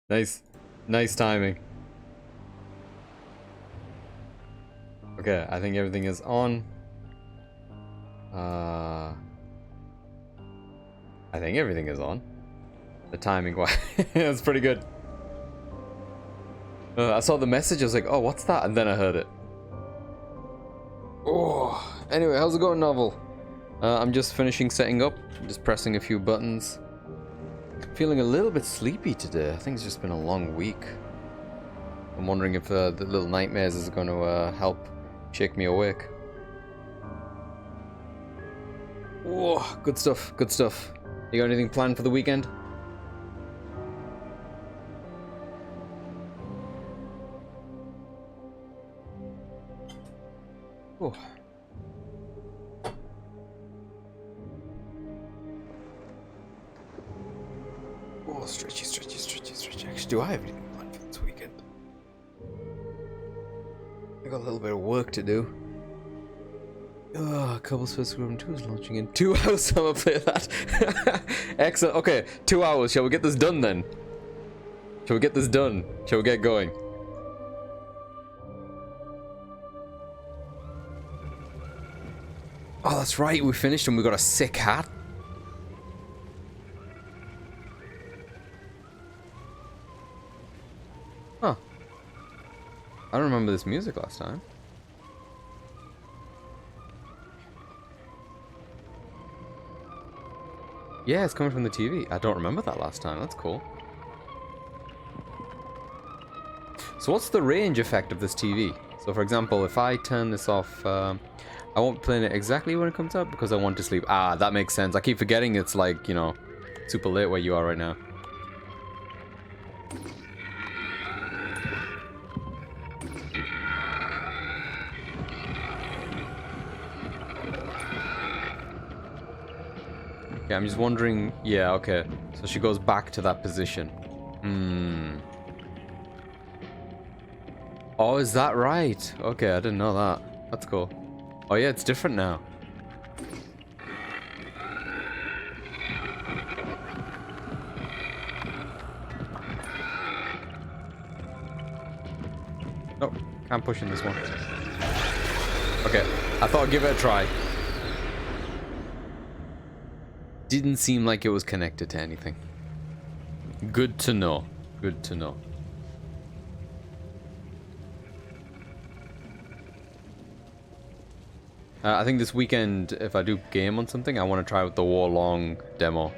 Nice. Nice timing. Okay, I think everything is on. I think everything is on. The timing, that's pretty good. I saw the message, I was like, oh, what's that? And then I heard it. Oh, anyway, how's it going, Novel? I'm just finishing setting up, just pressing a few buttons. Feeling a little bit sleepy today. I think it's just been a long week. I'm wondering if the little nightmares is going to help shake me awake. Whoa, good stuff, good stuff. You got anything planned for the weekend? Oh. Oh, stretchy, stretchy, stretchy, stretchy. Actually, do I have anything planned for this weekend? I got a little bit of work to do. Oh, Couples First Room 2 is launching in 2 hours. I'm gonna play that. Excellent. Okay, 2 hours. Shall we get this done then? Shall we get this done? Shall we get going? Oh, that's right. We finished and we got a sick hat. Huh. I don't remember this music last time. Yeah, it's coming from the TV. I don't remember that last time. That's cool. So what's the range effect of this TV? So for example, if I turn this off, I won't play it exactly when it comes up because I want to sleep. Ah, that makes sense. I keep forgetting it's like, you know, super late where you are right now. Okay, I'm just wondering. Yeah, okay. So she goes back to that position. Oh, is that right? Okay, I didn't know that. That's cool. Oh yeah, it's different now. Oh, can't push in this one. Okay, I thought I'd give it a try. Didn't seem like it was connected to anything. Good to know. Good to know. I think this weekend, if I do game on something, I want to try out the Warlong demo.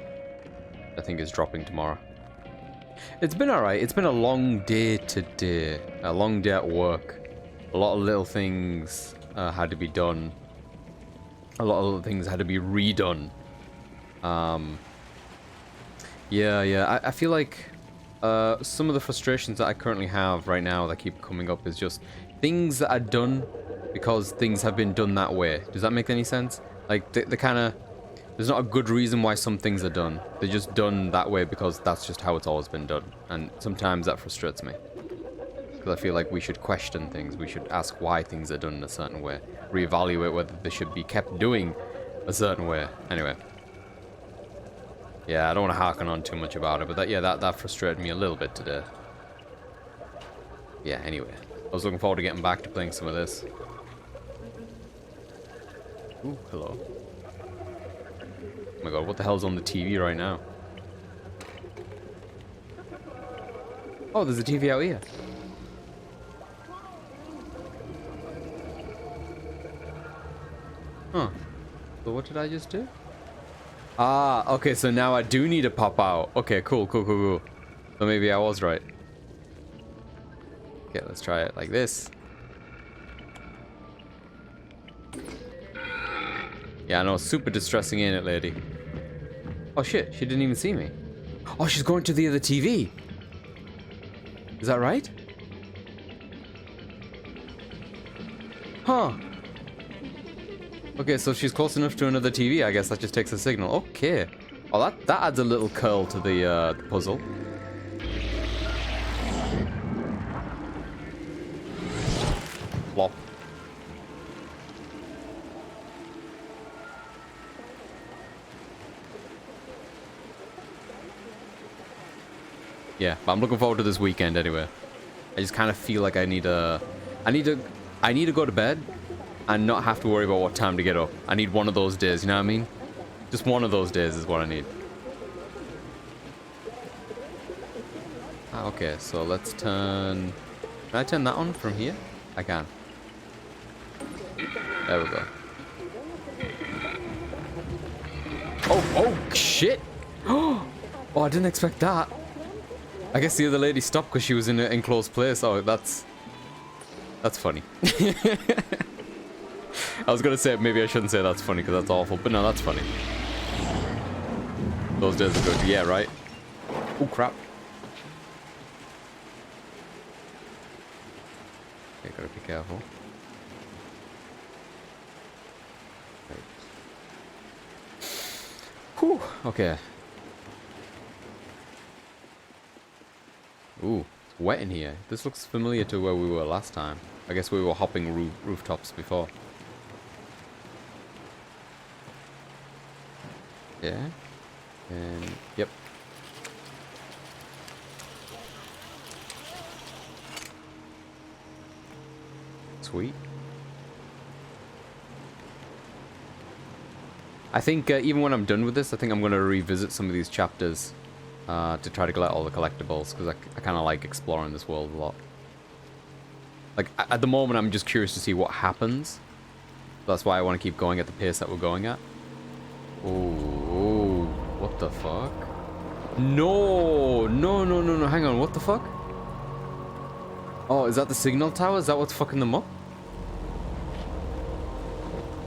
I think is dropping tomorrow. It's been alright. It's been a long day today. A long day at work. A lot of little things had to be done. A lot of little things had to be redone. Yeah. I feel like some of the frustrations that I currently have right now that keep coming up is just things that are done because things have been done that way. Does that make any sense? Like, the kind of... There's not a good reason why some things are done. They're just done that way because that's just how it's always been done. And sometimes that frustrates me. Because I feel like we should question things. We should ask why things are done in a certain way. Reevaluate whether they should be kept doing a certain way. Anyway. Yeah, I don't want to harken on too much about it, but that frustrated me a little bit today. Yeah, anyway. I was looking forward to getting back to playing some of this. Ooh, hello. Oh my god, what the hell's on the TV right now? Oh, there's a TV out here. Huh. So what did I just do? Ah, okay, so now I do need to pop out. Okay, cool. So maybe I was right. Okay, let's try it like this. Yeah, I know, super distressing, ain't it, lady? Oh shit, she didn't even see me. Oh, she's going to the other TV. Is that right? Huh. Okay, so she's close enough to another TV. I guess that just takes a signal. Okay. Oh, that adds a little curl to the puzzle. Flop. Yeah, but I'm looking forward to this weekend anyway. I just kind of feel like I need to go to bed and not have to worry about what time to get up. I need one of those days, you know what I mean? Just one of those days is what I need. Ah, okay, so let's turn... Can I turn that on from here? I can. There we go. Oh, shit! Oh, I didn't expect that. I guess the other lady stopped because she was in an enclosed place. Oh, that's funny. I was gonna say maybe I shouldn't say that's funny because that's awful, but no, that's funny. Those days are good. Yeah, right. Oh crap. Okay, gotta be careful. Right. Whew. Okay. Ooh, it's wet in here. This looks familiar to where we were last time. I guess we were hopping rooftops before. Yeah. And, yep. Sweet. I think even when I'm done with this, I think I'm going to revisit some of these chapters to try to collect all the collectibles, because I kind of like exploring this world a lot. Like, at the moment, I'm just curious to see what happens. That's why I want to keep going at the pace that we're going at. Oh, what the fuck? No, hang on, what the fuck? Oh, is that the signal tower? Is that what's fucking them up?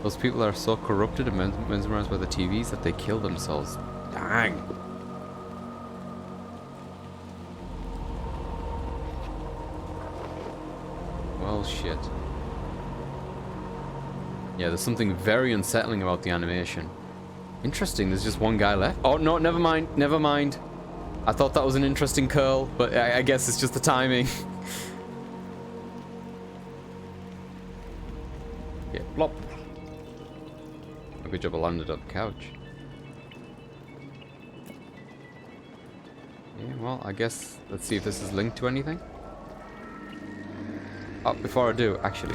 Those people are so corrupted and mesmerized by the TVs that they kill themselves. Dang. Well, shit. Yeah, there's something very unsettling about the animation. Interesting, there's just one guy left. Oh, no, never mind, never mind. I thought that was an interesting curl, but I guess it's just the timing. Yeah, plop. A good job I landed on the couch. Yeah, well, I guess, let's see if this is linked to anything. Oh, before I do, actually.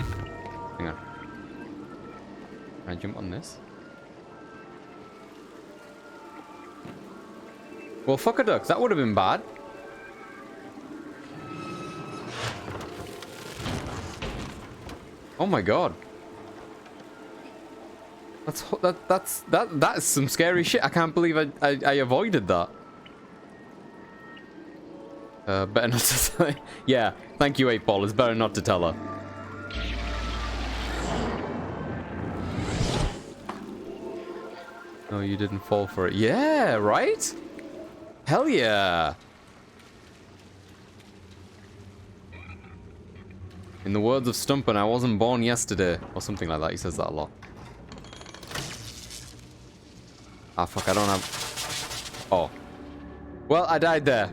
Hang on. Can I jump on this? Well, fuck a duck. That would have been bad. Oh my god. That's some scary shit. I can't believe I avoided that. Better not to tell her. Yeah, thank you, 8-Ball. It's better not to tell her. No, you didn't fall for it. Yeah, right? Hell yeah. In the words of Stumpin', I wasn't born yesterday. Or something like that. He says that a lot. Ah, fuck, I don't have... Oh. Well, I died there.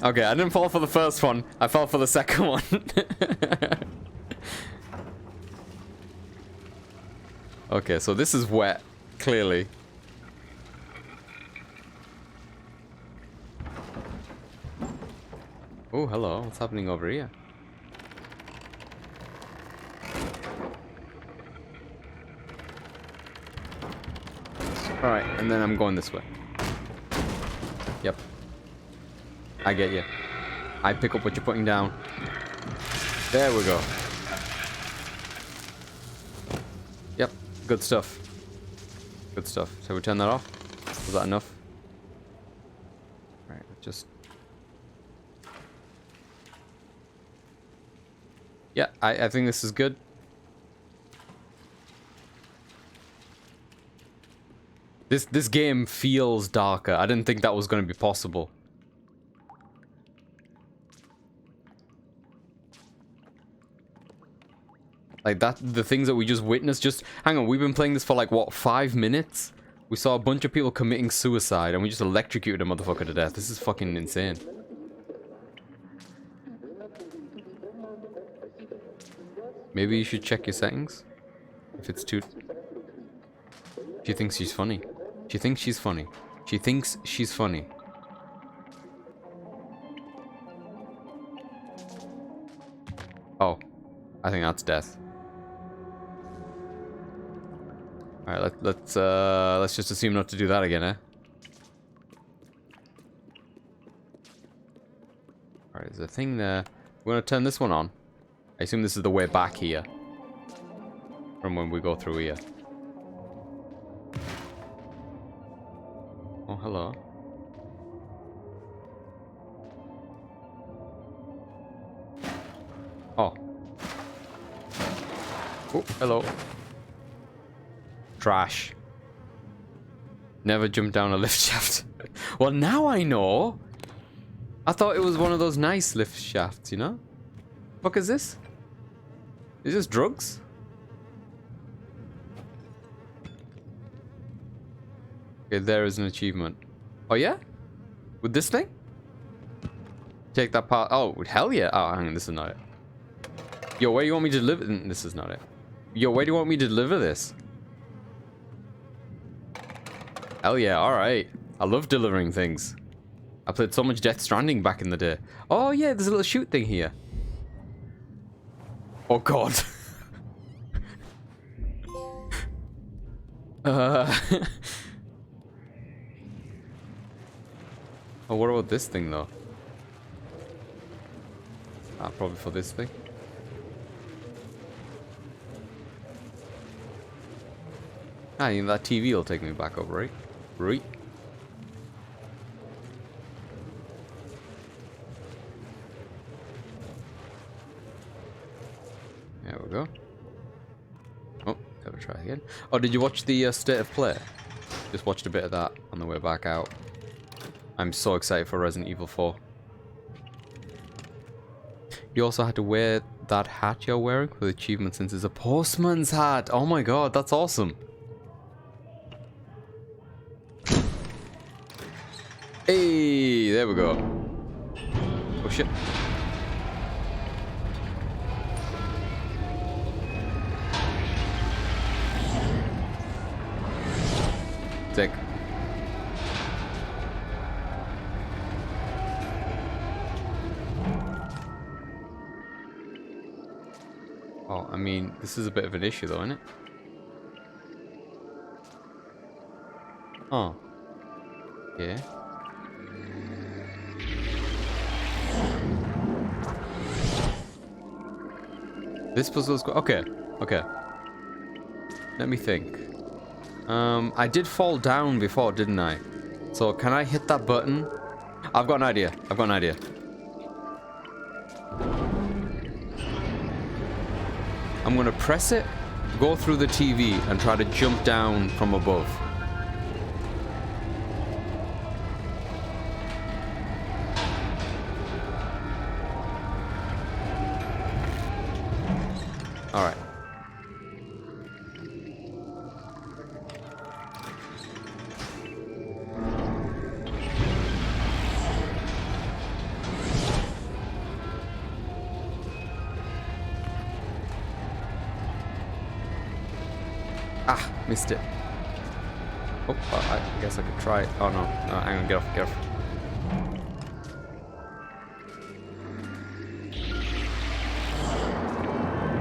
Okay, I didn't fall for the first one. I fell for the second one. Okay, so this is wet. Clearly. Oh, hello. What's happening over here? Alright, and then I'm going this way. Yep. I get you. I pick up what you're putting down. There we go. Yep, good stuff. Good stuff. So we turn that off? Was that enough? Right, just... Yeah, I think this is good. This game feels darker. I didn't think that was going to be possible. Like that, the things that we just witnessed, just... Hang on, we've been playing this for like, what, 5 minutes? We saw a bunch of people committing suicide and we just electrocuted a motherfucker to death. This is fucking insane. Maybe you should check your settings. If it's too... She thinks she's funny. She thinks she's funny. She thinks she's funny. Oh, I think that's death. All right, let's just assume not to do that again, eh? All right, there's a thing there. We're gonna turn this one on. I assume this is the way back here from when we go through here. Oh, hello. Oh. Oh, hello. Trash. Never jump down a lift shaft. Well, now I know. I thought it was one of those nice lift shafts, you know? Fuck is this? Is this drugs? Okay, there is an achievement. Oh, yeah? With this thing? Take that part. Oh, hell yeah. Oh, hang on, this is not it. Yo, where do you want me to deliver? This is not it. Yo, where do you want me to deliver this? Hell yeah, alright. I love delivering things. I played so much Death Stranding back in the day. Oh yeah, there's a little shoot thing here. Oh god. Oh, what about this thing though? Ah, probably for this thing. Ah, you know, that TV will take me back up, right? Right. There we go. Oh, gotta try again. Oh, did you watch the State of Play? Just watched a bit of that on the way back out. I'm so excited for Resident Evil 4. You also had to wear that hat you're wearing with achievement since it's a postman's hat. Oh my god, that's awesome. Hey, there we go. Oh shit. Sick. Oh, I mean, this is a bit of an issue though, isn't it? Oh. Yeah. This puzzle's okay. Okay. Let me think. I did fall down before, didn't I? So can I hit that button? I've got an idea. I've got an idea. I'm gonna press it, go through the TV, and try to jump down from above. Alright. Ah, missed it. Oh, I guess I could try it. Oh no, no, hang on, get off, get off.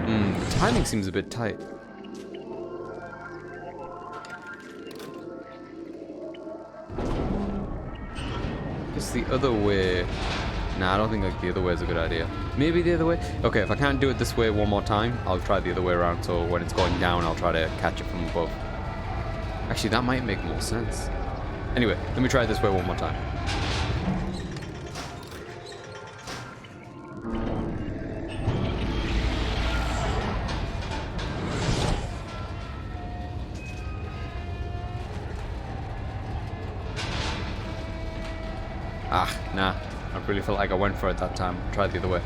The timing seems a bit tight. Just the other way. Nah, I don't think like the other way is a good idea. Maybe the other way? Okay, if I can't do it this way one more time, I'll try the other way around, so when it's going down, I'll try to catch it from above. Actually, that might make more sense. Anyway, let me try it this way one more time. Ah, nah. I really felt like I went for it that time. Try the other way.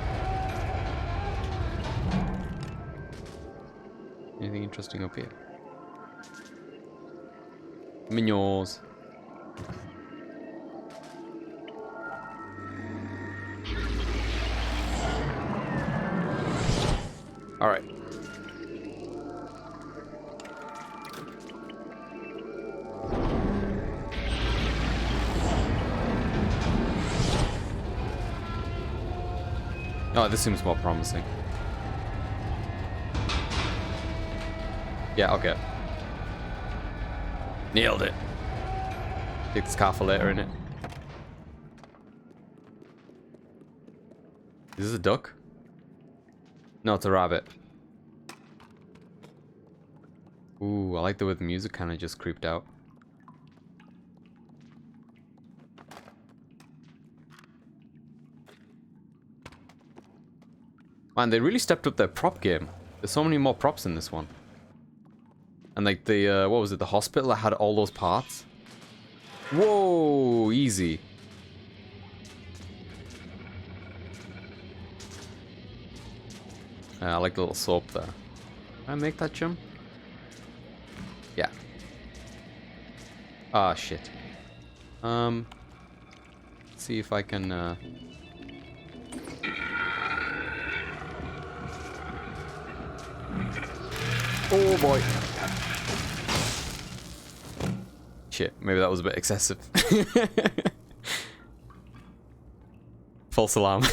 Anything interesting up here? Minions. Alright. Oh, this seems more promising. Yeah, okay. Nailed it. Take this car for later, innit? Is this a duck? No, it's a rabbit. Ooh, I like the way the music kind of just creeped out. Man, they really stepped up their prop game. There's so many more props in this one. And like the, what was it, the hospital that had all those parts? Whoa, easy. I like the little soap there. Can I make that jump? Yeah. Ah, shit. Let's see if I can, Oh boy. Shit, maybe that was a bit excessive. False alarm.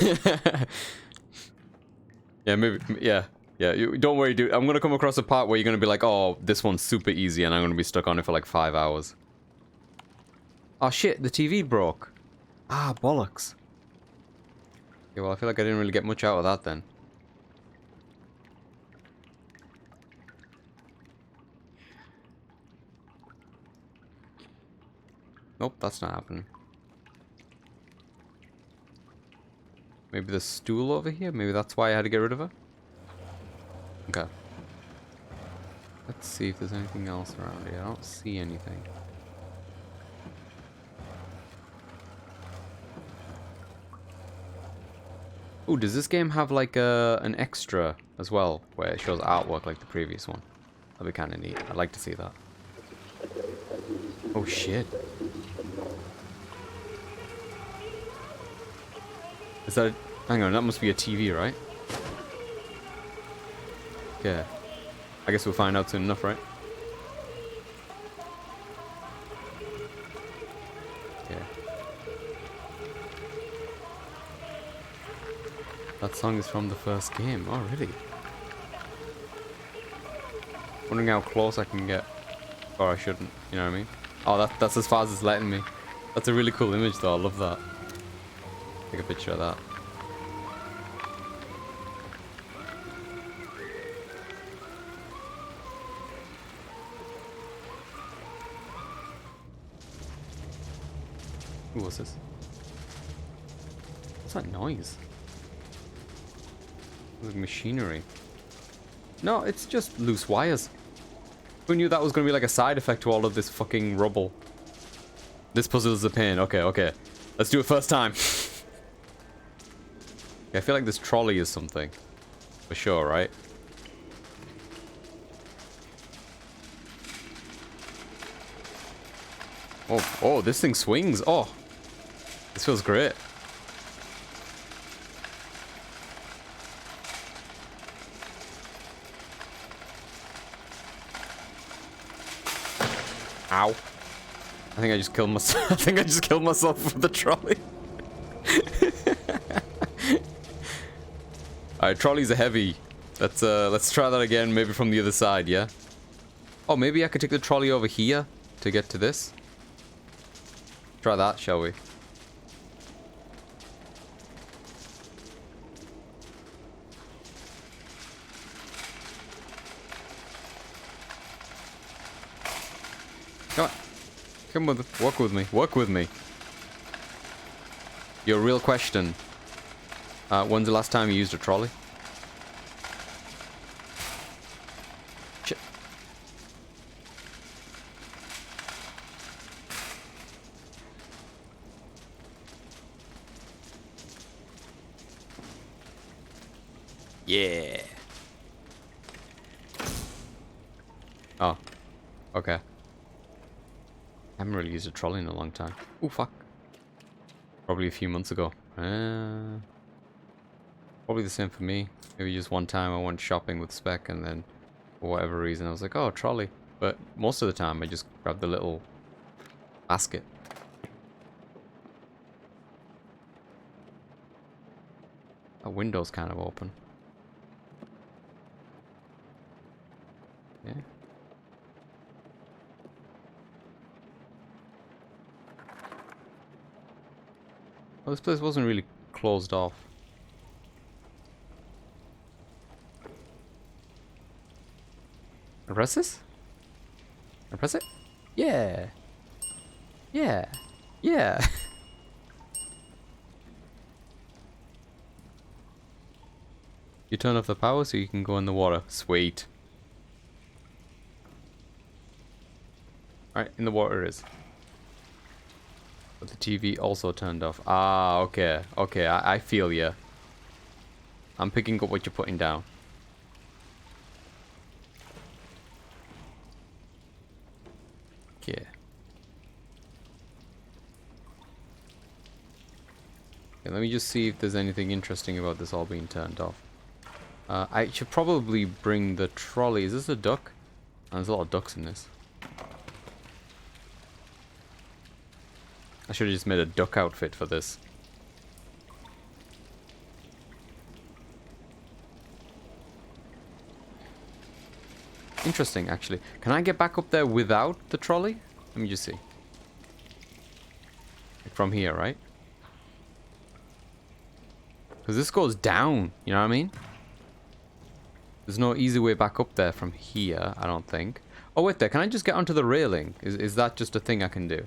Yeah, maybe, yeah. Yeah, don't worry, dude. I'm gonna come across a part where you're gonna be like, oh, this one's super easy, and I'm gonna be stuck on it for like 5 hours. Oh shit, the TV broke. Ah, bollocks. Okay, well, I feel like I didn't really get much out of that then. Nope, that's not happening. Maybe the stool over here? Maybe that's why I had to get rid of her? Okay. Let's see if there's anything else around here. I don't see anything. Ooh, does this game have like an extra as well, where it shows artwork like the previous one? That'd be kind of neat. I'd like to see that. Oh shit. Is that... Hang on, that must be a TV, right? Yeah. I guess we'll find out soon enough, right? Yeah. That song is from the first game. Oh, really? Wondering how close I can get. Or I shouldn't, you know what I mean? Oh, that's as far as it's letting me. That's a really cool image though, I love that. Take a picture of that. Ooh, what's this? What's that noise? Like machinery. No, it's just loose wires. Who knew that was going to be like a side effect to all of this fucking rubble? This puzzle is a pain. Okay, okay. Let's do it first time. Yeah, I feel like this trolley is something. For sure, right? Oh, oh, this thing swings. Oh, this feels great. Ow. I think I just killed myself. I think I just killed myself with the trolley. Alright, trolleys are heavy. Let's try that again, maybe from the other side, yeah? Oh, maybe I could take the trolley over here to get to this. Try that, shall we? Come on. Come with, work with me. Work with me. Your real question. When's the last time you used a trolley? Shit. Yeah. Oh. Okay. I haven't really used a trolley in a long time. Oh, fuck. Probably a few months ago. Probably the same for me. Maybe just one time I went shopping with Spec and then for whatever reason I was like, oh, trolley. But most of the time I just grabbed the little basket. That window's kind of open. Yeah. Oh, this place wasn't really closed off. I press this? I press it? Yeah. Yeah. Yeah. You turn off the power so you can go in the water. Sweet. Alright, in the water it is. But the TV also turned off. Ah, okay. Okay, I feel ya. I'm picking up what you're putting down. Okay. Okay, let me just see if there's anything interesting about this all being turned off. I should probably bring the trolley. Is this a duck? Oh, there's a lot of ducks in this. I should have just made a duck outfit for this. Interesting, actually. Can I get back up there without the trolley? Let me just see. Like from here, right? Because this goes down, you know what I mean? There's no easy way back up there from here, I don't think. Oh, wait there. Can I just get onto the railing? Is that just a thing I can do?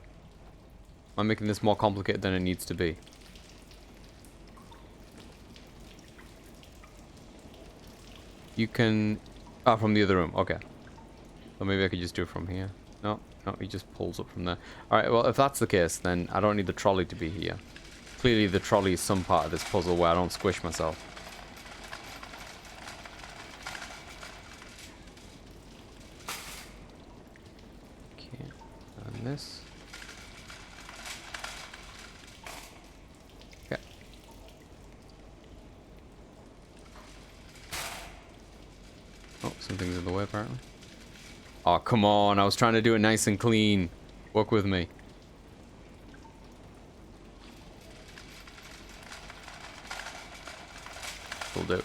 I'm making this more complicated than it needs to be. You can... Ah, from the other room. Okay. So maybe I could just do it from here. No, no, he just pulls up from there. Alright, well, if that's the case, then I don't need the trolley to be here. Clearly the trolley is some part of this puzzle where I don't squish myself. Okay, and this. Okay. Oh, something's in the way apparently. Oh, come on. I was trying to do it nice and clean. Work with me. Will do.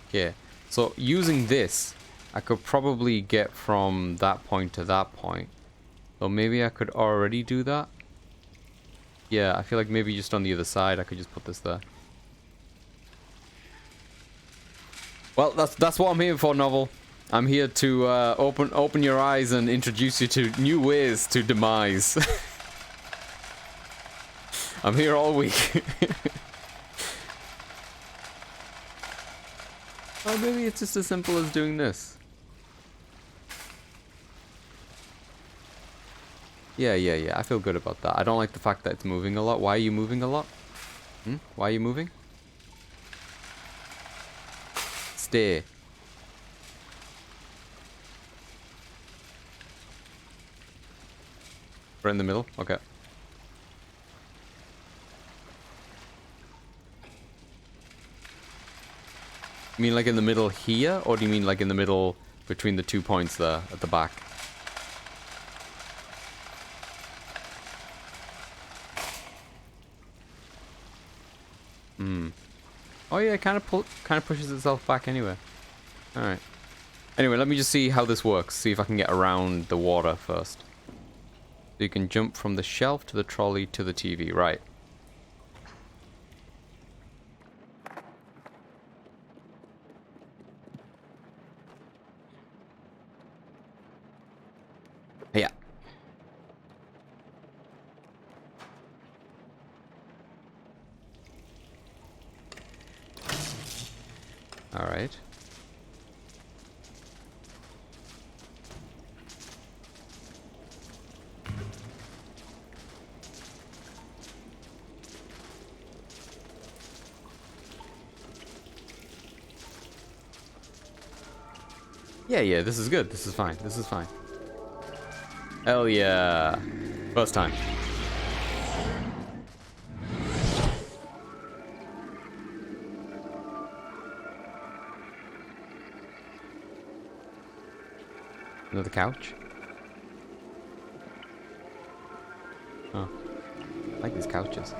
Okay. So, using this, I could probably get from that point to that point. So maybe I could already do that. Yeah, I feel like maybe just on the other side I could just put this there. Well, that's what I'm here for, Novel. I'm here to open your eyes and introduce you to new ways to demise. I'm here all week. Oh, maybe it's just as simple as doing this. Yeah, I feel good about that. I don't like the fact that it's moving a lot. Why are you moving a lot? Hmm? Why are you moving? Stay. Right in the middle? Okay. You mean like in the middle here? Or do you mean like in the middle between the 2 points there at the back? Hmm. Oh yeah, it kind of pushes itself back anyway. Alright. Anyway, let me just see how this works. See if I can get around the water first. So you can jump from the shelf to the trolley to the TV. Right. Yeah. Alright. Yeah, this is good. This is fine. This is fine. Hell yeah. First time. Another couch? Oh. I like these couches.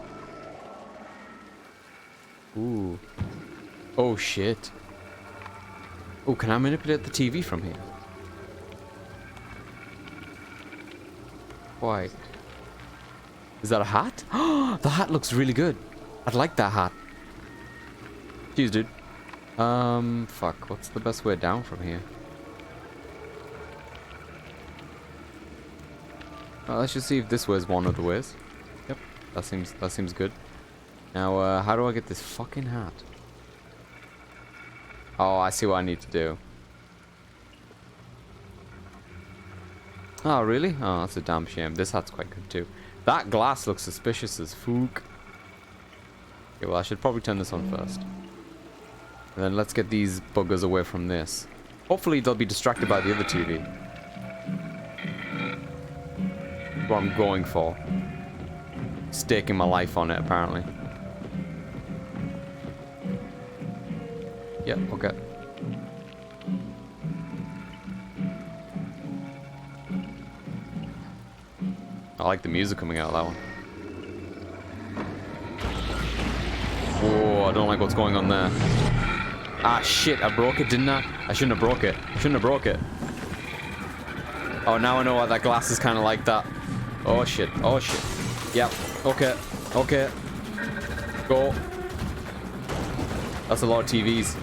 Ooh. Oh shit. Oh, can I manipulate the TV from here? quite. Is that a hat? The hat looks really good. I'd like that hat. Cheers, dude. Fuck. What's the best way down from here? Let's just see if this way is one of the ways. Yep, that seems good. Now, how do I get this fucking hat? Oh, I see what I need to do. Oh, really? Oh, that's a damn shame. This hat's quite good too. That glass looks suspicious as fuck. Okay, well, I should probably turn this on first. And then let's get these buggers away from this. Hopefully they'll be distracted by the other TV. What I'm going for. Staking my life on it, apparently. Yeah, okay. I like the music coming out of that one. Whoa, I don't like what's going on there. Ah, shit, I broke it, didn't I? I shouldn't have broke it. I shouldn't have broke it. Oh, now I know why that glass is kind of like that. Oh, shit. Oh, shit. Yep. Okay. Okay. Go. That's a lot of TVs.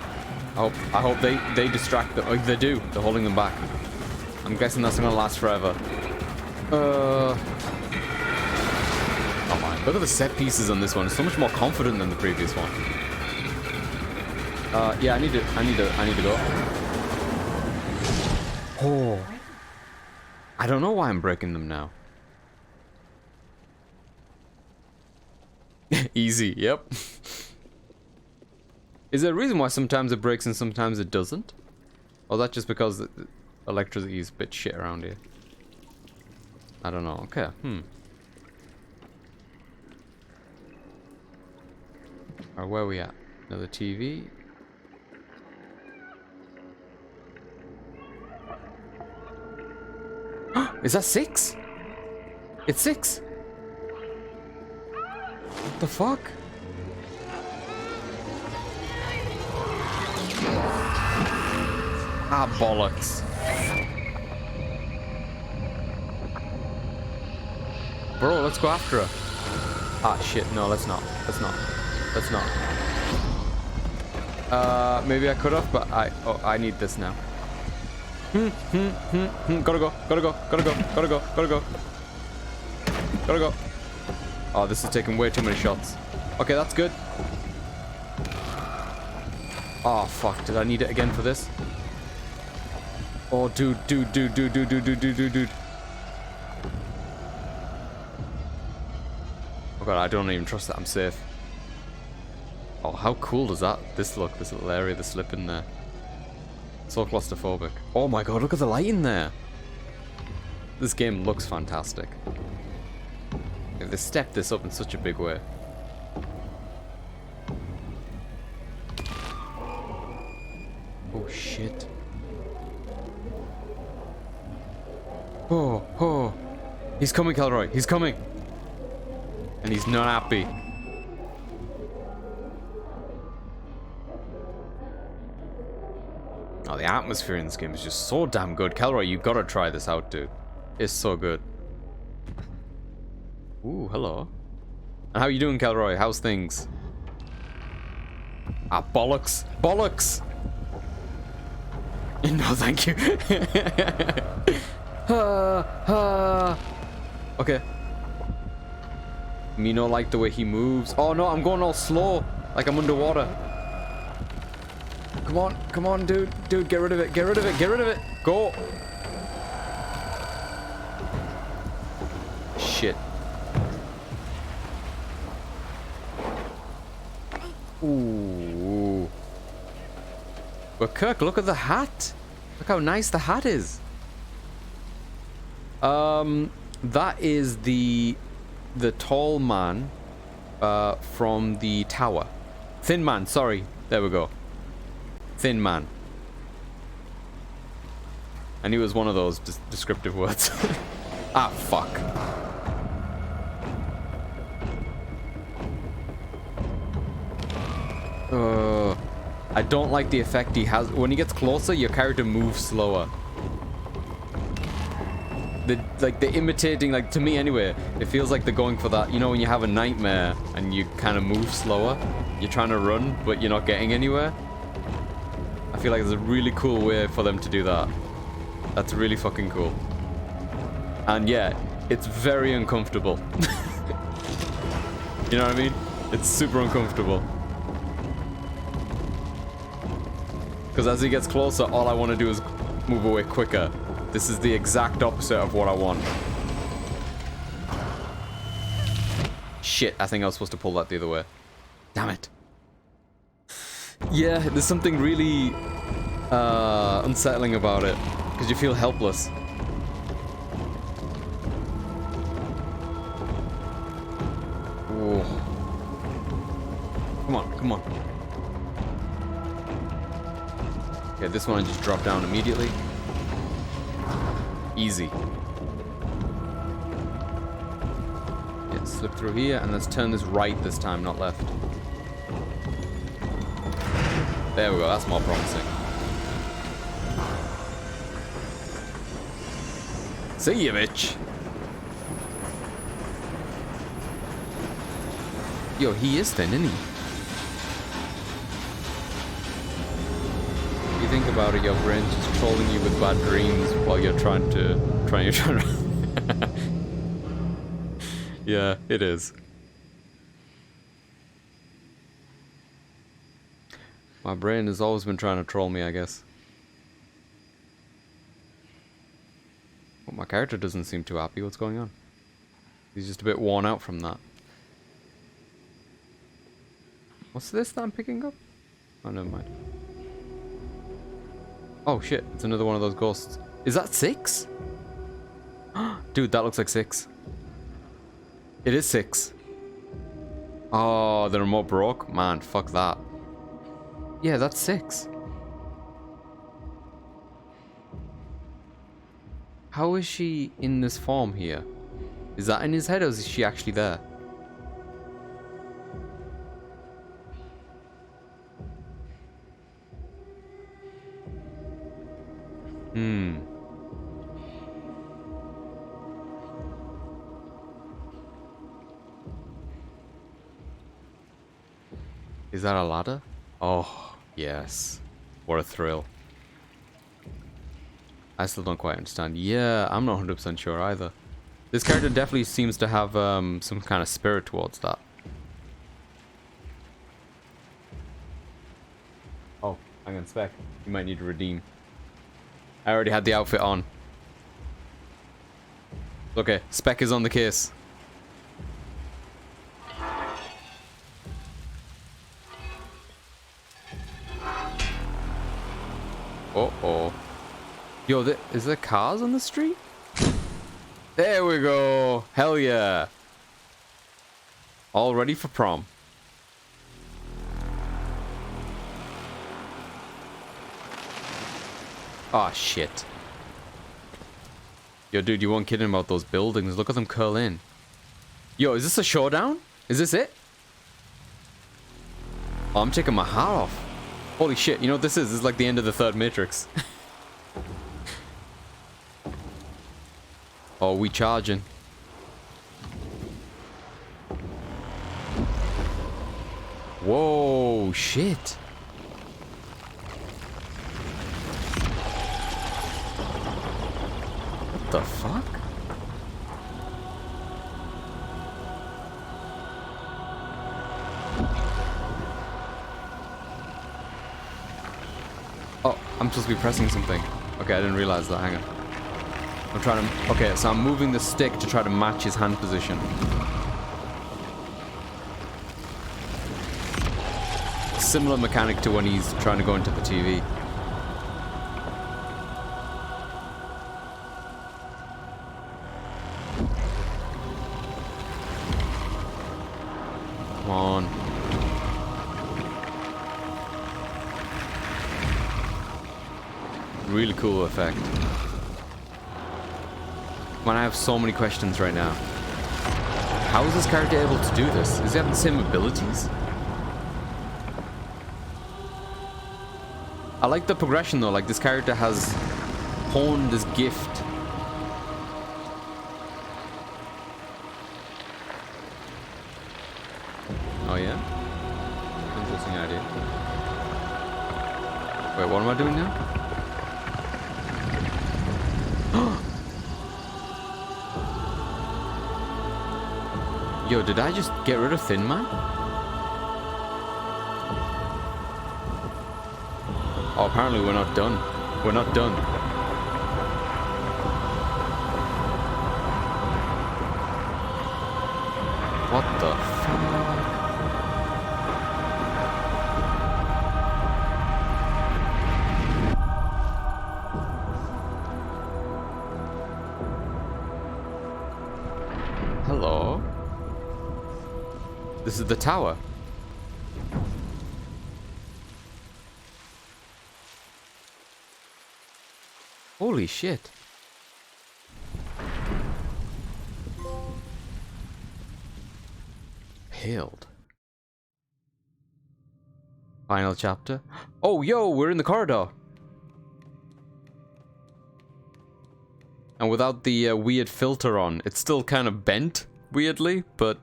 I hope they distract them. Oh, they do. They're holding them back. I'm guessing that's not gonna last forever. Oh my. Look at the set pieces on this one. It's so much more confident than the previous one. Yeah, I need to go. Oh. I don't know why I'm breaking them now. Easy, yep. Is there a reason why sometimes it breaks and sometimes it doesn't? Or is that just because the electricity is a bit shit around here? I don't know. Okay, Alright, where are we at? Another TV. Is that 6? It's 6. What the fuck? Ah, bollocks. Bro, let's go after her. Ah, shit. No, let's not. Let's not. Let's not. Maybe I could have, but I need this now. Gotta go. Gotta go. Gotta go. Gotta go. Gotta go. Gotta go. Oh, this is taking way too many shots. Okay, that's good. Oh, fuck. Did I need it again for this? Oh, dude. Oh god, I don't even trust that I'm safe. Oh, how cool does this look? This little area, the slip in there. So claustrophobic. Oh my god, look at the light in there. This game looks fantastic. They stepped this up in such a big way. Oh shit. Oh. He's coming, Kelroy. He's coming. And he's not happy. Oh, the atmosphere in this game is just so damn good. Kelroy, you gotta try this out, dude. It's so good. Ooh, hello. And how you doing, Kelroy? How's things? Ah, bollocks. Bollocks! No, thank you. Okay. Me no like the way he moves. Oh no, I'm going all slow. Like I'm underwater. Come on, dude. Dude, get rid of it. Get rid of it. Get rid of it. Go. Shit. Ooh. But Kirk, look at the hat. Look how nice the hat is. That is the tall man from the tower. Thin man, sorry. There we go. Thin man. I knew it was one of those descriptive words. Ah, fuck. I don't like the effect he has. When he gets closer, your character moves slower. they're imitating, like, to me anyway, it feels like they're going for that, you know, when you have a nightmare and you kind of move slower, you're trying to run, but you're not getting anywhere. I feel like there's a really cool way for them to do that. That's really fucking cool. And yeah, it's very uncomfortable. You know what I mean? It's super uncomfortable. Because as he gets closer, all I want to do is move away quicker. This is the exact opposite of what I want. Shit, I think I was supposed to pull that the other way. Damn it. Yeah, there's something really unsettling about it. Because you feel helpless. Ooh. Come on, come on. Okay, this one I just drop down immediately. Easy. Yeah, slip through here, and let's turn this right this time, not left. There we go, that's more promising. See ya, bitch! Yo, he is thin, isn't he? You think about it, your brain's just trolling you with bad dreams while you're trying to Yeah, it is. My brain has always been trying to troll me, I guess. Well, my character doesn't seem too happy. What's going on? He's just a bit worn out from that. What's this that I'm picking up? Oh, never mind. Oh shit, it's another one of those ghosts. Is that 6? Dude, that looks like 6. It is 6. Oh, the remote broke? Man, fuck that. Yeah, that's 6. How is she in this form here? Is that in his head or is she actually there? Is that a ladder? Oh, yes. What a thrill. I still don't quite understand. Yeah, I'm not 100% sure either. This character definitely seems to have some kind of spirit towards that. Oh, hang on, Spec. You might need to redeem. I already had the outfit on. Okay, Spec is on the case. Uh-oh. Yo, is there cars on the street? There we go. Hell yeah. All ready for prom. Oh, shit. Yo, dude, you weren't kidding about those buildings. Look at them curl in. Yo, is this a showdown? Is this it? Oh, I'm taking my hat off. Holy shit, you know what this is? This is like the end of the third Matrix. Oh, we charging. Whoa, shit. What the fuck? Oh, I'm supposed to be pressing something. Okay, I didn't realize that. Hang on. I'm trying to... Okay, so I'm moving the stick to try to match his hand position. Similar mechanic to when he's trying to go into the TV. Come on. Really cool effect. Man, I have so many questions right now. How is this character able to do this? Does he have the same abilities? I like the progression though, like this character has honed this gift idea. Wait, what am I doing now? Yo, did I just get rid of Thin Man? Oh, apparently we're not done. We're not done. What the fuck? Hello? This is the tower. Holy shit. Hailed. Final chapter. Oh, yo, we're in the corridor. And without the weird filter on, it's still kind of bent, weirdly, but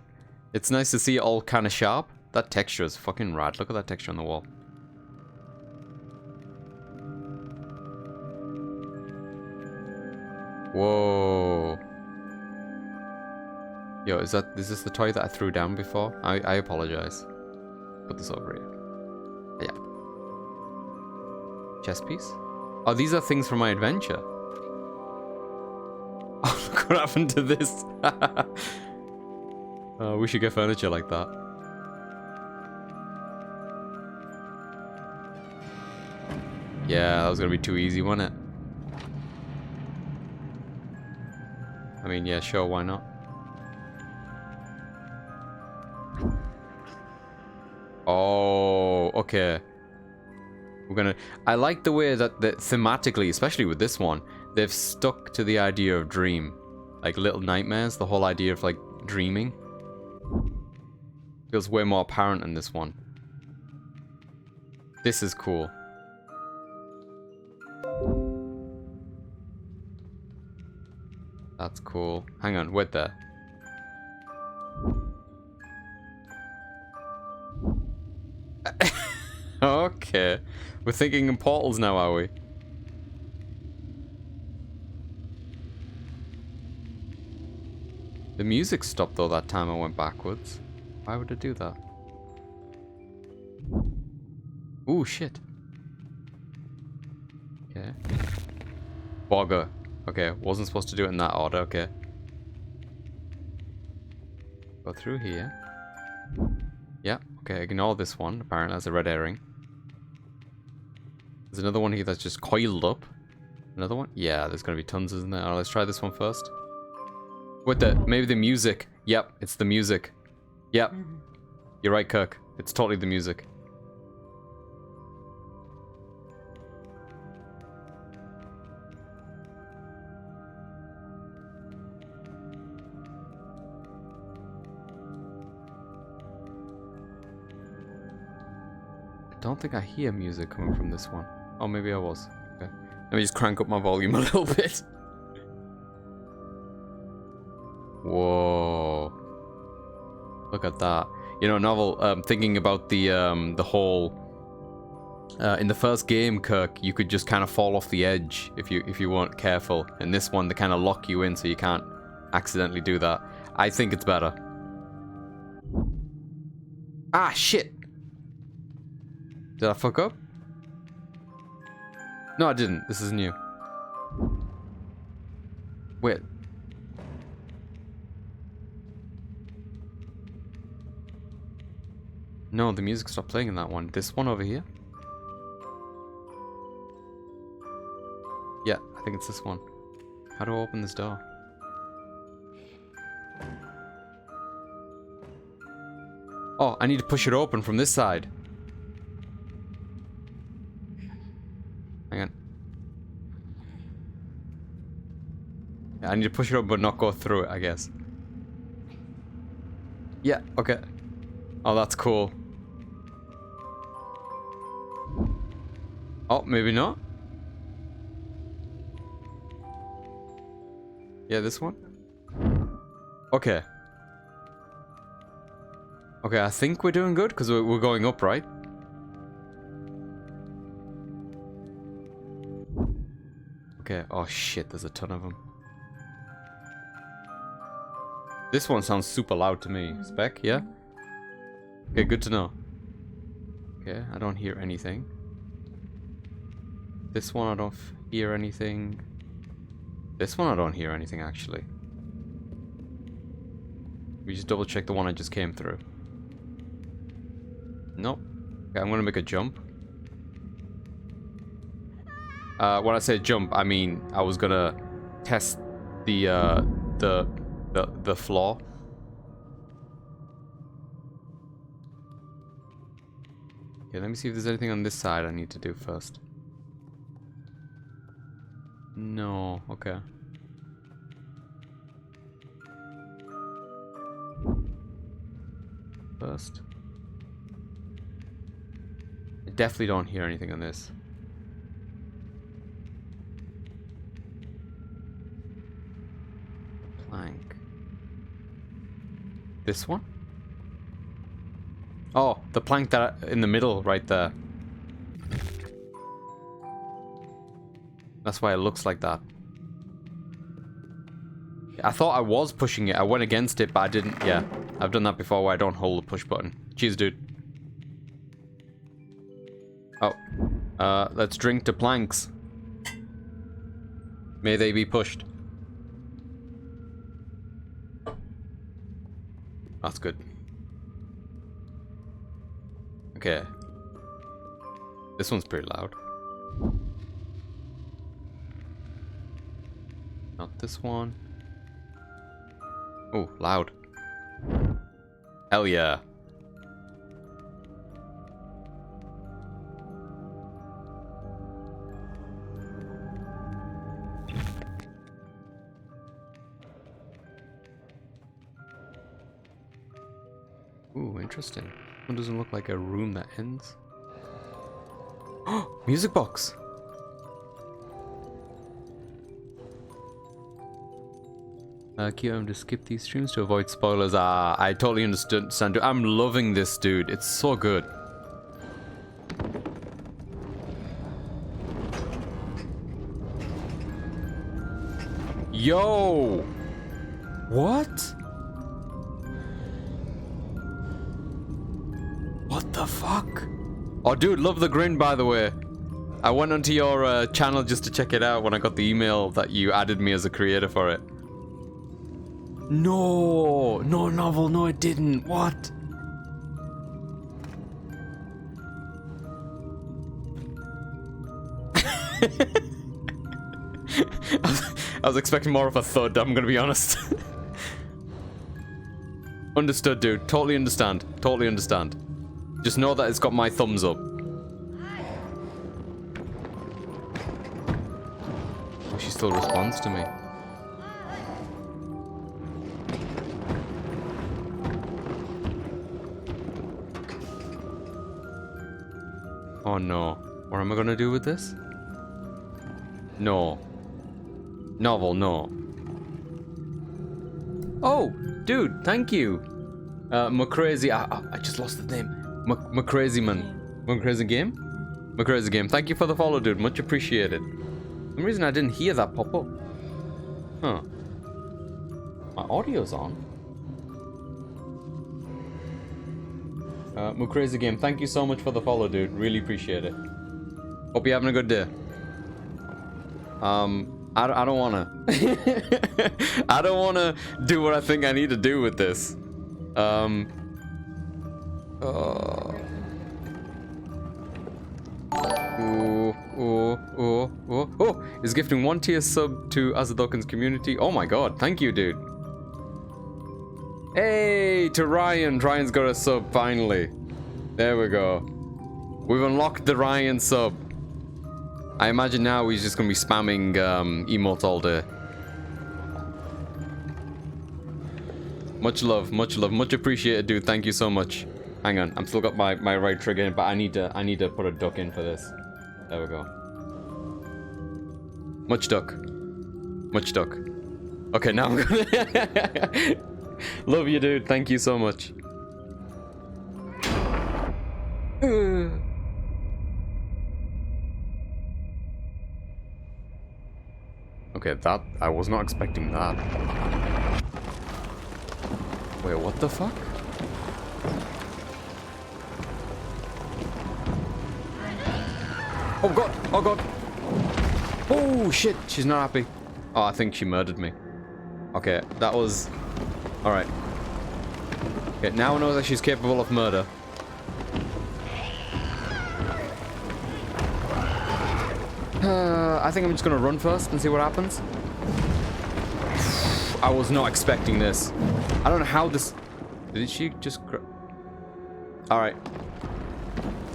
it's nice to see it all kind of sharp. That texture is fucking rad. Look at that texture on the wall. Whoa. Yo, is this the toy that I threw down before? I apologize. Put this over here. Yeah. Chess piece? Oh, these are things from my adventure. Oh, look what happened to this. We should get furniture like that. Yeah, that was gonna be too easy, wasn't it? I mean, yeah, sure, why not? Oh, okay. We're gonna... I like the way that thematically, especially with this one, they've stuck to the idea of dream. Like Little Nightmares, the whole idea of, like, dreaming. Feels way more apparent in this one. This is cool. That's cool. Hang on, wait there. Okay. We're thinking in portals now, are we? The music stopped though that time I went backwards. Why would it do that? Ooh, shit. Okay. Bogger. Okay, wasn't supposed to do it in that order, okay. Go through here. Yeah, okay, ignore this one. Apparently that's a red herring. There's another one here that's just coiled up. Another one? Yeah, there's gonna be tons, isn't there? Alright, let's try this one first. What the? Maybe the music. Yep, it's the music. Yep. You're right, Kirk. It's totally the music. I don't think I hear music coming from this one. Oh, maybe I was. Okay. Let me just crank up my volume a little bit. Whoa. Look at that. You know, novel, thinking about the whole... in the first game, Kirk, you could just kind of fall off the edge if you weren't careful. In this one, they kind of lock you in so you can't accidentally do that. I think it's better. Ah, shit! Did I fuck up? No, I didn't. This is new. Wait. No, the music stopped playing in that one. This one over here? Yeah, I think it's this one. How do I open this door? Oh, I need to push it open from this side. Hang on. Yeah, I need to push it open but not go through it, I guess. Yeah, okay. Oh, that's cool. Oh, maybe not. Yeah, this one? Okay. Okay, I think we're doing good, because we're going up, right? Okay. Oh shit, there's a ton of them. This one sounds super loud to me. Spec, yeah? Okay, good to know. Okay, I don't hear anything. This one I don't hear anything. This one I don't hear anything actually. We just double check the one I just came through. Nope. Okay, I'm gonna make a jump. When I say jump, I mean I was gonna test the floor. Okay, let me see if there's anything on this side I need to do first. No, okay. First. I definitely don't hear anything on this. Plank. This one? Oh, the plank that in the middle right there. That's why it looks like that. I thought I was pushing it. I went against it, but I didn't. Yeah, I've done that before where I don't hold the push button. Cheers, dude. Oh. Let's drink to planks. May they be pushed. That's good. Okay. This one's pretty loud. Not this one. Oh, loud. Hell yeah. Ooh, interesting. One doesn't look like a room that ends. Oh, music box. QM to skip these streams to avoid spoilers. I totally understand. I'm loving this, dude. It's so good. Yo! What? What the fuck? Oh, dude, love the grin, by the way. I went onto your channel just to check it out when I got the email that you added me as a creator for it. No, no novel, no it didn't. What? I was expecting more of a thud, I'm gonna be honest. Understood, dude. Totally understand. Totally understand. Just know that it's got my thumbs up. Oh, she still responds to me. Oh no. What am I gonna do with this? No. Novel, no. Oh, dude, thank you. Macrazy. I just lost the name. Macrazy man. Macrazy game? Macrazy game. Thank you for the follow, dude. Much appreciated. For some reason I didn't hear that pop up. Huh. My audio's on. Crazy game, thank you so much for the follow, dude. Really appreciate it. Hope you're having a good day. I don't wanna. I don't wanna do what I think I need to do with this. Oh, he's gifting 1 tier sub to Azadokans community. Oh my god, thank you, dude. Hey, to Ryan. Ryan's got a sub, finally. There we go. We've unlocked the Ryan sub. I imagine now he's just gonna be spamming emotes all day. Much love, much appreciated, dude. Thank you so much. Hang on, I'm still got my right trigger in, but I need to put a duck in for this. There we go. Much duck. Much duck. Okay, now I'm gonna... Love you, dude. Thank you so much. Okay, that... I was not expecting that. Wait, what the fuck? Oh god! Oh god! Oh shit! She's not happy. Oh, I think she murdered me. Okay, that was... Alright. Okay, now I know that she's capable of murder. I think I'm just gonna run first and see what happens. I was not expecting this. I don't know how this... Did she just... Alright.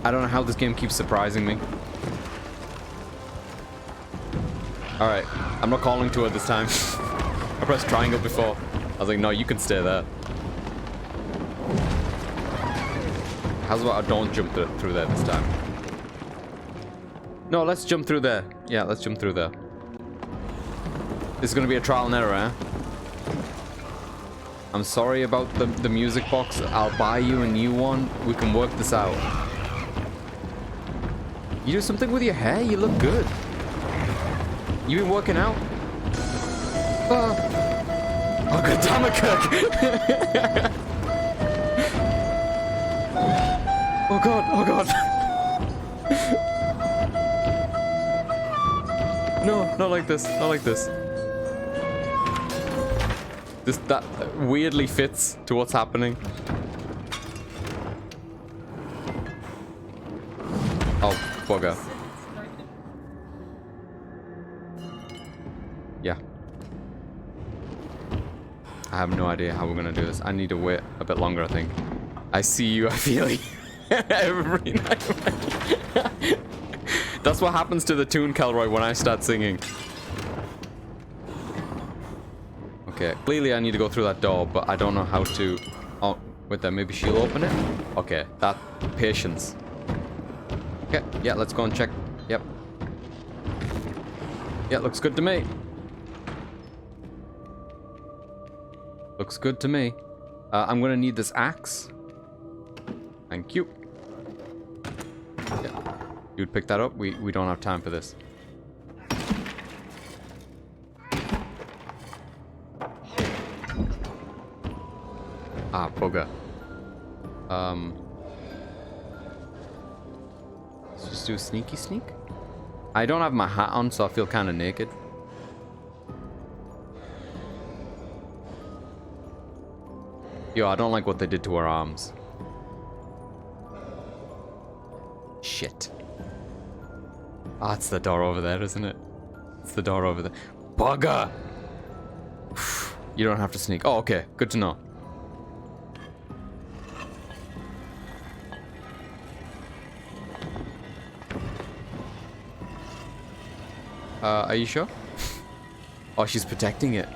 I don't know how this game keeps surprising me. Alright. I'm not calling to her this time. I pressed triangle before. I was like, no, you can stay there. How's about I don't jump through there this time? No, let's jump through there. Yeah, let's jump through there. This is gonna be a trial and error, eh? I'm sorry about the music box. I'll buy you a new one. We can work this out. You do something with your hair? You look good. You been working out? Oh, god damn it, Kirk! Oh god, oh god. No, not like this, not like this. That weirdly fits to what's happening. Oh, bugger. Yeah. I have no idea how we're gonna do this. I need to wait a bit longer, I think. I see you, I feel you. Every night. That's what happens to the tune, Kelroy, when I start singing. Okay, clearly I need to go through that door, but I don't know how to... Oh, wait there, maybe she'll open it? Okay, that... Patience. Okay, yeah, let's go and check. Yep. Yeah, looks good to me. Looks good to me. I'm gonna need this axe. Thank you. Yeah. You'd pick that up? We don't have time for this. Ah, bugger. Let's just do a sneaky sneak. I don't have my hat on, so I feel kind of naked. Yo, I don't like what they did to her arms. Shit. Ah, it's the door over there, isn't it? It's the door over there. Bugger! You don't have to sneak. Oh, okay. Good to know. Are you sure? Oh, she's protecting it.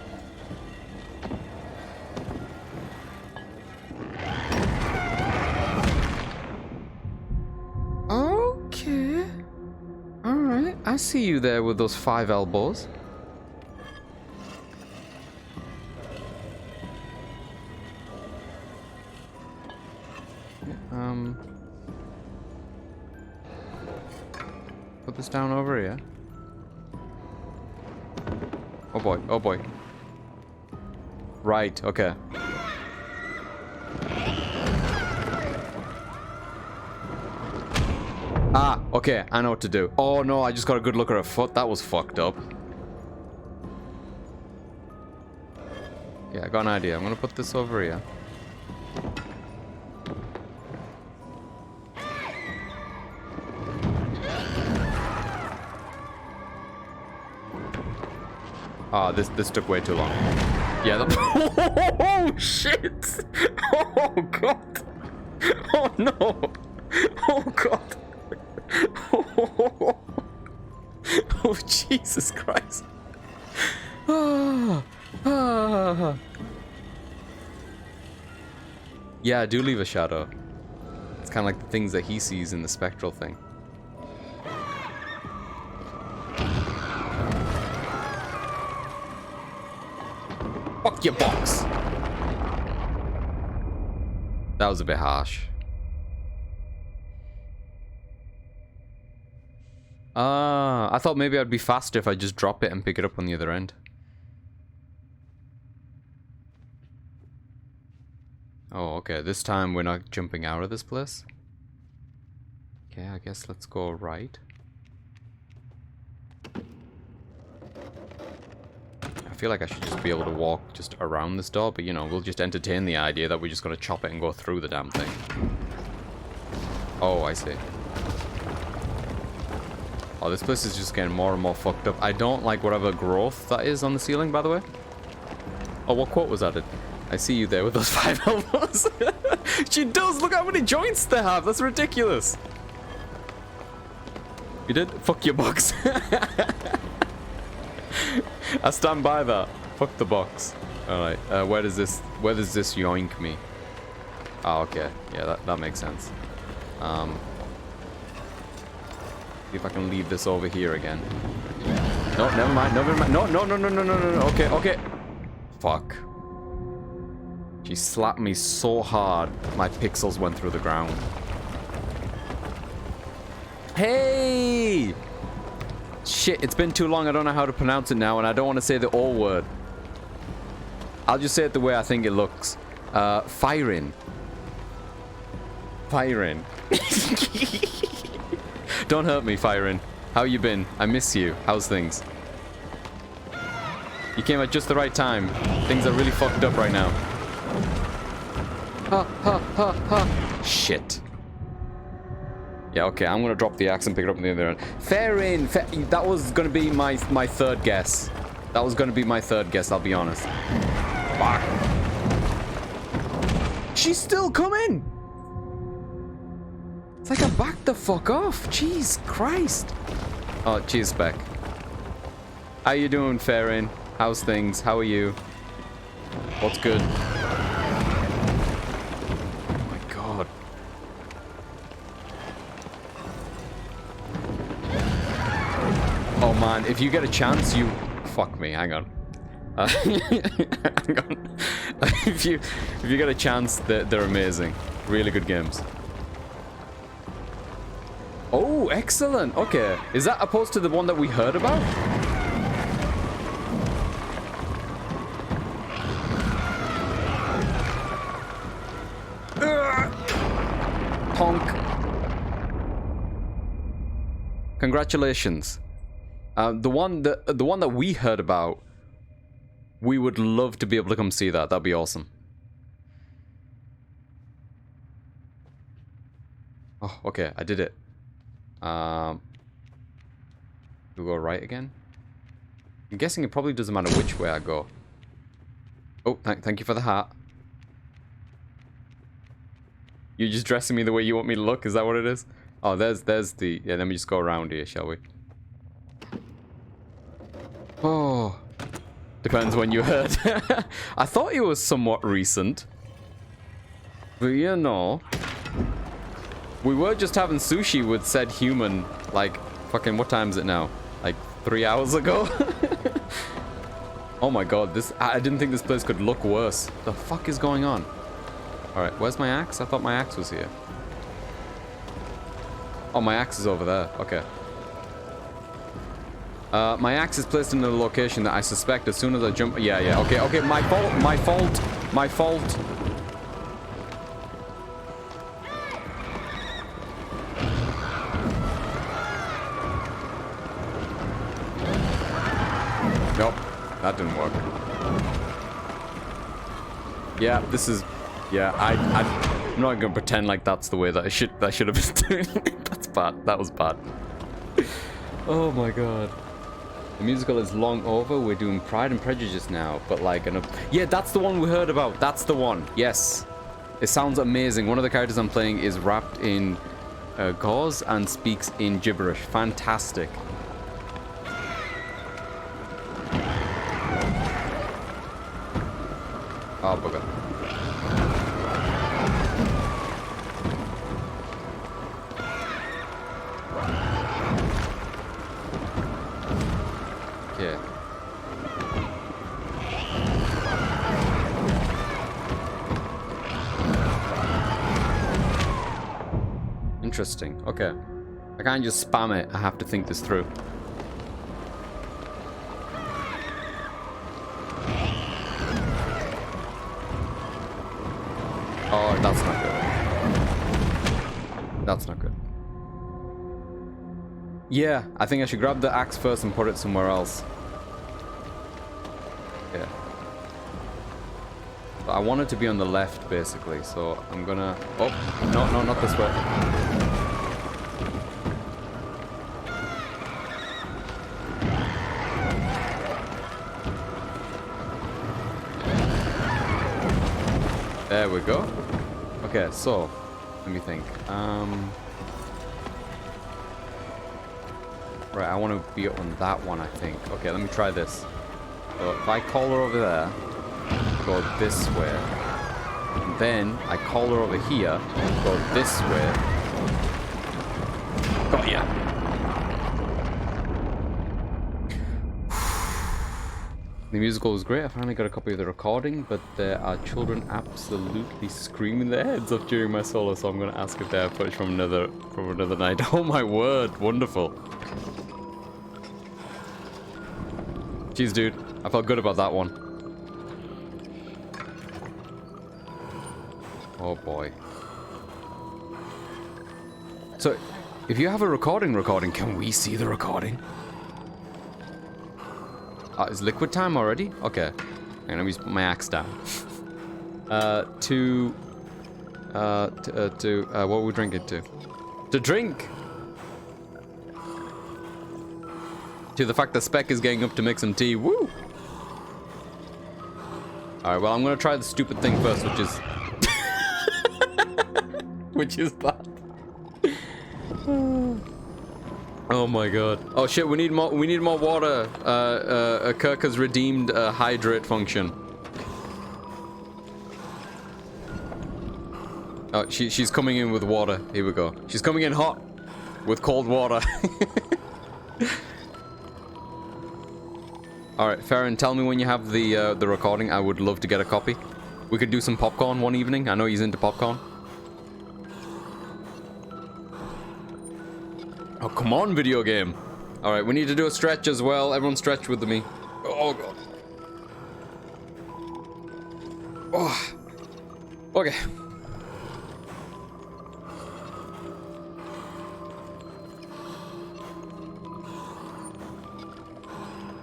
Okay. Alright, I see you there with those 5 elbows. Put this down over here. Oh boy, oh boy. Right, okay. Ah, okay, I know what to do. Oh no, I just got a good look at her foot. That was fucked up. Yeah, I got an idea. I'm gonna put this over here. Ah, this took way too long. Yeah, oh shit! Oh god! Oh no! Oh god! Oh Jesus Christ! Yeah, I do leave a shadow. It's kind of like the things that he sees in the spectral thing. Fuck your box! That was a bit harsh. Ah, I thought maybe I'd be faster if I just drop it and pick it up on the other end. Oh, okay. This time we're not jumping out of this place. Okay, I guess let's go right. I feel like I should just be able to walk just around this door, but you know, we'll just entertain the idea that we're just gonna chop it and go through the damn thing. Oh, I see. Oh, this place is just getting more and more fucked up. I don't like whatever growth that is on the ceiling, by the way. Oh, what quote was added? I see you there with those 5 elbows. She does! Look how many joints they have! That's ridiculous! You did? Fuck your box. I stand by that. Fuck the box. Alright, where does this yoink me? Oh, okay. Yeah, that makes sense. See if I can leave this over here again. No, never mind. No. Okay. Fuck. She slapped me so hard, my pixels went through the ground. Hey! Shit, it's been too long. I don't know how to pronounce it now, and I don't want to say the O word. I'll just say it the way I think it looks. Firing. Firing. Don't hurt me, Firen. How you been? I miss you. How's things? You came at just the right time. Things are really fucked up right now. Ha. Shit. Yeah, okay, I'm gonna drop the axe and pick it up on the other end. Farin! That was gonna be my third guess. That was gonna be my third guess, I'll be honest. Fuck. She's still coming! It's like I backed the fuck off. Jeez Christ. Oh, cheers, Spec. How you doing, Farin? How's things? How are you? What's good? Oh my god. Oh man, if you get a chance, you... Fuck me, hang on. Hang on. If you get a chance, they're amazing. Really good games. Oh, excellent. Okay. Is that opposed to the one that we heard about? Honk. Congratulations. The one that we heard about, we would love to be able to come see that. That'd be awesome. Oh, okay. I did it. We'll go right again. I'm guessing it probably doesn't matter which way I go. Oh, thank you for the hat. You're just dressing me the way you want me to look, is that what it is? Oh, there's the... Yeah, let me just go around here, shall we? Oh. Depends when you heard. I thought it was somewhat recent. But you know... We were just having sushi with said human, like, fucking, what time is it now? Like, 3 hours ago? Oh my god, I didn't think this place could look worse. The fuck is going on? Alright, where's my axe? I thought my axe was here. Oh, my axe is over there. Okay. My axe is placed in a location that I suspect as soon as I jump... Yeah, okay, my fault. Nope, that didn't work. Yeah, this is... Yeah, I'm not gonna pretend like that's the way that I should have been doing. That's bad. That was bad. Oh my god. The musical is long over. We're doing Pride and Prejudice now, but like yeah, that's the one we heard about. That's the one. Yes. It sounds amazing. One of the characters I'm playing is wrapped in gauze and speaks in gibberish. Fantastic. Oh, bugger. Yeah. Interesting. Okay. I can't just spam it. I have to think this through. Oh, that's not good. That's not good. Yeah, I think I should grab the axe first and put it somewhere else. Yeah. But I want it to be on the left, basically, so I'm gonna... Oh, no, not this way. There we go. Okay, so, let me think. Right, I want to be on that one, I think. Okay, let me try this. So if I call her over there, go this way, and then I call her over here, go this way. Got ya. The musical was great. I finally got a copy of the recording, but there are children absolutely screaming their heads off during my solo, so I'm going to ask if they have footage from another night. Oh my word, wonderful. Jeez, dude. I felt good about that one. Oh boy. So, if you have a recording, can we see the recording? Is liquid time already? Okay. I'm gonna put my axe down. What were we drinking to? To drink! To the fact that Spec is getting up to make some tea. Woo! Alright, well, I'm gonna try the stupid thing first, which is... which is that. Oh my god. Oh shit, we need more water. Kirk has redeemed a hydrate function. Oh, she's coming in with water. Here we go. She's coming in hot with cold water. Alright, Farron, tell me when you have the recording. I would love to get a copy. We could do some popcorn one evening. I know he's into popcorn. Oh, come on, video game. Alright, we need to do a stretch as well. Everyone stretch with me. Oh, God. Oh. Okay.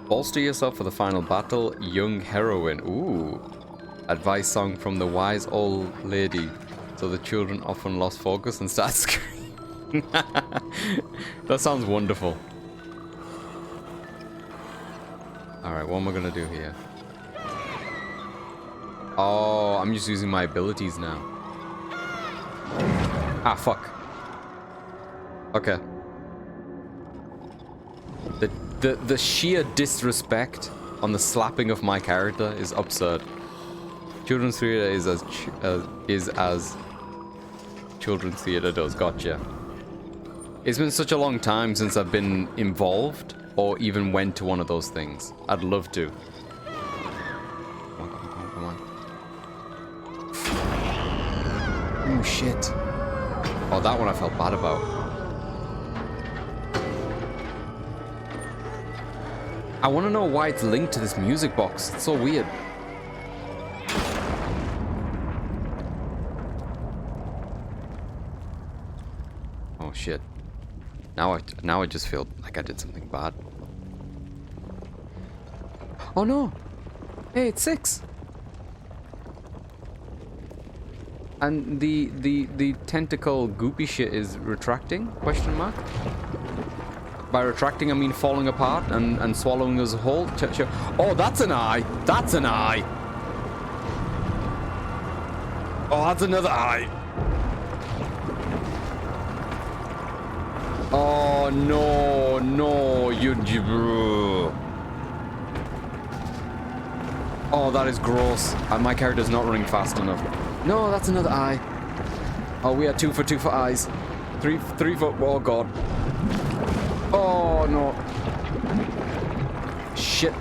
Bolster yourself for the final battle, young heroine. Ooh. Advice song from the wise old lady. So the children often lost focus and start screaming. That sounds wonderful. Alright, what am I gonna do here? Oh, I'm just using my abilities now. Ah, fuck. Okay. The sheer disrespect on the slapping of my character is absurd. Children's theater is as children's theater does. Gotcha. It's been such a long time since I've been involved or even went to one of those things. I'd love to. Come on. Oh, shit. Oh, that one I felt bad about. I want to know why it's linked to this music box. It's so weird. Oh, shit. Now I just feel like I did something bad. Oh no! Hey, it's 6. And the tentacle goopy shit is retracting? Question mark. By retracting, I mean falling apart and swallowing as a whole. Oh, that's an eye. That's an eye. Oh, that's another eye. Oh no, you. Oh, that is gross. And my character's not running fast enough. No, that's another eye. Oh, we are 2 for 2 for eyes. 3 for. Oh god. Oh no. Shit.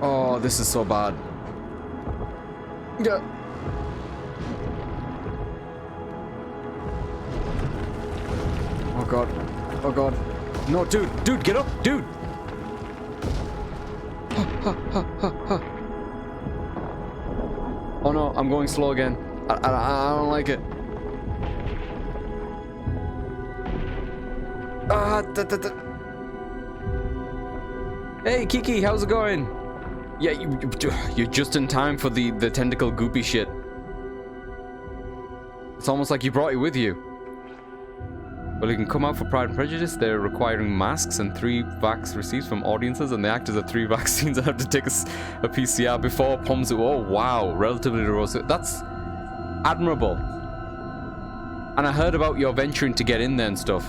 Oh, this is so bad. Yeah. Oh god. Oh god. No, dude. Dude, get up. Dude. Oh no, I'm going slow again. I don't like it. Hey, Kiki, how's it going? Yeah, you're just in time for the tentacle goopy shit. It's almost like you brought it with you. Well, you can come out for Pride and Prejudice. They're requiring masks and 3 vax receipts from audiences, and the actors are 3 vaccines that have to take a PCR before Poms. Oh, wow. Relatively erosive. That's admirable. And I heard about your venturing to get in there and stuff.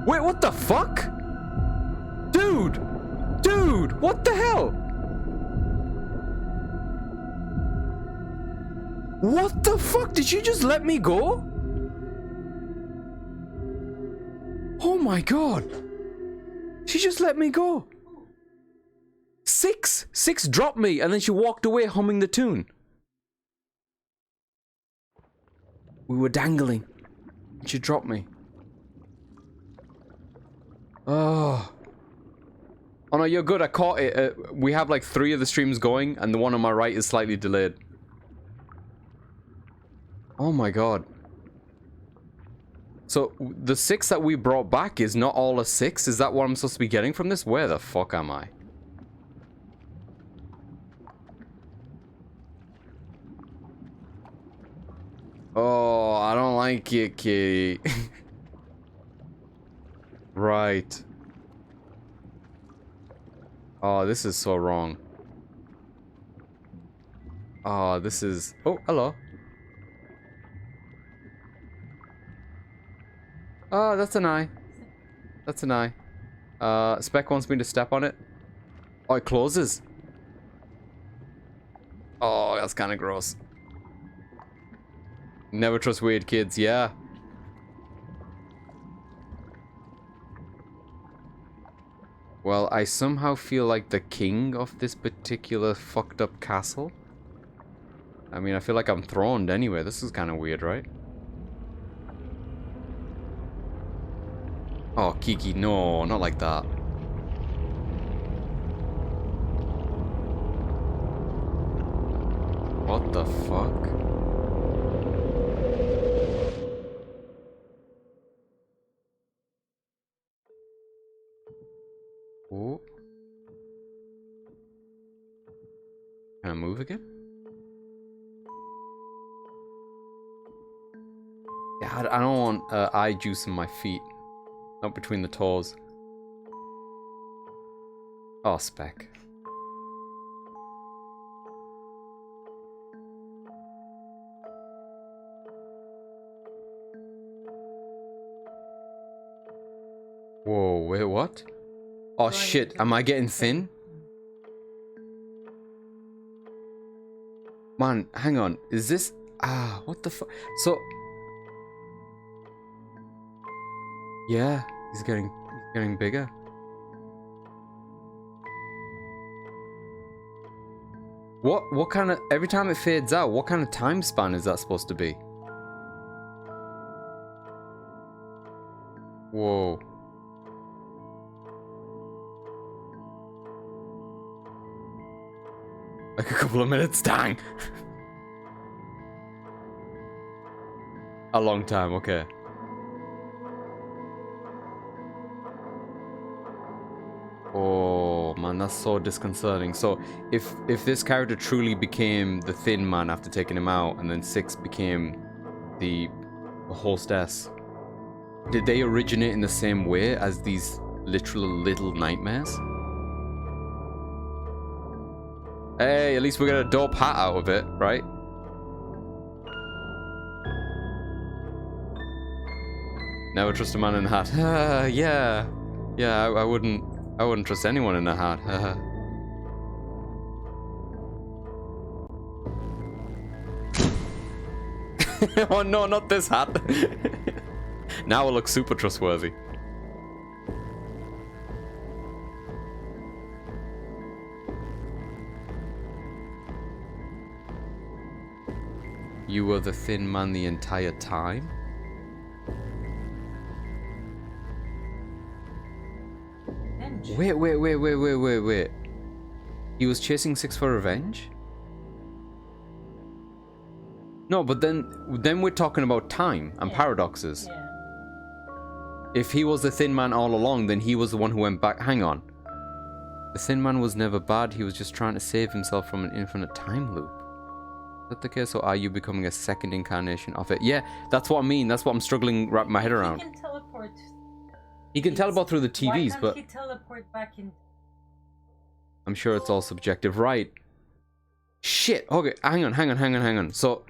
Wait, what the fuck? Dude! Dude! What the hell? What the fuck? Did you just let me go? Oh my god. She just let me go. Six dropped me and then she walked away humming the tune. We were dangling. She dropped me. Oh. Oh no, you're good. I caught it. We have like 3 of the streams going and the one on my right is slightly delayed. Oh my god. So, the 6 that we brought back is not all a 6? Is that what I'm supposed to be getting from this? Where the fuck am I? Oh, I don't like it, kitty. Right. Oh, this is so wrong. Oh, this is... Oh, hello. Oh, that's an eye. That's an eye. Spec wants me to step on it. Oh, it closes. Oh, that's kind of gross. Never trust weird kids, yeah. Well, I somehow feel like the king of this particular fucked up castle. I mean, I feel like I'm throned anyway. This is kind of weird, right? Oh, Kiki, no, not like that. What the fuck? Oh. Can I move again? Yeah, I don't want eye juice in my feet. Not between the toes. Oh, Spec. Whoa, wait, what? Oh shit, am I getting thin? Man, hang on. Is this... Ah, what the fuck? So... Yeah, he's getting bigger. What kind of... Every time it fades out, what kind of time span is that supposed to be? Whoa. Like a couple of minutes, dang. A long time, okay. Oh man, that's so disconcerting. So if this character truly became the thin man after taking him out, and then 6 became the hostess, did they originate in the same way as these literal little nightmares? Hey, at least we got a dope hat out of it, right? Never trust a man in a hat. Yeah. Yeah, I wouldn't trust anyone in a hat. Oh no, not this hat. Now I look super trustworthy. You were the thin man the entire time? revenge. Wait. He was chasing 6 for revenge? No, but then we're talking about time and paradoxes. Yeah. If he was the Thin Man all along, then he was the one who went back. Hang on. The Thin Man was never bad. He was just trying to save himself from an infinite time loop. Is that the case, or are you becoming a second incarnation of it? Yeah, that's what I mean. That's what I'm struggling to wrap my head around. He can teleport. He can teleport through the TVs, but he teleport back in? I'm sure it's all subjective, right? Shit. Okay, hang on. So,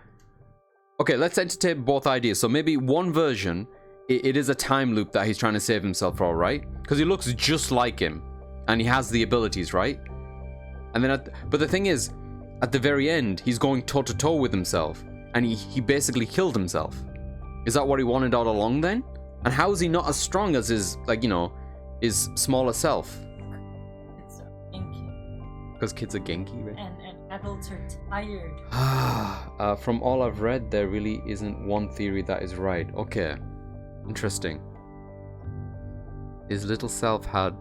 okay, let's entertain both ideas. So maybe one version, it is a time loop that he's trying to save himself from, right? Because he looks just like him, and he has the abilities, right? And then, but the thing is, at the very end, he's going toe-to-toe with himself, and he basically killed himself. Is that what he wanted all along then? And how is he not as strong as his, like, you know, his smaller self? It's so genki. Because kids are genki, right? And adults are tired. From all I've read, there really isn't one theory that is right. Okay. Interesting. His little self had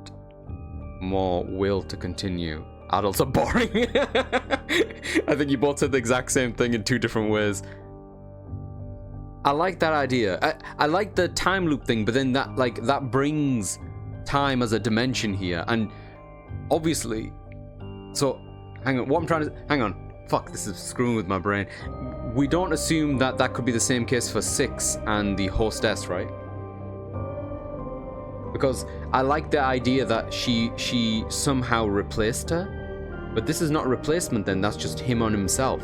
more will to continue. Adults are boring. I think you both said the exact same thing in 2 different ways. I like that idea. I like the time loop thing, but then that brings time as a dimension here, and obviously, so hang on. Fuck, this is screwing with my brain. We don't assume that could be the same case for 6 and the hostess, right? Because I like the idea that she somehow replaced her. But this is not a replacement then, that's just him on himself.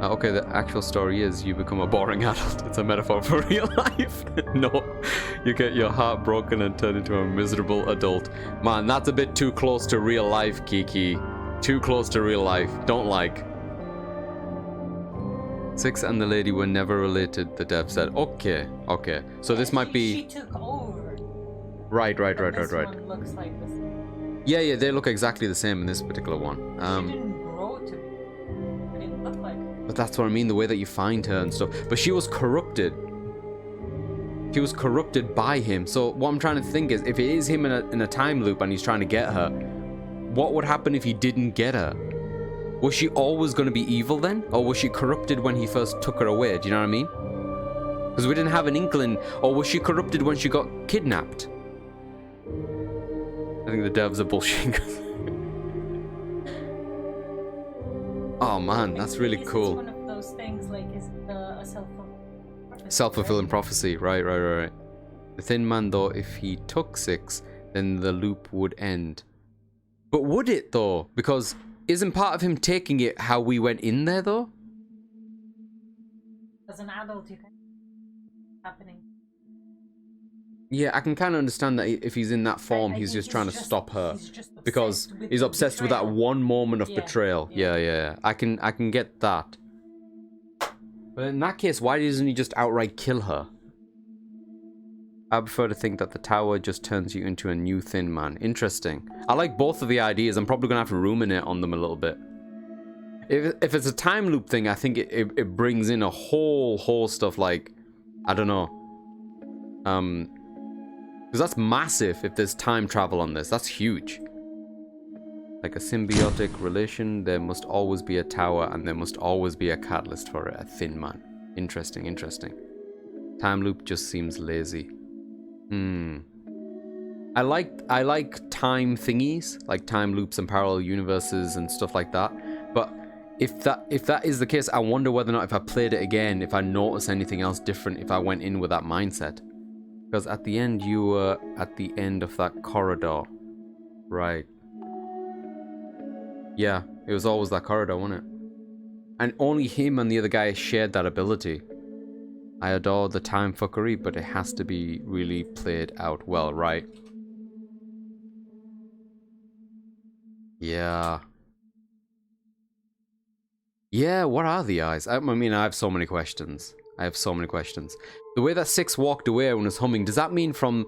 Okay, the actual story is you become a boring adult. It's a metaphor for real life. No, you get your heart broken and turn into a miserable adult. Man, that's a bit too close to real life, Kiki. Too close to real life. Don't like. 6 and the lady were never related, the dev said. Okay. So this might be... She took over. Right. This one looks like this. Yeah, they look exactly the same in this particular one. She didn't grow to be. It didn't look like her. But that's what I mean, the way that you find her and stuff. But she was corrupted. She was corrupted by him. So what I'm trying to think is, if it is him in a time loop and he's trying to get her, what would happen if he didn't get her? Was she always going to be evil then? Or was she corrupted when he first took her away? Do you know what I mean? Because we didn't have an inkling. Or was she corrupted when she got kidnapped? I think the devs are bullshitting. Oh man, that's really cool. It's one of those things, like, is it a self-fulfilling prophecy? Self-fulfilling prophecy, right. The Thin Man, though, if he took 6, then the loop would end. But would it, though? Because isn't part of him taking it how we went in there, though? As an adult, you can... happening. Yeah, I can kind of understand that if he's in that form, he's just trying to stop her. Because he's obsessed with that one moment of betrayal. Yeah. I can get that. But in that case, why doesn't he just outright kill her? I prefer to think that the tower just turns you into a new Thin Man. Interesting. I like both of the ideas. I'm probably going to have to ruminate on them a little bit. If it's a time loop thing, I think it brings in a whole host of, like, I don't know. Because that's massive if there's time travel on this. That's huge. Like a symbiotic relation, there must always be a tower and there must always be a catalyst for it. A Thin Man. Interesting. Time loop just seems lazy. I like time thingies, like time loops and parallel universes and stuff like that. But if that is the case, I wonder whether or not if I played it again, if I notice anything else different if I went in with that mindset. Because at the end, you were at the end of that corridor. Right. Yeah, it was always that corridor, wasn't it? And only him and the other guy shared that ability. I adore the time fuckery, but it has to be really played out well, right? Yeah. Yeah, what are the eyes? I mean, I have so many questions. The way that 6 walked away when it was humming, does that mean from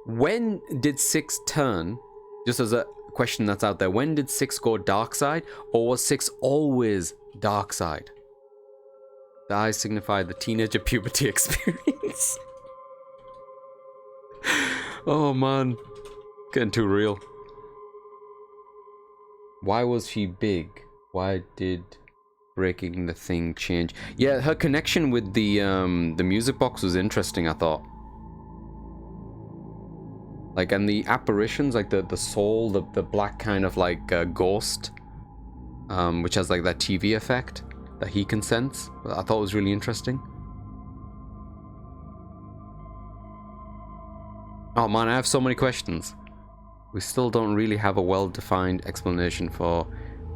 when did 6 turn? Just as a question that's out there, when did 6 go dark side? Or was 6 always dark side? The eyes signify the teenager puberty experience. Oh man, getting too real. Why was she big? Why did breaking the thing change? Yeah, her connection with the music box was interesting, I thought. Like, and the apparitions, like the soul, the black kind of like ghost, which has like that TV effect that he can sense. I thought was really interesting. Oh man, I have so many questions. We still don't really have a well-defined explanation for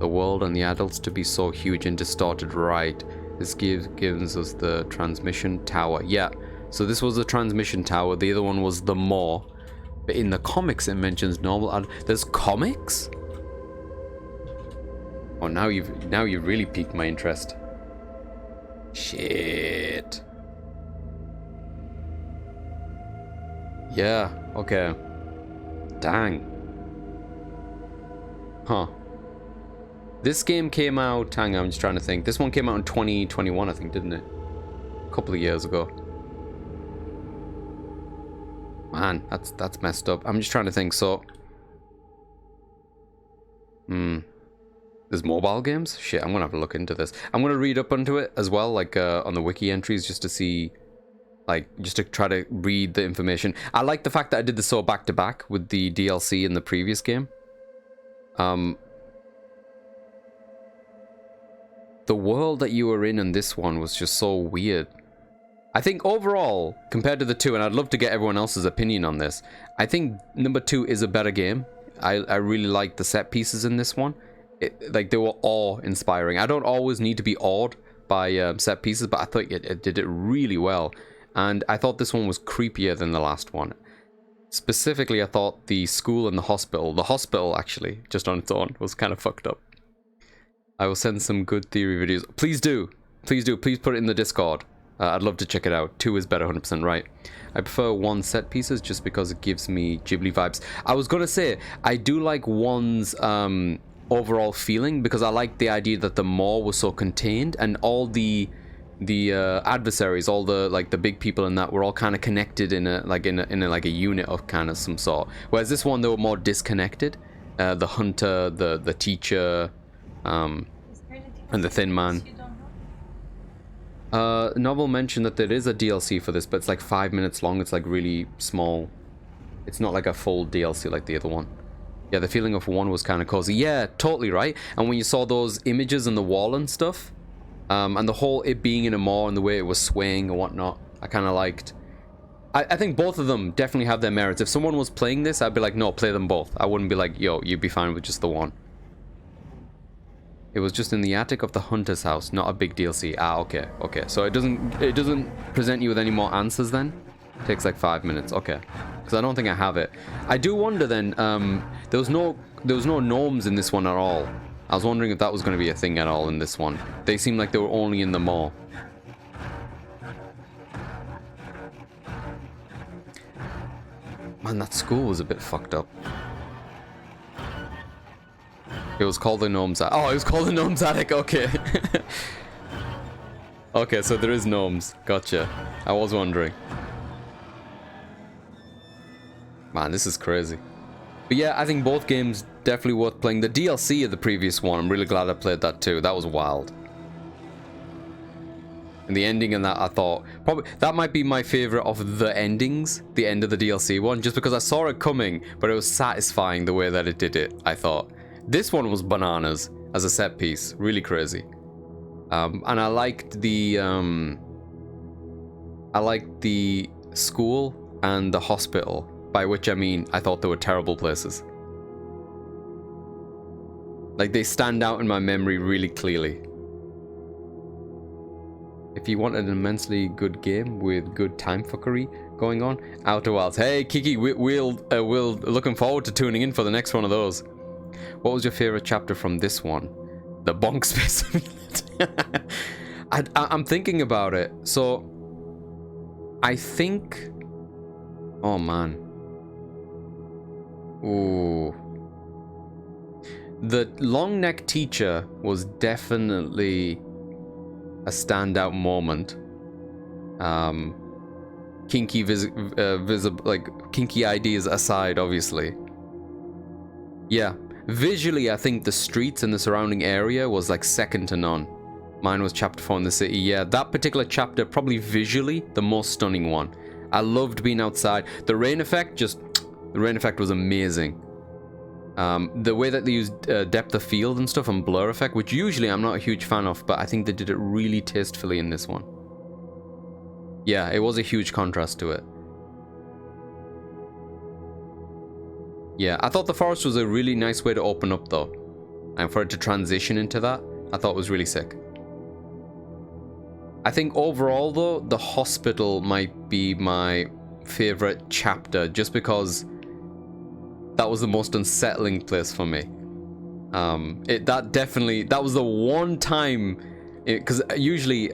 the world and the adults to be so huge and distorted, right? This gives us the transmission tower. Yeah, so this was the transmission tower. The other one was the maw. But in the comics, it mentions normal. There's comics? Oh, now you've really piqued my interest. Shit. Yeah. Okay. Dang. Huh. This game came out. Hang on, I'm just trying to think. This one came out in 2021, I think, didn't it? A couple of years ago. Man, that's messed up. I'm just trying to think. So, there's mobile games? Shit, I'm gonna have to look into this. I'm gonna read up onto it as well, like on the wiki entries, just to see, like, just to try to read the information. I like the fact that I did this so back to back with the DLC in the previous game. The world that you were in this one was just so weird. I think overall, compared to the two, and I'd love to get everyone else's opinion on this, I think number 2 is a better game. I really like the set pieces in this one. Like, they were awe-inspiring. I don't always need to be awed by set pieces, but I thought it did it really well. And I thought this one was creepier than the last one. Specifically, I thought the school and the hospital actually, just on its own, was kind of fucked up. I will send some good theory videos. Please do. Please do. Please put it in the Discord. I'd love to check it out. 2 is better, 100% right. I prefer 1 set pieces just because it gives me Ghibli vibes. I was gonna say, I do like 1's overall feeling, because I like the idea that the maw was so contained, and all the adversaries, all the like the big people in that, were all kind of connected in a unit of kind of some sort. Whereas this one, they were more disconnected. The hunter, the teacher, and the thin man. Novel mentioned that there is a DLC for this, but it's like 5 minutes long. It's like really small. It's not like a full DLC like the other one. Yeah, the feeling of 1 was kind of cozy. Yeah, totally right. And when you saw those images on the wall and stuff, and the whole it being in a mall and the way it was swaying and whatnot, I kind of liked. I think both of them definitely have their merits. If someone was playing this, I'd be like, no, play them both. I wouldn't be like, yo, you'd be fine with just the one. It was just in the attic of the hunter's house, not a big DLC. Ah, okay, okay. So it doesn't present you with any more answers then? It takes like 5 minutes, okay. Because I don't think I have it. I do wonder then, there was no gnomes in this one at all. I was wondering if that was going to be a thing at all in this one. They seemed like they were only in the mall. Man, that school was a bit fucked up. It was called the Gnome's Attic. Oh, it was called the Gnome's Attic. Okay. Okay, so there is gnomes. Gotcha. I was wondering. Man, this is crazy. But yeah, I think both games definitely worth playing. The DLC of the previous one, I'm really glad I played that too. That was wild. And the ending in that, I thought, probably that might be my favorite of the endings, the end of the DLC one, just because I saw it coming, but it was satisfying the way that it did it, I thought. This one was bananas as a set piece, really crazy. And I liked the school and the hospital, by which I mean I thought they were terrible places. Like, they stand out in my memory really clearly. If you want an immensely good game with good time fuckery going on, Outer Wilds. Hey Kiki, we'll looking forward to tuning in for the next one of those. What was your favorite chapter from this one? The bonk space. I'm thinking about it. So I think, oh man, ooh, the long neck teacher was definitely a standout moment. kinky like kinky ideas aside, obviously. Yeah, visually, I think the streets and the surrounding area was like second to none. Mine was chapter 4 in the city. Yeah, that particular chapter, probably visually the most stunning one. I loved being outside. The rain effect was amazing. The way that they used depth of field and stuff and blur effect, which usually I'm not a huge fan of, but I think they did it really tastefully in this one. Yeah, it was a huge contrast to it. Yeah, I thought the forest was a really nice way to open up though. And for it to transition into that, I thought was really sick. I think overall though, the hospital might be my favorite chapter just because that was the most unsettling place for me. That was the one time, because usually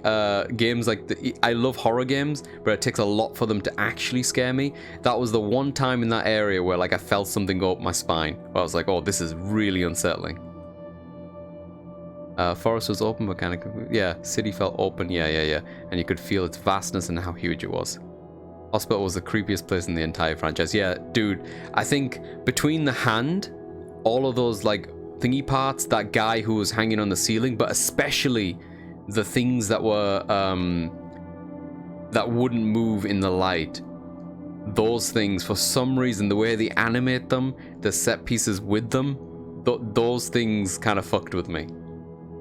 games like I love horror games, but it takes a lot for them to actually scare me. That was the one time in that area where like I felt something go up my spine. Where I was like, oh, this is really unsettling. Forest was open, but kind of, yeah, city felt open, yeah. And you could feel its vastness and how huge it was. Hospital was the creepiest place in the entire franchise. Yeah, dude, I think between the hand, all of those like thingy parts, that guy who was hanging on the ceiling, but especially the things that were that wouldn't move in the light. Those things, for some reason, the way they animate them, the set pieces with them, those things kind of fucked with me.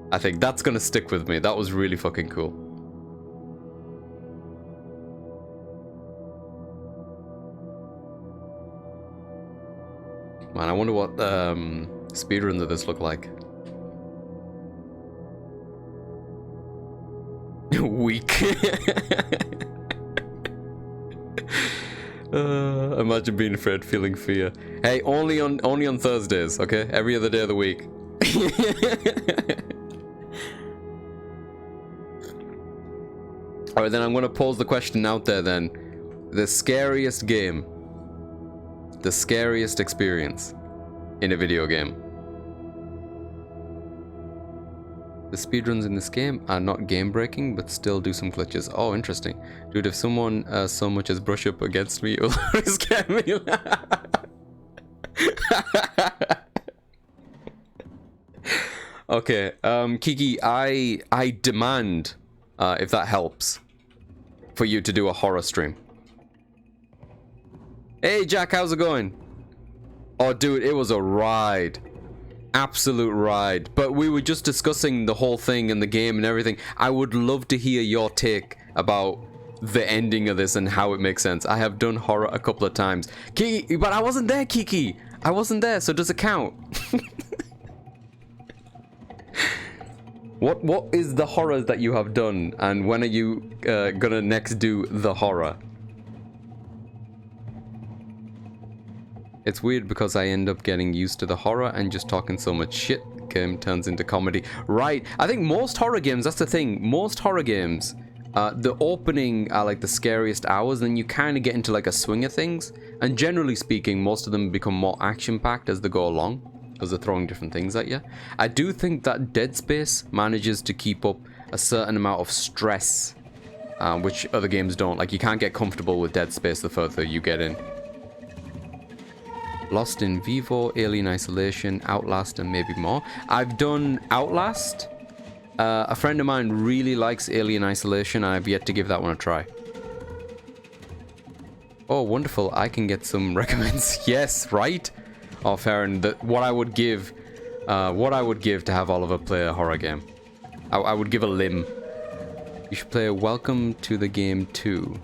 I think that's gonna stick with me. That was really fucking cool. Man, I wonder what speedruns of this look like. Weak. Imagine being afraid, feeling fear. Hey, only on Thursdays, okay? Every other day of the week. Alright, then I'm gonna pose the question out there then. The scariest game. The scariest experience in a video game. The speedruns in this game are not game breaking, but still do some glitches. Oh, interesting. Dude, if someone so much as brush up against me, it will scare me. Okay, Kiki, I demand, if that helps, for you to do a horror stream. Hey, Jack, how's it going? Oh, dude, it was a ride. Absolute ride. But we were just discussing the whole thing and the game and everything. I would love to hear your take about the ending of this and how it makes sense. I have done horror a couple of times. Kiki, but I wasn't there, Kiki. I wasn't there, so does it count? What is the horror that you have done, and when are you gonna next do the horror? It's weird because I end up getting used to the horror and just talking so much shit. Game turns into comedy. Right. I think most horror games, that's the thing. Most horror games, the opening are like the scariest hours, then you kind of get into like a swing of things. And generally speaking, most of them become more action-packed as they go along, because they're throwing different things at you. I do think that Dead Space manages to keep up a certain amount of stress, which other games don't. Like, you can't get comfortable with Dead Space the further you get in. Lost in Vivo, Alien Isolation, Outlast, and maybe more. I've done Outlast. A friend of mine really likes Alien Isolation. I've yet to give that one a try. Oh, wonderful. I can get some recommends. Yes, right? Oh, Farron, what I would give to have Oliver play a horror game. I would give a limb. You should play Welcome to the Game 2.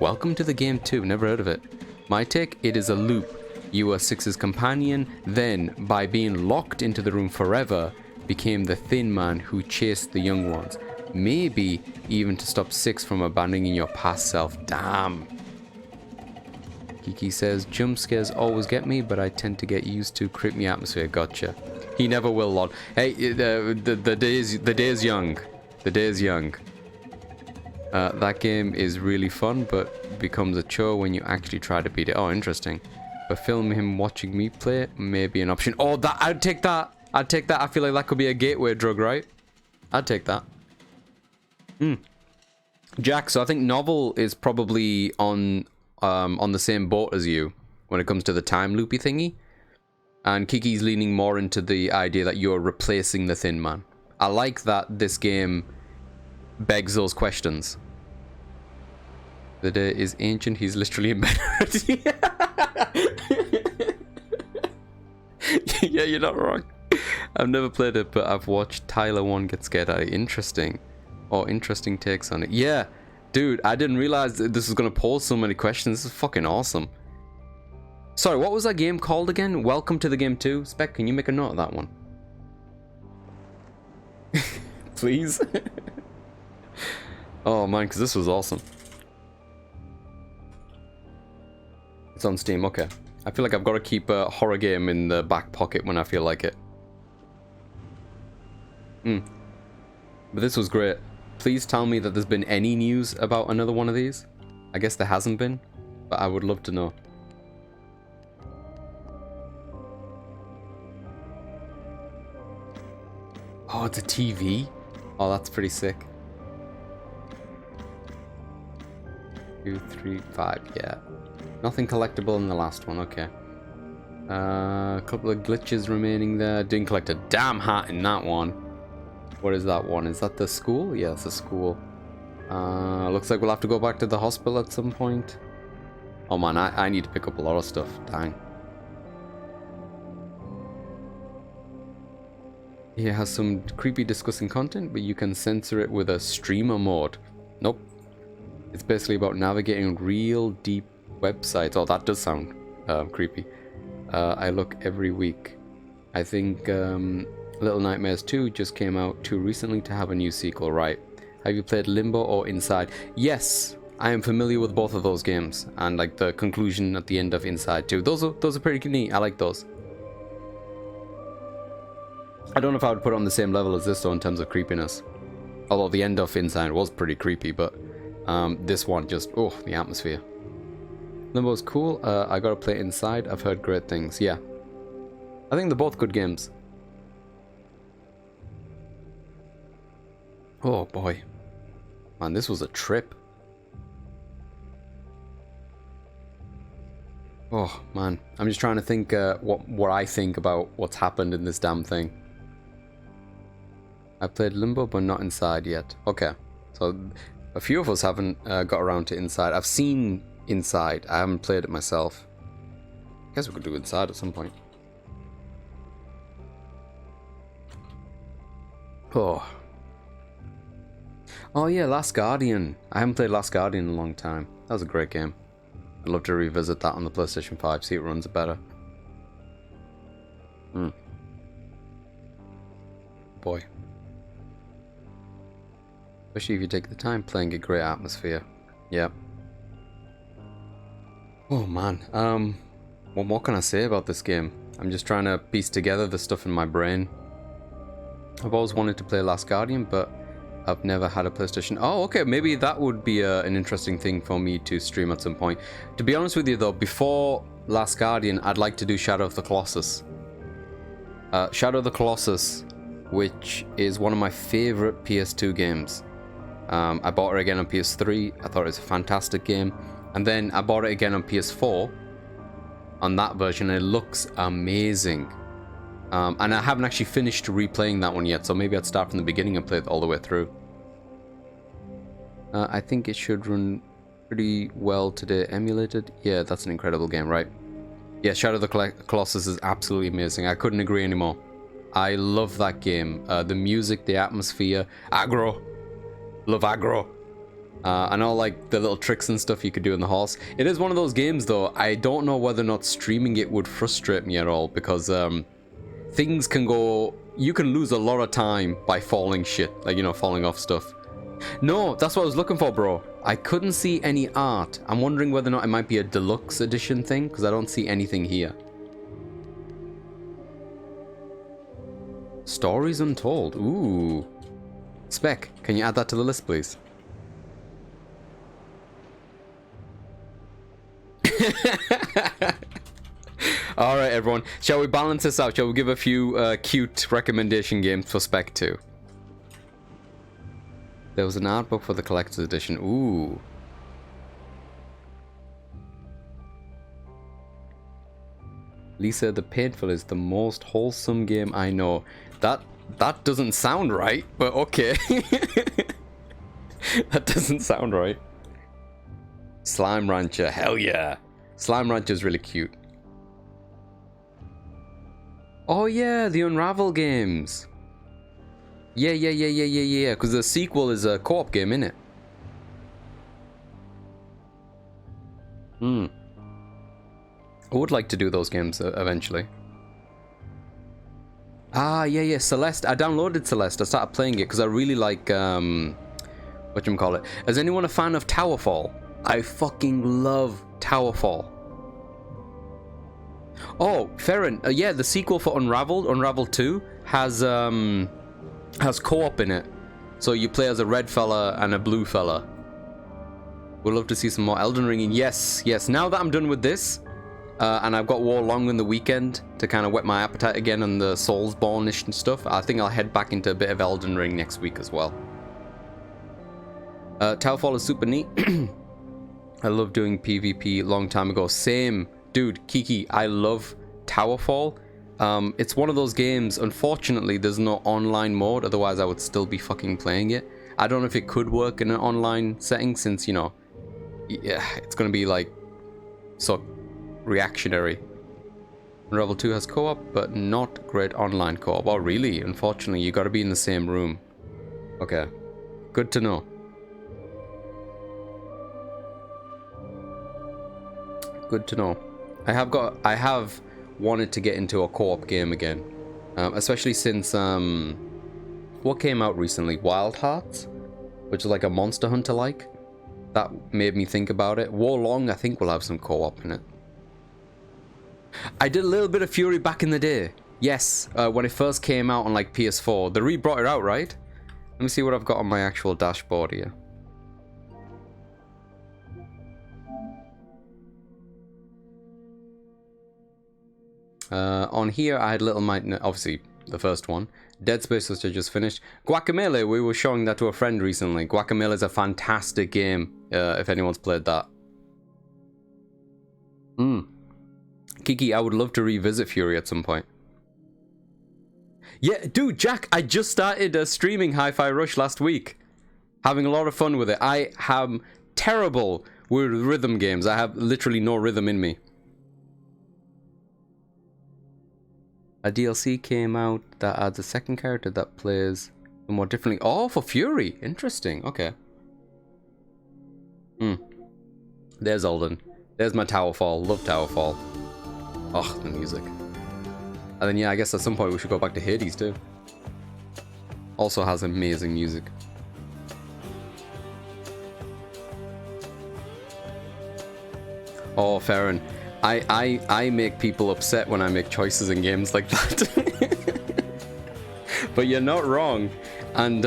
Welcome to the Game 2. Never heard of it. My take, it is a loop. You were Six's companion, then, by being locked into the room forever, became the thin man who chased the young ones. Maybe even to stop Six from abandoning your past self. Damn. Kiki says, jump scares always get me, but I tend to get used to creepy atmosphere. Gotcha. He never will, lol. Hey, the day is young. The day is young. That game is really fun, but becomes a chore when you actually try to beat it. Oh, interesting. But film him watching me play may be an option. Oh, I'd take that. I'd take that. I feel like that could be a gateway drug, right? I'd take that. Jack, so I think Novel is probably on the same boat as you when it comes to the time loopy thingy. And Kiki's leaning more into the idea that you're replacing the Thin Man. I like that this game begs those questions. The day is ancient, he's literally in bed already. Yeah, you're not wrong. I've never played it, but I've watched Tyler 1 get scared at it. Interesting. Or interesting takes on it. Yeah, dude, I didn't realize that this was going to pose so many questions. This is fucking awesome. Sorry, what was that game called again? Welcome to the Game 2? Spec, can you make a note of that one? Please? Oh man, because this was awesome. It's on Steam, okay. I feel like I've got to keep a horror game in the back pocket when I feel like it. But this was great. Please tell me that there's been any news about another one of these. I guess there hasn't been, but I would love to know. Oh, it's a TV? Oh, that's pretty sick. 2, 3, 5, yeah. Nothing collectible in the last one, okay. A couple of glitches remaining there. Didn't collect a damn hat in that one. What is that one? Is that the school? Yeah, it's a school. Looks like we'll have to go back to the hospital at some point. Oh man, I need to pick up a lot of stuff. Dang. It has some creepy, disgusting content, but you can censor it with a streamer mode. Nope. It's basically about navigating real deep websites. Oh, that does sound creepy. I look every week. I think Little Nightmares 2 just came out too recently to have a new sequel, right? Have you played Limbo or Inside? Yes, I am familiar with both of those games, and like the conclusion at the end of Inside 2. Those are pretty neat. I like those. I don't know if I would put it on the same level as this though in terms of creepiness. Although the end of Inside was pretty creepy, but this one just, oh, the atmosphere. Limbo's cool. I gotta play Inside. I've heard great things. Yeah. I think they're both good games. Oh boy. Man, this was a trip. Oh man. I'm just trying to think what I think about what's happened in this damn thing. I played Limbo, but not Inside yet. Okay. So a few of us haven't got around to Inside. I've seen Inside. I haven't played it myself. I guess we could do Inside at some point. Oh. Oh yeah, Last Guardian. I haven't played Last Guardian in a long time. That was a great game. I'd love to revisit that on the PlayStation 5, see it runs better. Boy. Especially if you take the time playing a great atmosphere. Yeah. Oh man. What more can I say about this game? I'm just trying to piece together the stuff in my brain. I've always wanted to play Last Guardian, but I've never had a PlayStation. Oh, okay, maybe that would be an interesting thing for me to stream at some point. To be honest with you though, before Last Guardian, I'd like to do Shadow of the Colossus. Shadow of the Colossus, which is one of my favorite PS2 games. I bought it again on PS3. I thought it was a fantastic game. And then I bought it again on PS4 on that version, and it looks amazing. And I haven't actually finished replaying that one yet, so maybe I'd start from the beginning and play it all the way through. I think it should run pretty well today. Emulated? Yeah, that's an incredible game, right? Yeah, Shadow of the Colossus is absolutely amazing. I couldn't agree anymore. I love that game. The music, the atmosphere, aggro. Love aggro. And all like the little tricks and stuff you could do in the horse. It is one of those games though, I don't know whether or not streaming it would frustrate me at all, because things can go, you can lose a lot of time by falling shit, like, you know, falling off stuff. No, that's what I was looking for, bro. I couldn't see any art. I'm wondering whether or not it might be a deluxe edition thing, because I don't see anything here. Stories Untold. Ooh. Spec, can you add that to the list, please? Alright, everyone. Shall we balance this out? Shall we give a few cute recommendation games for Spec 2? There was an art book for the collector's edition. Ooh. Lisa, the Painful is the most wholesome game I know. That doesn't sound right, but okay. That doesn't sound right. Slime Rancher, hell yeah. Slime Rancher is really cute. Oh yeah, the Unravel games. Yeah. Because the sequel is a co-op game, innit? I would like to do those games eventually. Ah, yeah, Celeste. I downloaded Celeste. I started playing it because I really like, whatchamacallit. Is anyone a fan of Towerfall? I fucking love Towerfall. Oh, Farron. Yeah, the sequel for Unravel 2, has co-op in it. So you play as a red fella and a blue fella. We'd love to see some more Elden Ring. Yes. Now that I'm done with this, and I've got War Long in the weekend to kind of whet my appetite again on the Soulsborne-ish and stuff, I think I'll head back into a bit of Elden Ring next week as well. Towerfall is super neat. I love doing PvP long time ago. Same. Dude, Kiki, I love Towerfall. It's one of those games, unfortunately, there's no online mode, otherwise I would still be fucking playing it. I don't know if it could work in an online setting since, you know, yeah, it's gonna be like, so reactionary. Unravel 2 has co-op, but not great online co-op. Oh, really? Unfortunately, you gotta be in the same room. Okay. Good to know. Good to know. I have wanted to get into a co-op game again. Especially since, what came out recently? Wild Hearts? Which is like a Monster Hunter-like. That made me think about it. War Long, I think, will have some co-op in it. I did a little bit of Fury back in the day. Yes, when it first came out on like PS4. They re-brought it out, right? Let me see what I've got on my actual dashboard here. On here, I had Little Might, obviously the first one. Dead Space, which I just finished. Guacamelee, we were showing that to a friend recently. Guacamelee is a fantastic game, if anyone's played that. Kiki, I would love to revisit Fury at some point. Yeah, dude, Jack, I just started streaming Hi-Fi Rush last week. Having a lot of fun with it. I am terrible with rhythm games. I have literally no rhythm in me. A DLC came out that adds a second character that plays more differently. Oh, for Fury. Interesting. Okay. There's Alden. There's my Towerfall. Love Towerfall. Oh, the music. And then, yeah, I guess at some point we should go back to Hades, too. Also has amazing music. Oh, Farron. I make people upset when I make choices in games like that. But you're not wrong. And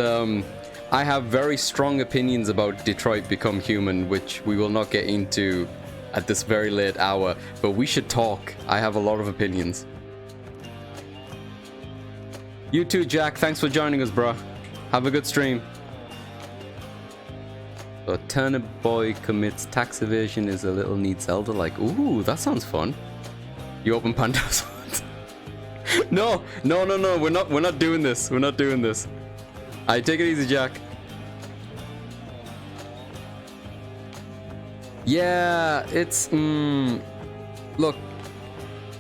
I have very strong opinions about Detroit Become Human, which we will not get into at this very late hour. But we should talk. I have a lot of opinions. You too, Jack. Thanks for joining us, bro. Have a good stream. So Turnip Boy commits tax evasion is a little neat Zelda-like. Ooh, that sounds fun. You open Pandora's box. No. We're not doing this. We're not doing this. Alright, take it easy, Jack. Yeah, it's look,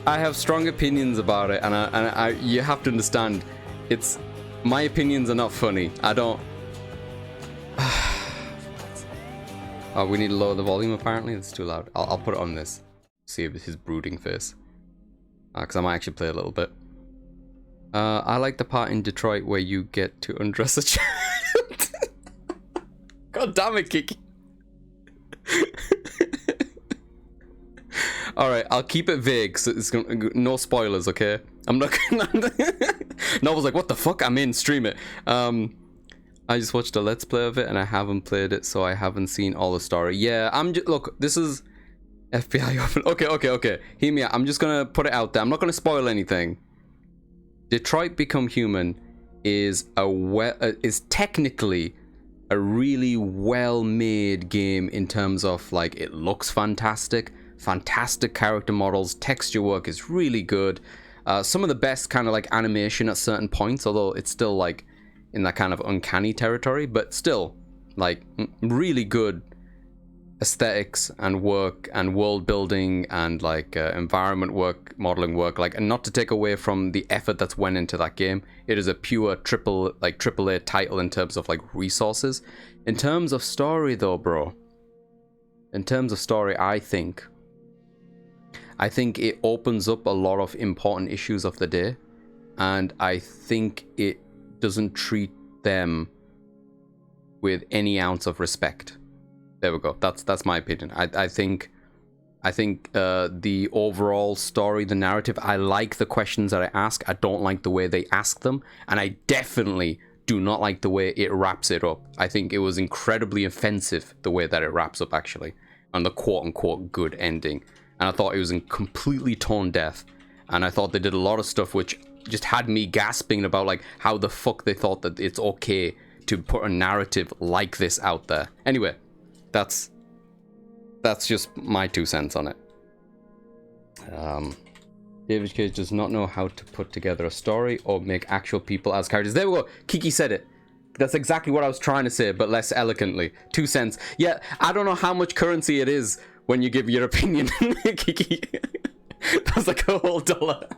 I have strong opinions about it, and I you have to understand, it's my opinions are not funny. I don't. Oh, we need to lower the volume, apparently. It's too loud. I'll put it on this. See his brooding face. Because I might actually play a little bit. I like the part in Detroit where you get to undress a child. God damn it, Kiki. Alright, I'll keep it vague, so it's gonna, no spoilers, okay? I'm not gonna... Novel's like, what the fuck? I'm in, stream it. I just watched a Let's Play of it, and I haven't played it, so I haven't seen all the story. Yeah, I'm just... Look, this is... FBI open... Okay. Hear me out. I'm just gonna put it out there. I'm not gonna spoil anything. Detroit Become Human is technically a really well-made game in terms of, like, it looks fantastic, fantastic character models, texture work is really good. Some of the best kind of like animation at certain points, although it's still like in that kind of uncanny territory, but still like really good aesthetics and work and world building and like environment work, modeling work, like, and not to take away from the effort that's went into that game. It is a pure AAA title in terms of like resources. In terms of story though, bro, in terms of story, I think it opens up a lot of important issues of the day, and I think it doesn't treat them with any ounce of respect. There we go. That's my opinion. I think the overall story, the narrative, I like the questions that I ask. I don't like the way they ask them, and I definitely do not like the way it wraps it up. I think it was incredibly offensive the way that it wraps up, actually, and the quote-unquote good ending. And I thought it was in completely tone deaf, and I thought they did a lot of stuff which just had me gasping about like how the fuck they thought that it's okay to put a narrative like this out there. Anyway, that's just my 2 cents on it. David Cage does not know how to put together a story or make actual people as characters. There we go. Kiki said it. That's exactly what I was trying to say, but less eloquently. 2 cents. Yeah, I don't know how much currency it is when you give your opinion, Kiki. That's like a whole $1.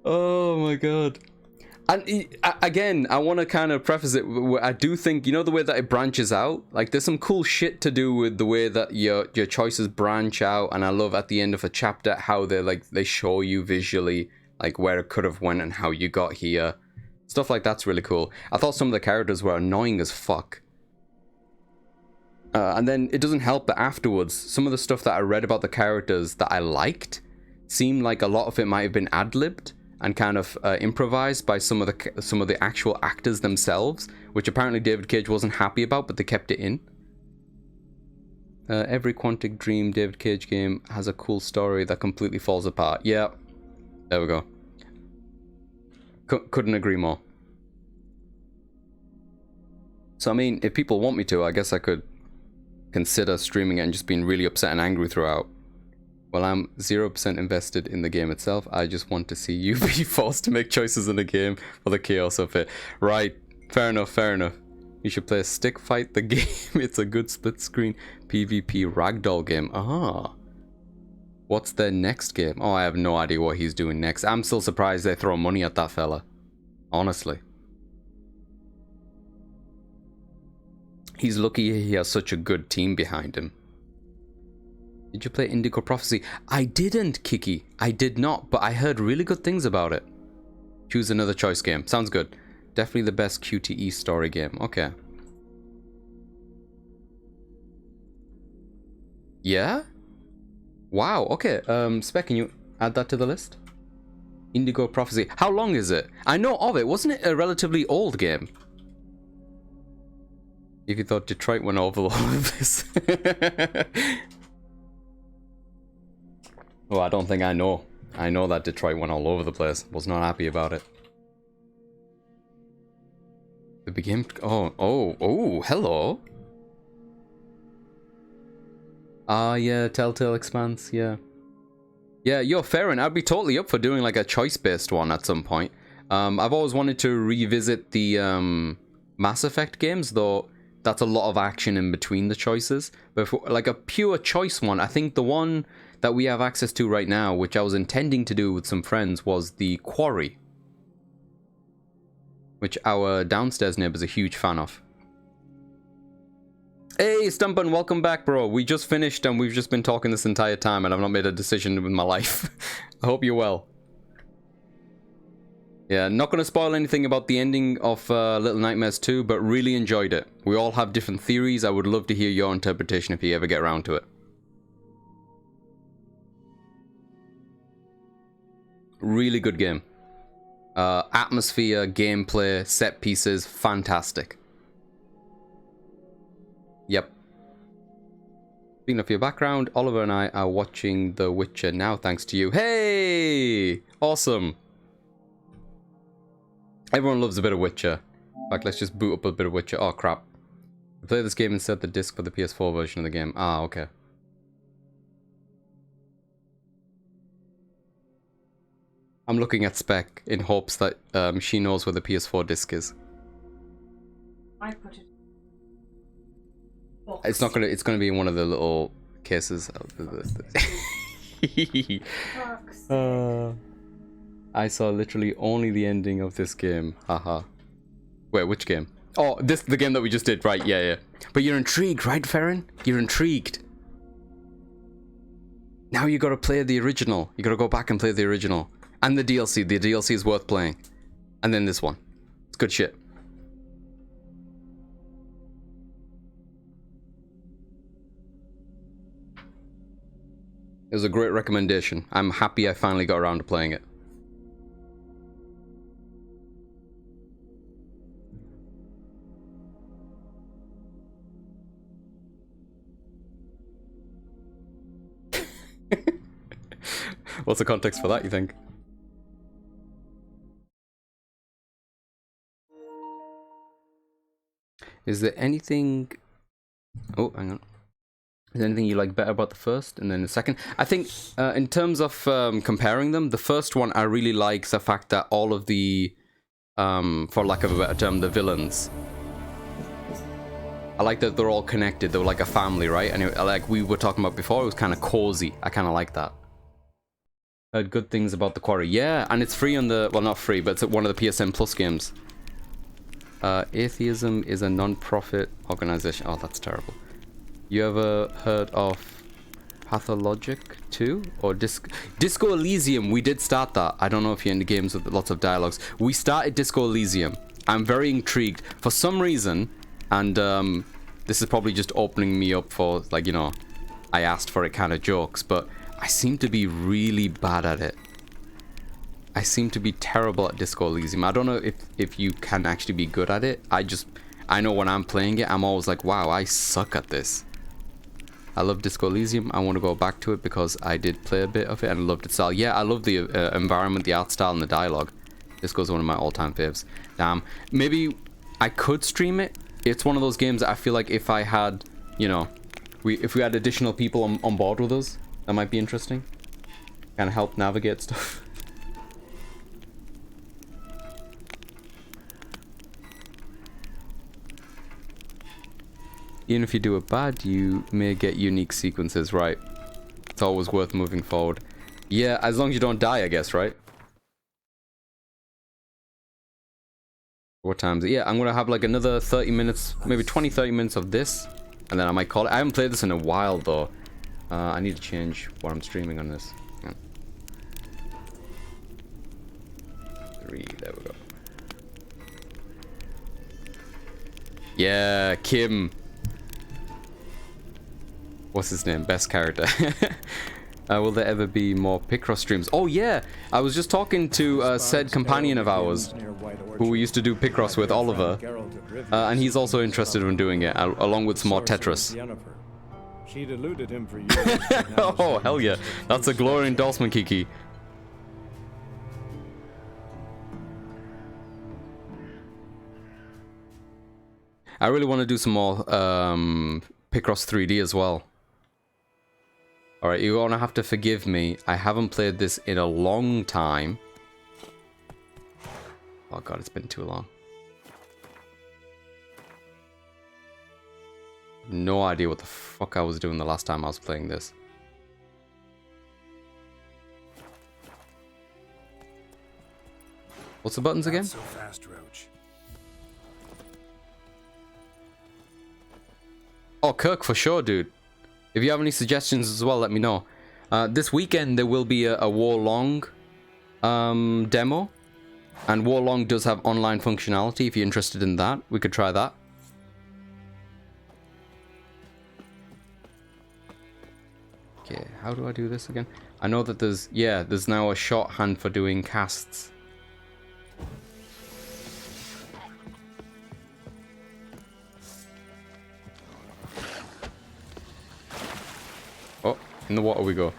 Oh my god. And again, I want to kind of preface it. I do think, you know, the way that it branches out, like there's some cool shit to do with the way that your choices branch out. And I love at the end of a chapter how they show you visually like where it could have went and how you got here. Stuff like that's really cool. I thought some of the characters were annoying as fuck. And then it doesn't help that afterwards, some of the stuff that I read about the characters that I liked seemed like a lot of it might have been ad-libbed and kind of improvised by some of the actual actors themselves, which apparently David Cage wasn't happy about, but they kept it in. Every Quantic Dream David Cage game has a cool story that completely falls apart. Yeah, there we go. Couldn't agree more. So I mean, if people want me to, I guess I could consider streaming it and just being really upset and angry throughout. Well, I'm 0% invested in the game itself. I just want to see you be forced to make choices in the game for the chaos of it. Right. Fair enough, fair enough. You should play Stick Fight the game. It's a good split-screen PvP ragdoll game. Ah. What's their next game? Oh, I have no idea what he's doing next. I'm still surprised they throw money at that fella. Honestly. He's lucky he has such a good team behind him. Did you play Indigo Prophecy? I didn't, Kiki. I did not, but I heard really good things about it. Choose another choice game. Sounds good. Definitely the best QTE story game. Okay. Yeah? Wow, okay. Spec, can you add that to the list? Indigo Prophecy. How long is it? I know of it. Wasn't it a relatively old game? If you thought Detroit went over all of this. Oh, I don't think I know. I know that Detroit went all over the place. Was not happy about it. The begin. Oh, hello. Ah, yeah, Telltale Expanse, yeah. Yeah, you're fair, and I'd be totally up for doing like a choice-based one at some point. I've always wanted to revisit the Mass Effect games, though that's a lot of action in between the choices. But for, like a pure choice one, I think the one that we have access to right now, which I was intending to do with some friends, was the Quarry, which our downstairs neighbor's a huge fan of. Hey, Stumpin', welcome back, bro. We just finished and we've just been talking this entire time and I've not made a decision with my life. I hope you're well. Yeah, not going to spoil anything about the ending of Little Nightmares 2, but really enjoyed it. We all have different theories. I would love to hear your interpretation if you ever get around to it. Really good game. Atmosphere, gameplay, set pieces, fantastic. Yep. Speaking of your background, Oliver and I are watching The Witcher now thanks to you. Hey! Awesome. Everyone loves a bit of Witcher. Like, let's just boot up a bit of Witcher. Oh, crap. Play this game instead the disc for the PS4 version of the game. Ah, okay. I'm looking at spec in hopes that she knows where the PS4 disc is. I put it. Box. It's not gonna. It's gonna be in one of the little cases. I saw literally only the ending of this game. Haha. Wait, which game? Oh, the game that we just did. Right? Yeah, yeah. But you're intrigued, right, Farron? You're intrigued. Now you gotta play the original. You gotta go back and play the original. And the DLC. The DLC is worth playing. And then this one. It's good shit. It was a great recommendation. I'm happy I finally got around to playing it. What's the context for that, you think? Is there anything... Oh, hang on. Is there anything you like better about the first and then the second? I think in terms of comparing them, the first one I really like the fact that all of the, for lack of a better term, the villains, I like that they're all connected. They're like a family, right? And like we were talking about before, it was kind of cozy. I kind of like that. Heard good things about the Quarry. Yeah, and it's free on the... Well, not free, but it's one of the PSN Plus games. Atheism is a non-profit organization. Oh, that's terrible. You ever heard of Pathologic 2? Or Disco Elysium? We did start that. I don't know if you're into games with lots of dialogues. We started Disco Elysium. I'm very intrigued. For some reason, and this is probably just opening me up for, like, you know, I asked for it kind of jokes, but I seem to be really bad at it. I seem to be terrible at Disco Elysium. I don't know if you can actually be good at it. I know when I'm playing it, I'm always like, wow, I suck at this. I love Disco Elysium. I want to go back to it because I did play a bit of it and loved its style. Yeah, I love the environment, the art style, and the dialogue. Disco's one of my all-time faves. Damn. Maybe I could stream it. It's one of those games that I feel like if I had, you know, if we had additional people on board with us, that might be interesting. Kind of help navigate stuff. Even if you do it bad, you may get unique sequences, right? It's always worth moving forward. Yeah, as long as you don't die, I guess, right? What time is it? Yeah, I'm gonna have like another 30 minutes, maybe 20-30 minutes of this, and then I might call it. I haven't played this in a while, though. I need to change what I'm streaming on this. Yeah. 3, there we go. Yeah, Kim. What's his name? Best character. Will there ever be more Picross streams? Oh yeah, I was just talking to said companion of ours who we used to do Picross with, Oliver, and he's also interested in doing it, along with some more Tetris. She'd eluded him for years. Oh hell yeah, that's a glory endorsement, Kiki. I really want to do some more Picross 3D as well. Alright, you're gonna have to forgive me. I haven't played this in a long time. Oh god, it's been too long. No idea what the fuck I was doing the last time I was playing this. What's the buttons again? Not so fast, Roach. Oh, Kirk, for sure, dude. If you have any suggestions as well, let me know. This weekend, there will be a Warlong demo. And Warlong does have online functionality. If you're interested in that, we could try that. Okay, how do I do this again? I know that there's now a shorthand for doing casts. Oh, in the water we go.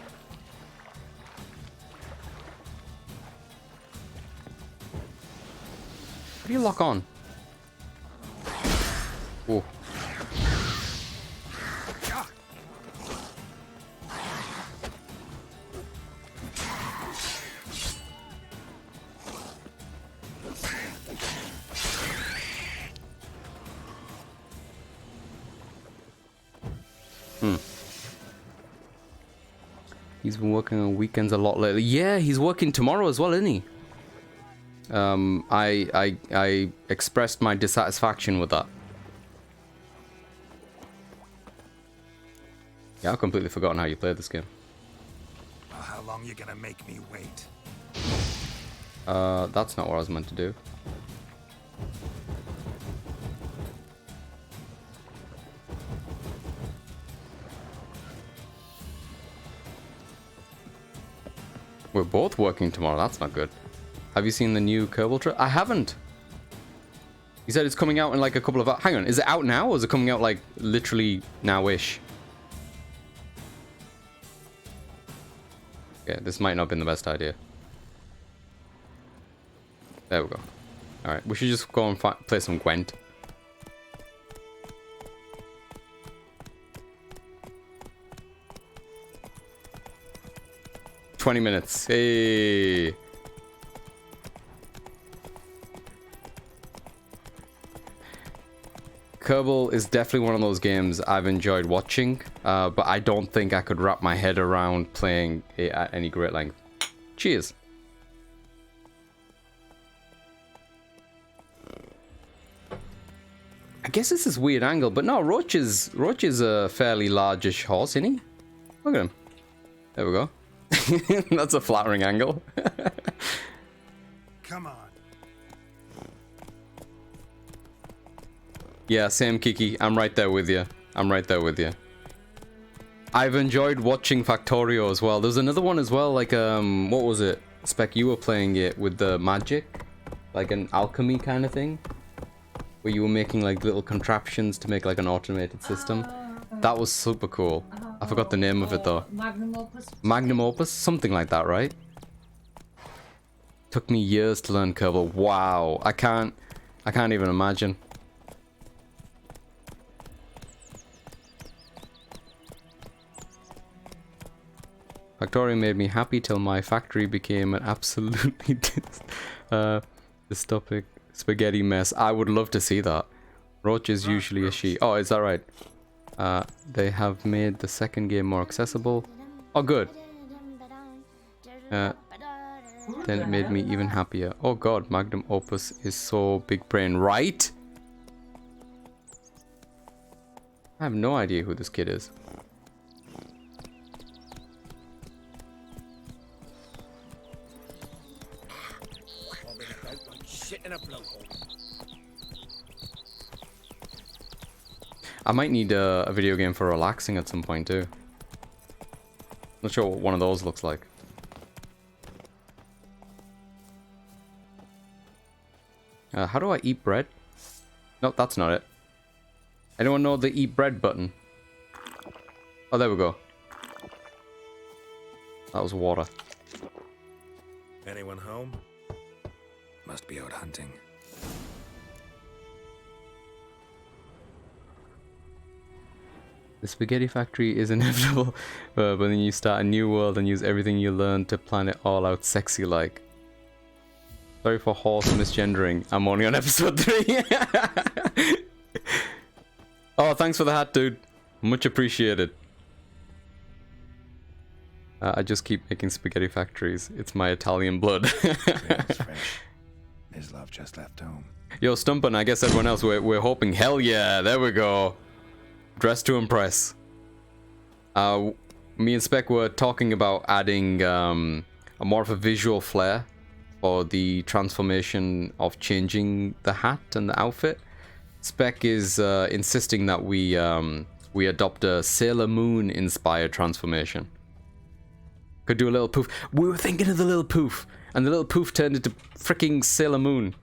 How do you lock on? Ooh. He's been working on weekends a lot lately. Yeah, he's working tomorrow as well, isn't he? I expressed my dissatisfaction with that. Yeah, I've completely forgotten how you play this game. Well, how long you gonna make me wait? That's not what I was meant to do. We're both working tomorrow. That's not good. Have you seen the new Kerbal trailer? I haven't. He said it's coming out in like a couple of hours. Hang on, is it out now or is it coming out like literally now-ish? Yeah, this might not have been the best idea. There we go. Alright, we should just go and play some Gwent. "20 minutes. Hey. Kerbal is definitely one of those games I've enjoyed watching, but I don't think I could wrap my head around playing it at any great length. Cheers. I guess this is weird angle, but no, Roach is a fairly largish horse, isn't he? Look at him. There we go. That's a flattering angle. Come on. Yeah, same Kiki. I'm right there with you. I'm right there with you. I've enjoyed watching Factorio as well. There's another one as well, like, what was it? Spec, you were playing it with the magic? Like an alchemy kind of thing? Where you were making, like, little contraptions to make, like, an automated system. That was super cool. I forgot the name of it, though. Magnum Opus? Magnum Opus? Something like that, right? Took me years to learn Kerbal. Wow. I can't even imagine. Factorio made me happy till my factory became an absolutely dystopic spaghetti mess. I would love to see that. Roach is usually a she. Oh, is that right? They have made the second game more accessible. Oh, good. Then it made me even happier. Oh god, Magnum Opus is so big brain, right? I have no idea who this kid is. I might need a video game for relaxing at some point too. Not sure what one of those looks like. How do I eat bread? Nope, that's not it. Anyone know the eat bread button? Oh, there we go. That was water. Anyone home? Must be out hunting. The spaghetti factory is inevitable, but then you start a new world and use everything you learn to plan it all out sexy like. Sorry for horse misgendering. I'm only on episode 3. Oh, thanks for the hat, dude. Much appreciated. I just keep making spaghetti factories. It's my Italian blood. His love just left home. Yo, Stumpin', I guess everyone else, we're hoping. Hell yeah, there we go. Dress to impress. Me and Spec were talking about adding a more of a visual flair for the transformation of changing the hat and the outfit. Spec is insisting that we adopt a Sailor Moon inspired transformation. Could do a little poof. We were thinking of the little poof, and the little poof turned into freaking Sailor Moon.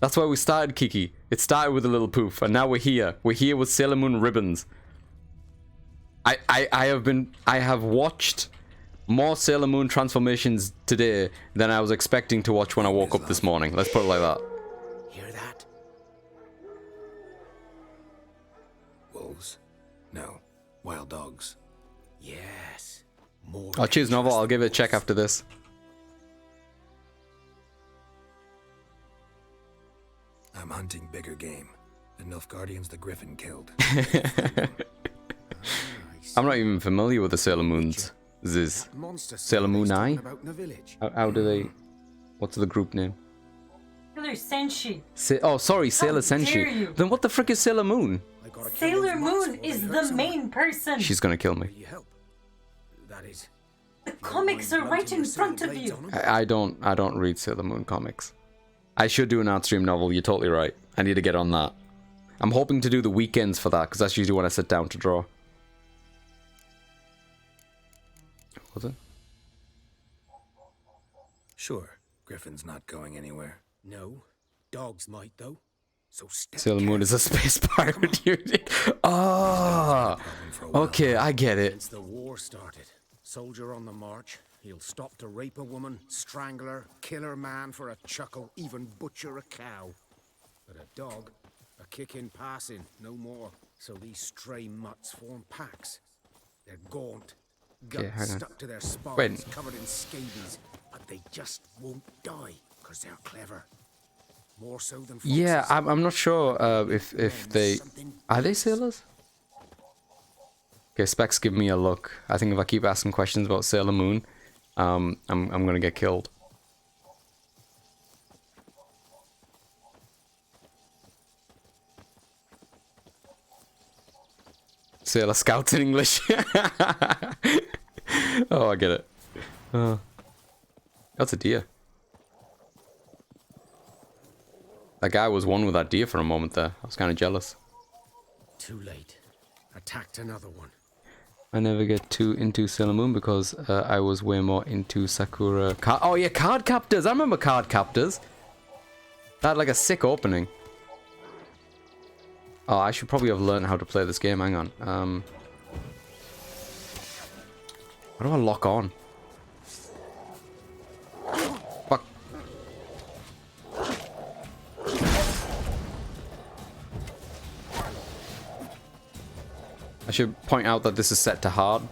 That's why we started, Kiki. It started with a little poof, and now we're here. We're here with Sailor Moon ribbons. I have watched more Sailor Moon transformations today than I was expecting to watch when I woke up this morning. Let's put it like that. Hear that? Wild dogs. Yes. More Oh, cheers, Novel. dangerous I'll than give it a check wolves. after this. I'm hunting bigger game. The Nilfgaardians the Griffin killed. I'm not even familiar with the Sailor Moons. Ziz. Monster Sailor Moon Eye? about in the village. How do they... What's the group name? Sailor Senshi. Oh, sorry, Sailor dare Senshi. you. Then what the frick is Sailor Moon? I gotta kill Sailor those monks Moon before is they hurt the someone. main person. She's gonna kill me. Will you help? That is. The comics are right in front of you. I don't read Sailor Moon comics. I should do an art stream novel, you're totally right. I need to get on that. I'm hoping to do the weekends for that, because that's usually when I sit down to draw. Was it? Sure, Griffin's not going anywhere. No. Dogs might though. So step Sailor Moon is a space pirate. Ah, For a while. okay, I get it. Since the war started, soldier on the march, he'll stop to rape a woman, strangle her, kill her man for a chuckle, even butcher a cow. But a dog, a kick in passing, no more. So these stray mutts form packs. They're gaunt, Okay, guts hang on. stuck to their spines, Wait. covered in scabies, but they just won't die, because they're clever. More so than foxes. Yeah, I'm not sure if they... Are they sailors? Okay, Specs give me a look. I think if I keep asking questions about Sailor Moon, I'm gonna get killed. Sailor Scouts in English. Oh, I get it. That's a deer. That guy was one with that deer for a moment there. I was kind of jealous. Too late. Attacked another one. I never get too into Sailor Moon because I was way more into Sakura. Oh yeah, Card Captors. I remember Card Captors. That had like a sick opening. Oh, I should probably have learned how to play this game. Hang on. What do I lock on? Fuck. I should point out that this is set to hard.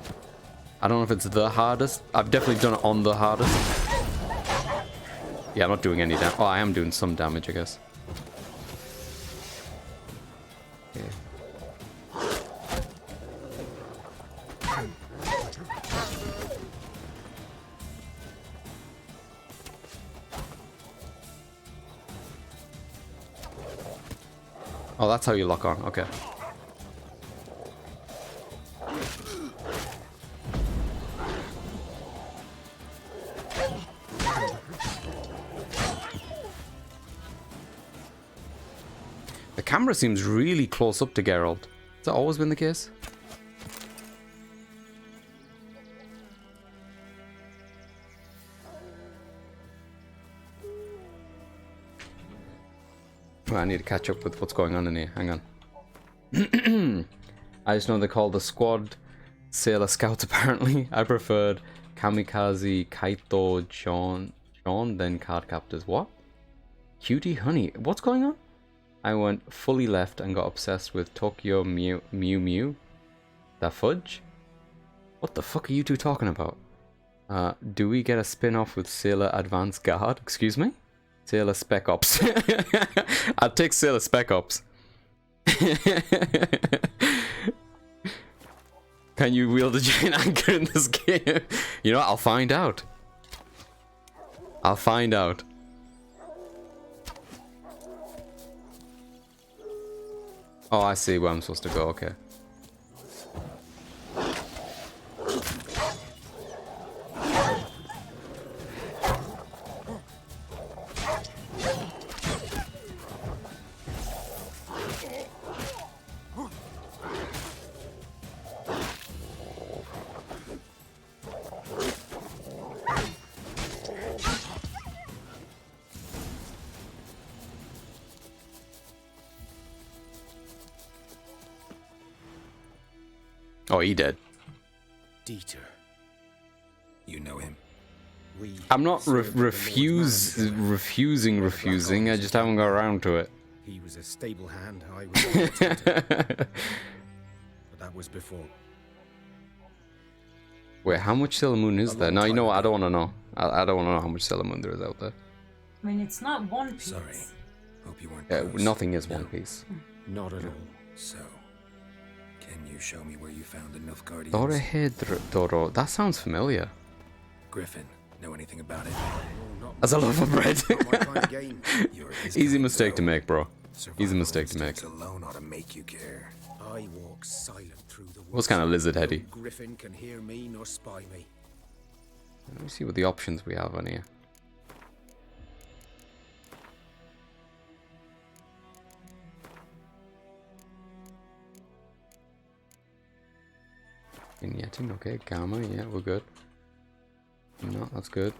I don't know if it's the hardest. I've definitely done it on the hardest. Yeah, I'm not doing any damage. Oh, I am doing some damage, I guess. Okay. Oh, that's how you lock on. Okay. The camera seems really close up to Geralt. Has that always been the case? Well, I need to catch up with what's going on in here. Hang on. I just know they call the squad Sailor Scouts apparently. I preferred Kamikaze, Kaito, John, then Card Captors. What? Cutie Honey. What's going on? I went fully left and got obsessed with Tokyo Mew Mew. That fudge? What the fuck are you two talking about? Do we get a spin-off with Sailor Advanced Guard? Excuse me? Sailor Spec Ops. I'll take Sailor Spec Ops. Can you wield a giant anchor in this game? You know what? I'll find out. I'll find out. Oh, I see where I'm supposed to go. Okay. Oh, he dead. Dieter. You know him. We I'm not served the Lord's manager. refusing. I just haven't got around to it. He was a stable hand, I was a horse hunter. But that was before. Wait, how much Sailor Moon is there? No, you know what? I don't want to know. I don't want to know how much Sailor Moon there is out there. I mean, it's not One Piece. Sorry. Hope you weren't Yeah, close. nothing is No. One Piece. Not at all. So, can you show me where you found the Nilfgaardians? Doro. That sounds familiar. Griffin, know anything about it? Oh, not As a loaf of bread. my kind of game. You're his Easy kind, mistake to though. make, bro. Survival Easy mistake to make. instincts alone ought to make you care. I walk silent through the woods. Was kind of lizard heady. No Griffin can hear me nor spy me. Let me see what the options we have on here. Vignetting, okay. Gamma, yeah, we're good. No, that's good.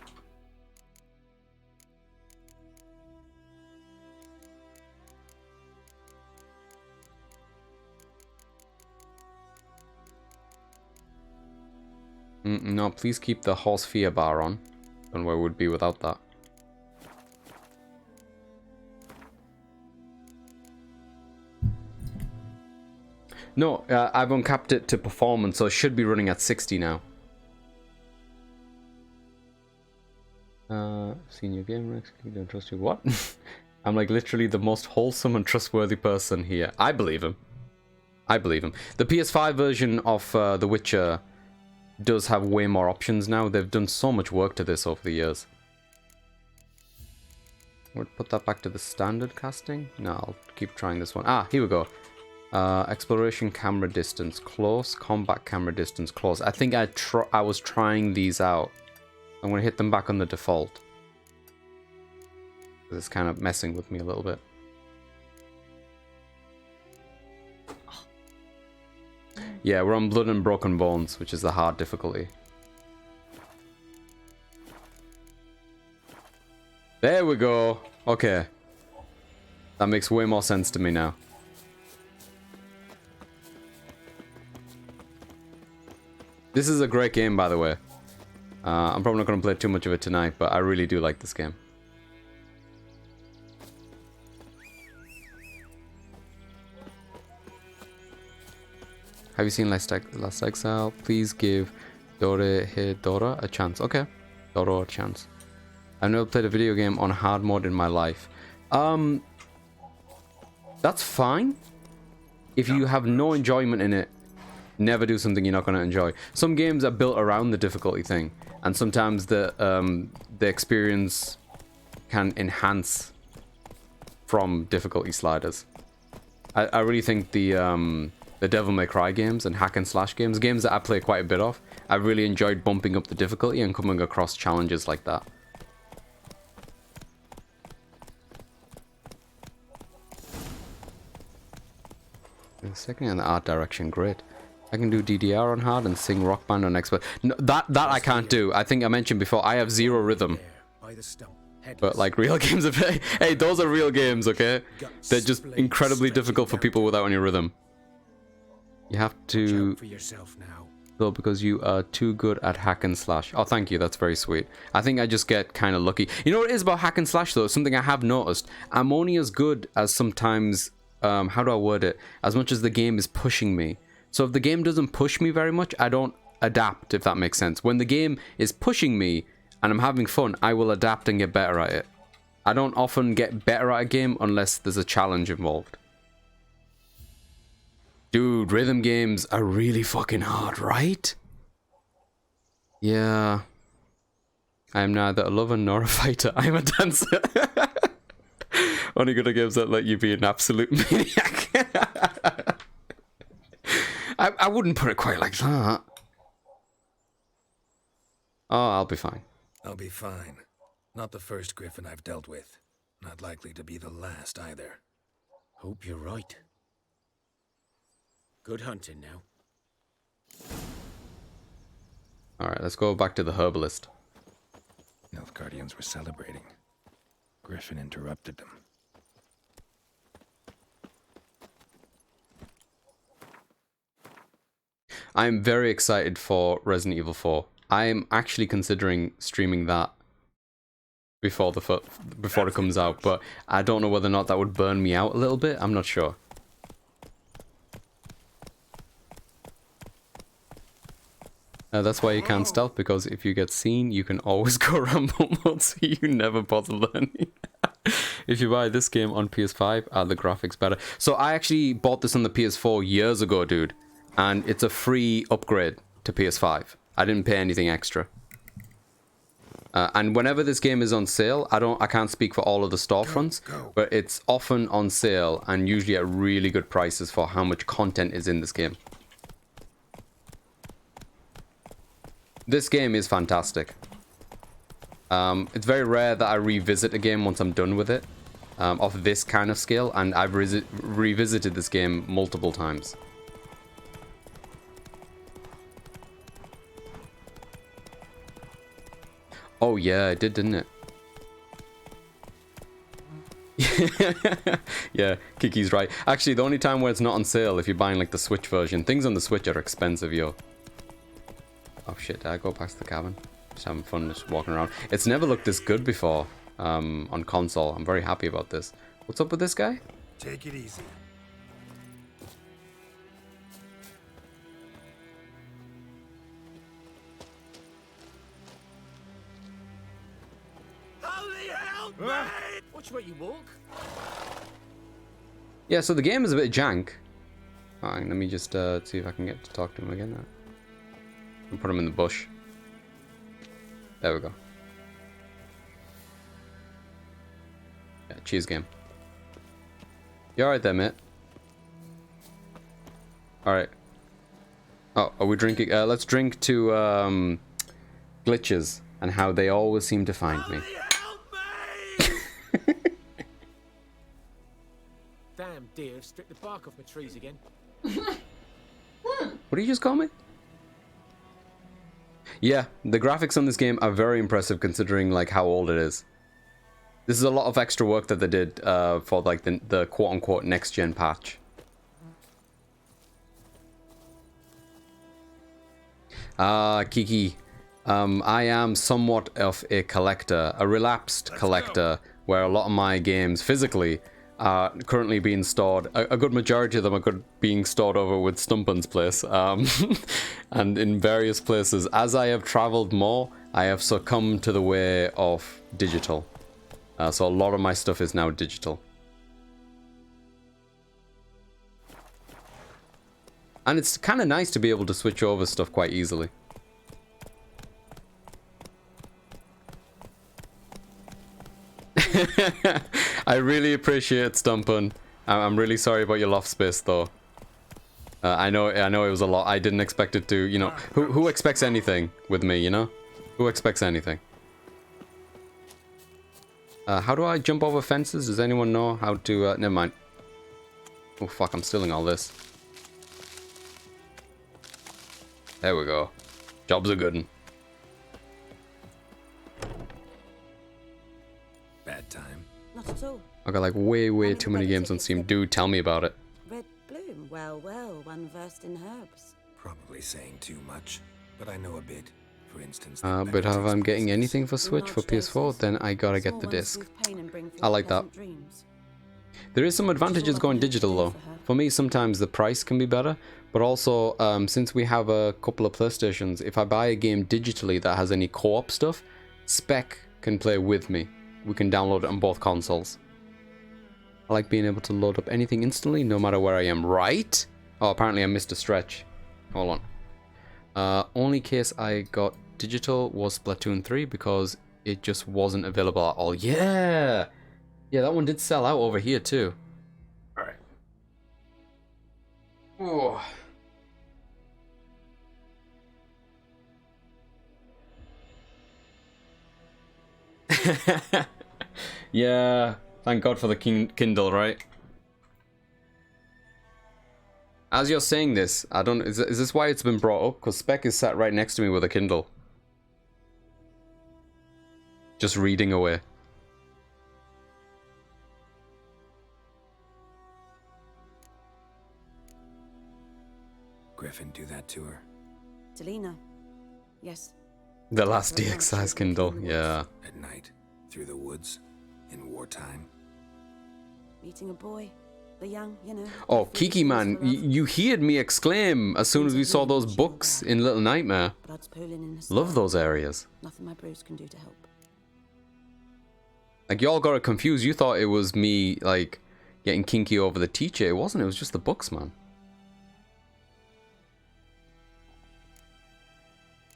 No, please keep the horse fear bar on. And where would be without that? No, I've uncapped it to performance, so it should be running at 60 now. Senior gamer, don't trust you. What? I'm like literally the most wholesome and trustworthy person here. I believe him. I believe him. The PS5 version of The Witcher does have way more options now. They've done so much work to this over the years. Would put that back to the standard casting? No, I'll keep trying this one. Ah, here we go. Exploration camera distance close, combat camera distance close. I think I was trying these out. I'm gonna hit them back on the default. It's kind of messing with me a little bit. Yeah, we're on Blood and Broken Bones, which is the hard difficulty. There we go. Okay. That makes way more sense to me now. This is a great game, by the way. I'm probably not going to play too much of it tonight, but I really do like this game. Have you seen Last Exile? Please give Dora a chance. Okay. Dora a chance. I've never played a video game on hard mode in my life. That's fine. If you have no enjoyment in it, never do something you're not going to enjoy. Some games are built around the difficulty thing, and sometimes the experience can enhance from difficulty sliders. I really think the Devil May Cry games and hack and slash games that I play quite a bit of, I really enjoyed bumping up the difficulty and coming across challenges like that. Second in the art direction, great. I can do DDR on hard and sing Rock Band on expert. No, that I can't do. I think I mentioned before, I have zero rhythm. By the stump, But like real games are hey, those are real games, okay? They're just incredibly difficult for people without any rhythm. You have to for yourself now. though because you are too good at hack and slash. Oh, thank you. That's very sweet. I think I just get kind of lucky. You know what it is about hack and slash though? Something I have noticed. I'm only as good as sometimes how do I word it? As much as the game is pushing me. So if the game doesn't push me very much, I don't adapt, if that makes sense. When the game is pushing me and I'm having fun, I will adapt and get better at it. I don't often get better at a game unless there's a challenge involved. Dude, rhythm games are really fucking hard, right? Yeah. I am neither a lover nor a fighter. I am a dancer. Only good at games that let you be an absolute maniac. I wouldn't put it quite like that. Oh, I'll be fine. I'll be fine. Not the first Griffin I've dealt with. Not likely to be the last either. Hope you're right. Good hunting now. Alright, let's go back to the herbalist. Nilfgaardians were celebrating. Griffin interrupted them. I'm very excited for Resident Evil 4. I'm actually considering streaming that before it comes out, but I don't know whether or not that would burn me out a little bit. I'm not sure. That's why you can't stealth, because if you get seen, you can always go Rambo mode, so you never bother learning. If you buy this game on PS5, are the graphics better? So I actually bought this on the PS4 years ago, dude. And it's a free upgrade to PS5. I didn't pay anything extra. And whenever this game is on sale, I can't speak for all of the storefronts, but it's often on sale and usually at really good prices for how much content is in this game. This game is fantastic. It's very rare that I revisit a game once I'm done with it, of this kind of scale, and I've revisited this game multiple times. Oh yeah, it did, didn't it? Yeah, Kiki's right. Actually, the only time where it's not on sale if you're buying like the Switch version. Things on the Switch are expensive, yo. Oh shit, did I go past the cabin? Just having fun just walking around. It's never looked this good before on console. I'm very happy about this. What's up with this guy? Take it easy. Watch where you walk. Yeah, so the game is a bit jank. Alright, let me just see if I can get to talk to him again now. And put him in the bush. There we go. Yeah, cheers game. You alright there, mate? Alright. Oh, are we drinking? Let's drink to glitches and how they always seem to find me. Damn deer, stripped the bark off my trees again. What did you just call me? Yeah, the graphics on this game are very impressive considering like how old it is. This is a lot of extra work that they did for like the quote-unquote next-gen patch. Kiki, I am somewhat of a collector, a relapsed collector, where a lot of my games physically are currently being stored. A good majority of them are being stored over with Stumpun's place, and in various places. As I have traveled more, I have succumbed to the way of digital. So a lot of my stuff is now digital. And it's kind of nice to be able to switch over stuff quite easily. I really appreciate Stumpun. I'm really sorry about your loft space though. I know it was a lot. I didn't expect it to, you know, who expects anything with me, you know? Who expects anything? How do I jump over fences? Does anyone know how to, never mind. Oh fuck, I'm stealing all this. There we go. Job's a good one. Bad time. Not at all. I got like way too many games on Steam. Dude, tell me about it. Red bloom. Well, one versed in herbs. Probably saying too much, but I know a bit. For instance, But if I'm getting anything for Switch for PS4, then I gotta get the disc. I like that. There is some advantages going digital though. For me, sometimes the price can be better, but also since we have a couple of PlayStations, if I buy a game digitally that has any co-op stuff, Spec can play with me. We can download it on both consoles. I like being able to load up anything instantly, no matter where I am. Right? Oh, apparently I missed a stretch. Hold on. Only case I got digital was Splatoon 3 because it just wasn't available at all. Yeah! Yeah, that one did sell out over here too. Alright. Oh. Yeah, thank God for the Kindle, right? As you're saying this, I don't. Is this why it's been brought up? Because Spec is sat right next to me with a Kindle, just reading away. Griffin do that to her. Delina. Yes. The last DX size Kindle, yeah. At night, through the woods, in wartime. Meeting a boy. The young, you know. Oh, the Kiki, fools man, for love. you heard me exclaim as soon as we saw those books in Little Nightmare. Blood's pooling in the Love sky. those areas. Nothing my bruise can do to help. Like, y'all got it confused. You thought it was me, like, getting kinky over the teacher. It wasn't. It was just the books, man.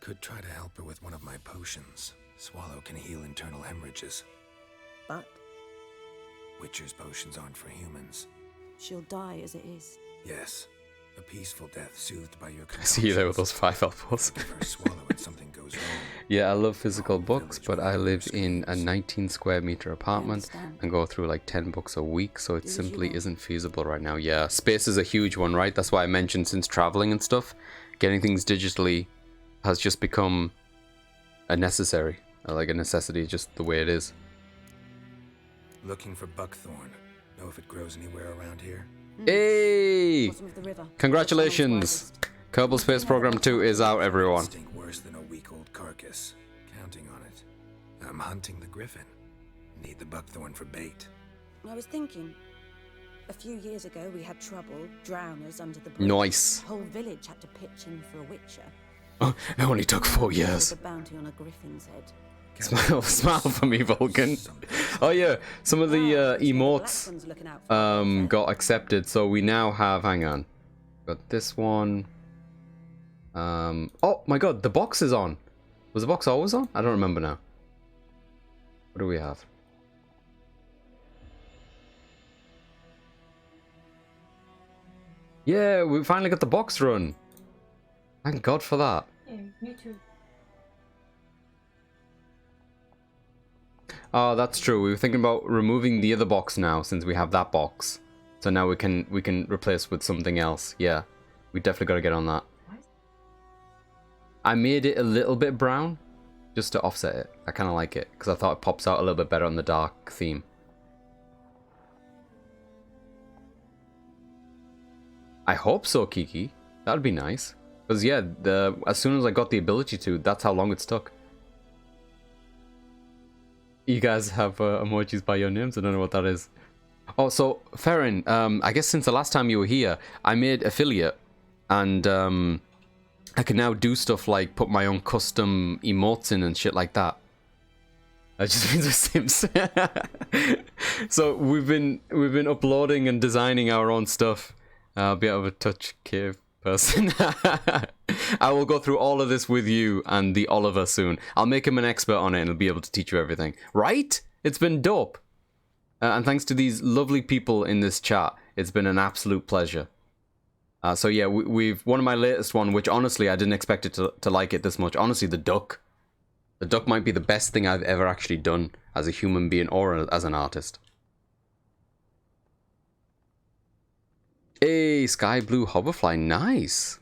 Could try to help her with one of my potions. Swallow can heal internal hemorrhages. But Witcher's potions aren't for humans. she'll die as it is. Yes, a peaceful death soothed by your I see you there with those 5 elbows. Give her a swallow when something goes wrong. Yeah, I love physical books, but I live in a 19 square meter apartment and go through like 10 books a week, so it simply isn't feasible right now. Yeah, space is a huge one, right? That's why I mentioned since traveling and stuff, getting things digitally has just become a necessary, like a necessity, just the way it is. Looking for buckthorn. Know if it grows anywhere around here? Hey! Bottom of the river. Congratulations! Kerbal Space Program 2 is out, everyone. Stink worse than a week-old carcass. Counting on it. I'm hunting the griffin. Need the buckthorn for bait. I was thinking, a few years ago we had trouble, drowners under the bridge. Nice. The whole village had to pitch in for a witcher. Oh, it only took 4 There years. was a bounty on a griffin's head. Smile for me, Vulcan. Oh yeah, some of the Wow, the black emotes one's looking out for us, got accepted, so we now have, hang on, got this one. Oh my god, the box is on. Was the box always on? I don't remember now. What do we have? Yeah, we finally got the box run. Thank God for that. Yeah, me too. Oh, that's true. We were thinking about removing the other box now since we have that box. So now we can replace with something else. Yeah, we definitely got to get on that. I made it a little bit brown just to offset it. I kind of like it because I thought it pops out a little bit better on the dark theme. I hope so, Kiki. That'd be nice. Because yeah, as soon as I got the ability to, that's how long it's took. You guys have emojis by your names? I don't know what that is. Oh, so Farron, I guess since the last time you were here, I made affiliate, and I can now do stuff like put my own custom emotes in and shit like that. That just means we're Sims. So we've been uploading and designing our own stuff. I'll be out of a touch cave person. I will go through all of this with you and the Oliver soon. I'll make him an expert on it and he'll be able to teach you everything. Right? It's been dope. And thanks to these lovely people in this chat, it's been an absolute pleasure. So yeah, we've one of my latest one, which honestly I didn't expect it to like it this much. Honestly, the duck. The duck might be the best thing I've ever actually done as a human being or as an artist. Hey, sky blue hoverfly, nice.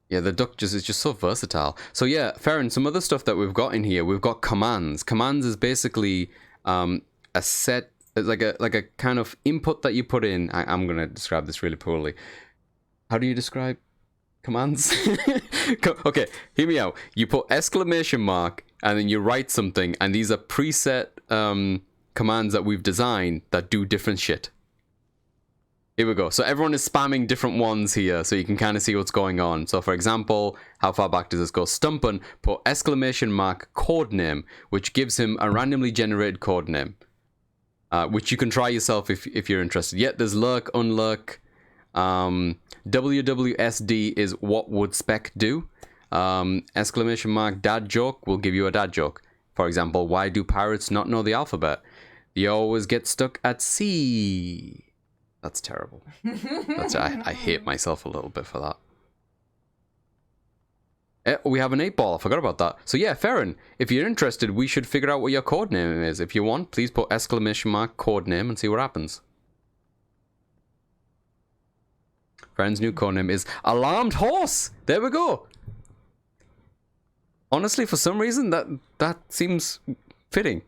Yeah, the duck is just so versatile. So yeah, Farron, some other stuff that we've got in here. We've got commands. Commands is basically a set, like a kind of input that you put in. I'm gonna describe this really poorly. How do you describe commands? Okay, hear me out. You put exclamation mark and then you write something, and these are preset commands that we've designed that do different shit. Here we go. So everyone is spamming different ones here, so you can kind of see what's going on. So for example, how far back does this go? Stumpen put exclamation mark code name, which gives him a randomly generated code name, which you can try yourself if you're interested. Yet there's lurk, unlurk. WWSD is what would spec do. Exclamation mark dad joke will give you a dad joke. For example, why do pirates not know the alphabet? They always get stuck at sea. That's terrible. I hate myself a little bit for that. We have an 8-ball. I forgot about that. So yeah, Farron, if you're interested, we should figure out what your code name is. If you want, please put exclamation mark code name and see what happens. Farron's new code name is Alarmed Horse. There we go. Honestly, for some reason, that seems fitting.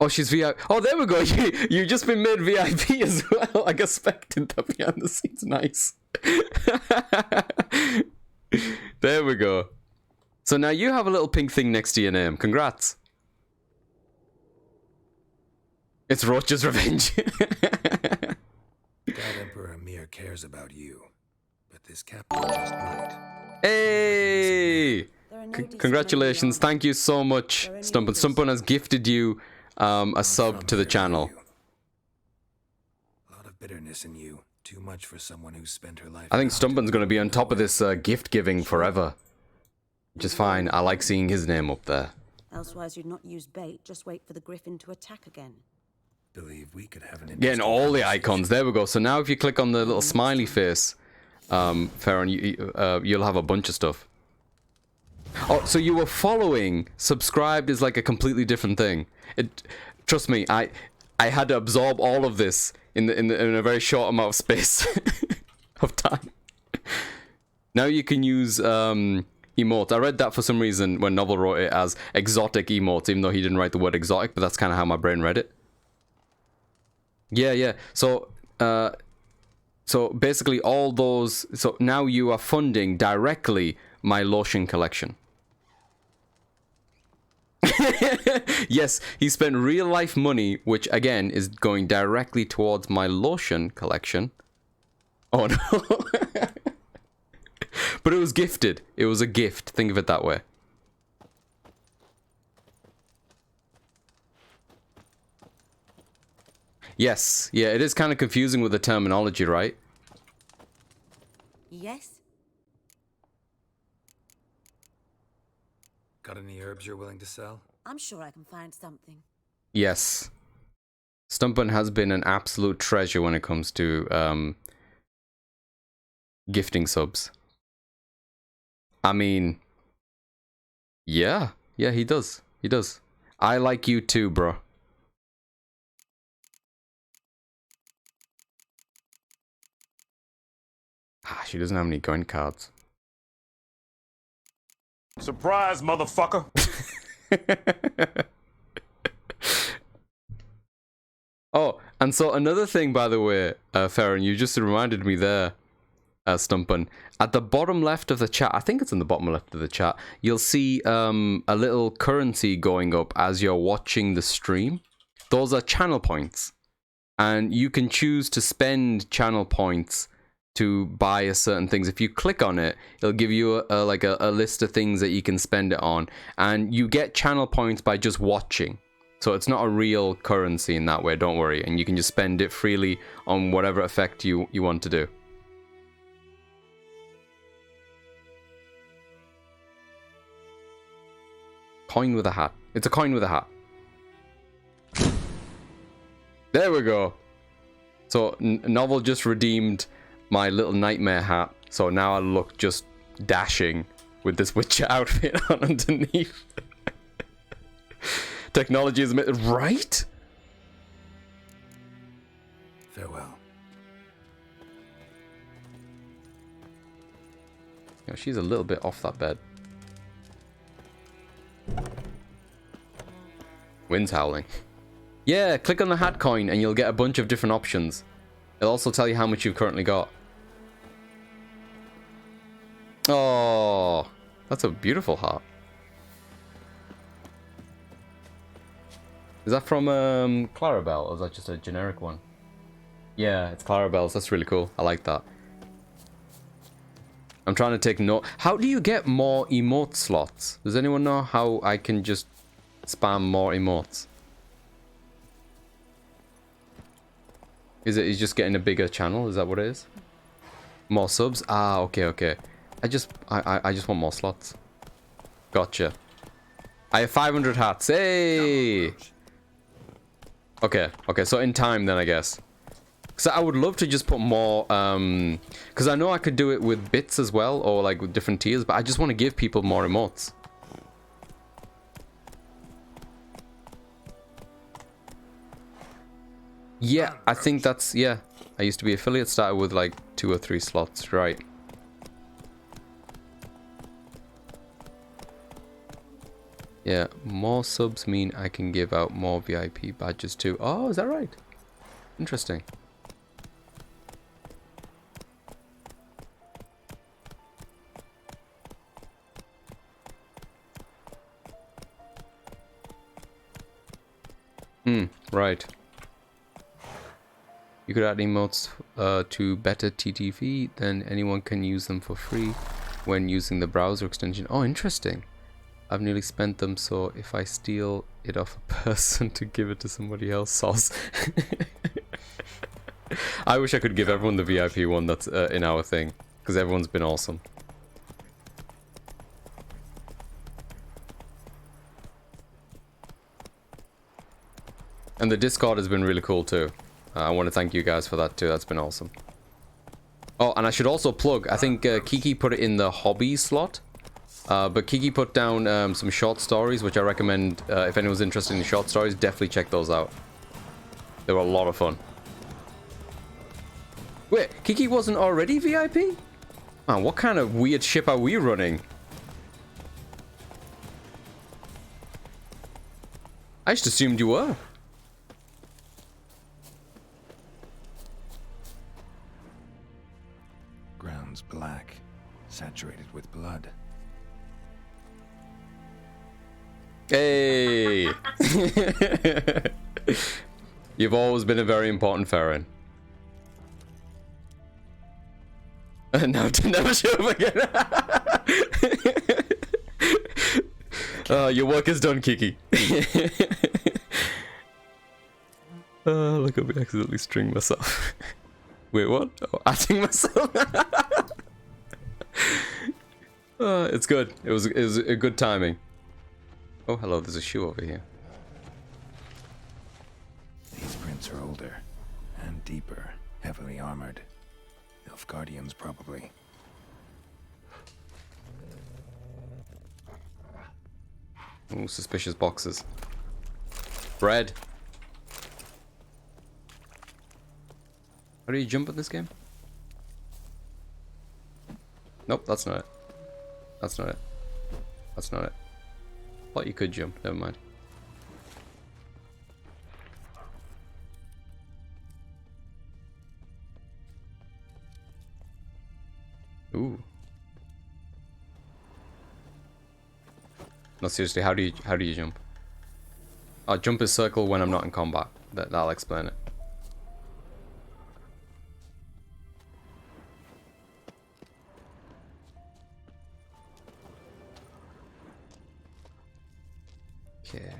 Oh, she's VIP. Oh, there we go. You've just been made VIP as well. Like a spectator behind the scenes. Nice. There we go. So now you have a little pink thing next to your name. Congrats. It's Roach's revenge. God Emperor Amir cares about you, but this captain just might. Hey! There are no decent men in the Congratulations. army. Thank you so much, They're only Stumpin. orders. Stumpin has gifted you a Not sub from to the here, are channel. you? A lot of bitterness in you. Too much for someone who's spent her life. I think in the Stumpin's going to be on hunted top of nowhere. this gift giving forever. Which is fine. I like seeing his name up there. Elsewise, you'd not use bait. Just wait for the griffin to attack again. Believe we could have an Getting interesting all the conversation. icons. There we go. So now if you click on the little smiley face, Farron, you'll have a bunch of stuff. Oh, so you were following. Subscribed is like a completely different thing. Trust me, I had to absorb all of this in a very short amount of space of time. Now you can use emotes. I read that for some reason when Novel wrote it as exotic emotes, even though he didn't write the word exotic, but that's kind of how my brain read it. Yeah. So basically all those. So now you are funding directly my lotion collection. Yes, he spent real life money, which again is going directly towards my lotion collection. Oh no. But it was gifted. It was a gift. Think of it that way. Yes. Yeah, it is kind of confusing with the terminology, right? Yes? Got any herbs you're willing to sell? I'm sure I can find something. Yes. Stumpin has been an absolute treasure when it comes to gifting subs. I mean, yeah, he does. He does. I like you too, bro. Ah, she doesn't have any coin cards. Surprise, motherfucker! Oh, and so another thing, by the way, Farron, you just reminded me there, Stumpin. At the bottom left of the chat, I think it's in the bottom left of the chat, you'll see a little currency going up as you're watching the stream. Those are channel points. And you can choose to spend channel points to buy a certain things. If you click on it, it'll give you a list of things that you can spend it on. And you get channel points by just watching. So it's not a real currency in that way, don't worry. And you can just spend it freely on whatever effect you want to do. Coin with a hat. It's a coin with a hat. There we go. So Novel just redeemed my little nightmare hat. So now I look just dashing with this Witcher outfit on underneath. Technology is right. Farewell. Yeah, she's a little bit off that bed. Wind's howling. Yeah, click on the hat coin and you'll get a bunch of different options. It'll also tell you how much you've currently got. Oh, that's a beautiful hat. Is that from Clarabelle, or is that just a generic one? Yeah, it's Clarabelle's. That's really cool. I like that. I'm trying to take note. How do you get more emote slots? Does anyone know how I can just spam more emotes? Is it just getting a bigger channel? Is that what it is? More subs? Ah, okay. I just want more slots. Gotcha. I have 500 hats. Hey! Okay, so in time then, I guess. So I would love to just put more, because I know I could do it with bits as well, or like with different tiers, but I just want to give people more emotes. Yeah, I think that's, yeah. I used to be affiliate, started with like 2 or 3 slots, right. Yeah, more subs mean I can give out more VIP badges too. Oh, is that right? Interesting. Right. You could add emotes to better TTV, then anyone can use them for free when using the browser extension. Oh, interesting. I've nearly spent them, so if I steal it off a person to give it to somebody else, sauce. I wish I could give everyone the VIP one that's in our thing, because everyone's been awesome. And the Discord has been really cool too. I want to thank you guys for that too. That's been awesome. Oh, and I should also plug, I think Kiki put it in the hobby slot. But Kiki put down some short stories, which I recommend, if anyone's interested in short stories, definitely check those out. They were a lot of fun. Wait, Kiki wasn't already VIP? Man, what kind of weird ship are we running? I just assumed you were. Ground's black, saturated with blood. Hey! You've always been a very important Farron. Now to never show up again. Your work is done, Kiki. Look at me accidentally string myself. Wait, what? Oh, adding myself. It's good. It was a good timing. Oh, hello. There's a shoe over here. These prints are older and deeper, heavily armored. Nilfgaardians, probably. Ooh, suspicious boxes. Bread. How do you jump at this game? Nope, that's not it. That's not it. That's not it. Thought you could jump, never mind. Ooh. No, seriously, how do you jump? Oh, jump is circle when I'm not in combat. That'll explain it. Okay.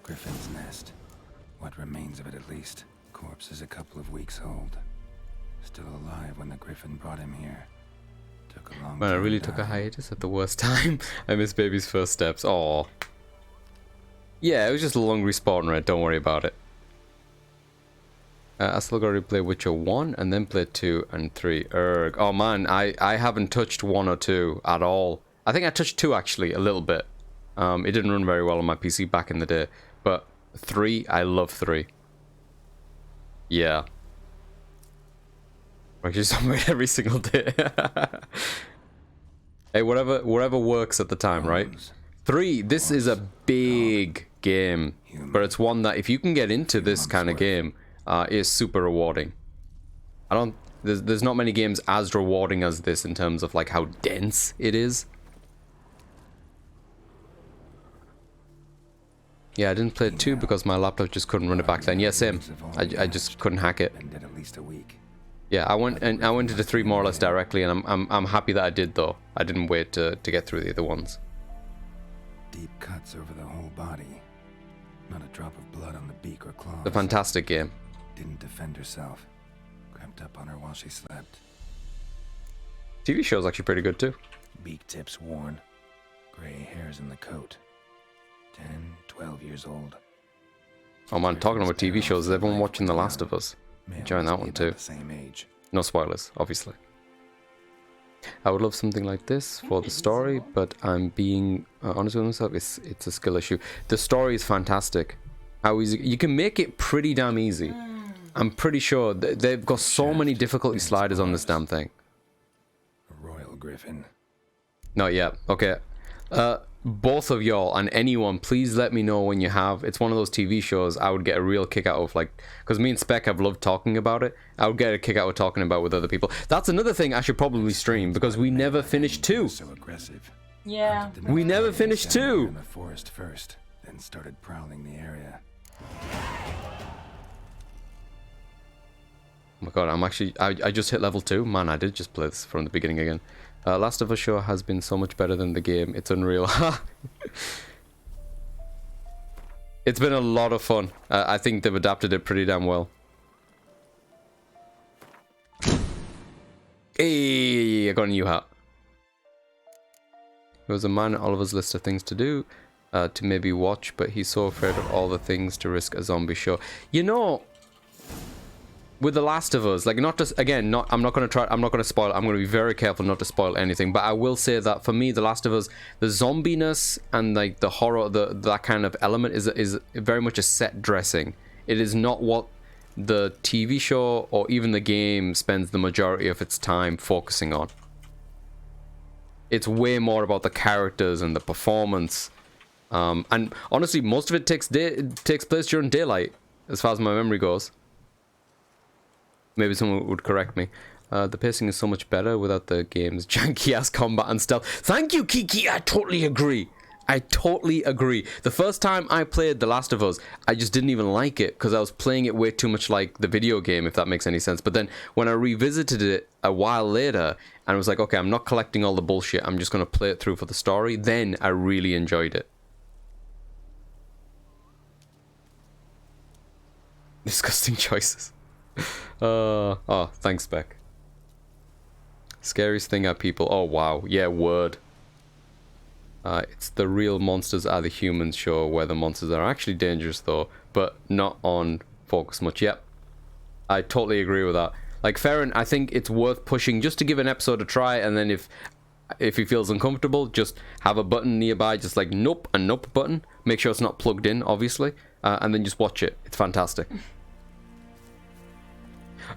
Griffin's nest. What remains of it, at least. Corpse is a couple of weeks old. Still alive when the Griffin brought him here. Took a long Man, I time really took a dying. hiatus at the worst time. I miss baby's first steps. Aw. Yeah, it was just a long respawn rate. Don't worry about it. I still gotta play Witcher 1 and then play 2 and 3. Erg. Oh man, I haven't touched 1 or 2 at all. I think I touched 2 actually, a little bit. It didn't run very well on my PC back in the day. But 3, I love 3. Yeah. I just on it every single day. Hey, whatever works at the time, right? 3, this is a big game. But it's one that if you can get into this kind of game, is super rewarding. There's not many games as rewarding as this in terms of like how dense it is. Yeah, I didn't play 2 because my laptop just couldn't run it back then. Yeah, same. I just couldn't hack it. And did at least a week. Yeah, I went into 3 more or less directly, and I'm happy that I did though. I didn't wait to get through the other ones. Deep cuts over the whole body. Not a drop of blood on the beak or claws. It's a fantastic game. Didn't defend herself. Crept up on her while she slept. TV show's actually pretty good too. Beak tips worn. Gray hairs in the coat. 10, 12 years old. Oh man, talking about TV shows, is everyone watching The Last of Us? Enjoying that one too. The same age. No spoilers, obviously. I would love something like this for the story, but I'm being honest with myself, it's a skill issue. The story is fantastic. How easy, you can make it pretty damn easy. I'm pretty sure they've got so many difficulty sliders on this damn thing. A royal griffin. Not yet. Okay. Both of y'all and anyone, please let me know when you have. It's one of those TV shows I would get a real kick out of, like, because me and Spec have loved talking about it. I would get a kick out of talking about it with other people. That's another thing I should probably stream, because we never finished 2. So aggressive. Yeah. We never finished 2. In the forest first. and started prowling the area. Oh my god, I just hit level 2. Man, I did just play this from the beginning again. Last of Us sure has been so much better than the game. It's unreal. It's been a lot of fun. I think they've adapted it pretty damn well. Hey, I got a new hat. There was a man on Oliver's list of things to do, to maybe watch, but he's so afraid of all the things to risk a zombie show. You know, with The Last of Us, like, not just, again, I'm not going to spoil, I'm going to be very careful not to spoil anything, but I will say that for me, The Last of Us, the zombiness and, like, the horror, that kind of element is very much a set dressing. It is not what the TV show or even the game spends the majority of its time focusing on. It's way more about the characters and the performance. And honestly, most of it takes place during daylight, as far as my memory goes. Maybe someone would correct me. The pacing is so much better without the game's janky-ass combat and stealth. Thank you, Kiki! I totally agree. I totally agree. The first time I played The Last of Us, I just didn't even like it because I was playing it way too much like the video game, if that makes any sense. But then when I revisited it a while later and I was like, okay, I'm not collecting all the bullshit, I'm just going to play it through for the story, then I really enjoyed it. Disgusting choices. Oh, thanks, Beck. Scariest thing are people. Oh, wow. Yeah, word. It's the real monsters are the humans show where the monsters are actually dangerous, though, but not on focus much. Yep. I totally agree with that. Like, Farron, I think it's worth pushing just to give an episode a try, and then if he feels uncomfortable, just have a button nearby, just like nope and nope button. Make sure it's not plugged in, obviously, and then just watch it. It's fantastic.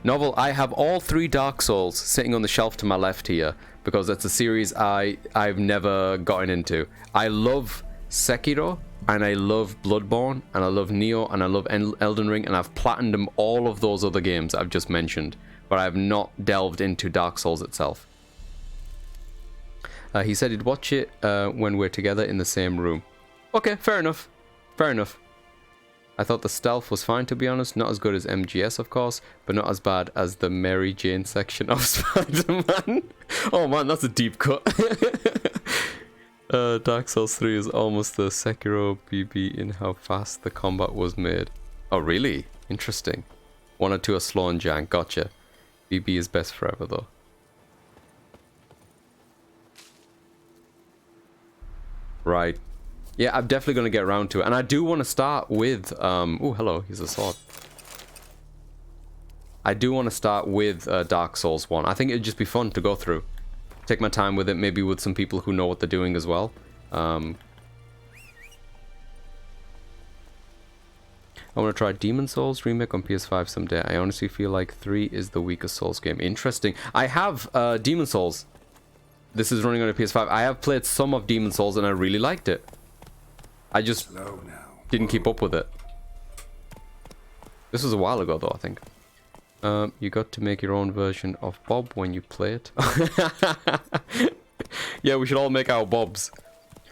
Novel, I have all 3 Dark Souls sitting on the shelf to my left here because it's a series I've never gotten into. I love Sekiro and I love Bloodborne and I love Nioh and I love Elden Ring, and I've platinumed all of those other games I've just mentioned, but I have not delved into Dark Souls itself. He said he'd watch it when we're together in the same room. Okay, fair enough. Fair enough. I thought the stealth was fine, to be honest. Not as good as MGS, of course, but not as bad as the Mary Jane section of Spider-Man. Oh man, that's a deep cut. Dark Souls 3 is almost the Sekiro BB in how fast the combat was made. Oh really? Interesting. 1 or 2 are slow and jank. Gotcha. BB is best forever, though. Right. Yeah, I'm definitely going to get around to it. And I do want to start with... oh, hello. Here's a sword. I do want to start with Dark Souls 1. I think it'd just be fun to go through. Take my time with it, maybe with some people who know what they're doing as well. I want to try Demon Souls remake on PS5 someday. I honestly feel like 3 is the weakest Souls game. Interesting. I have Demon Souls. This is running on a PS5. I have played some of Demon Souls and I really liked it. I just didn't keep up with it. This was a while ago though, I think. You got to make your own version of Bob when you play it. Yeah, we should all make our Bobs.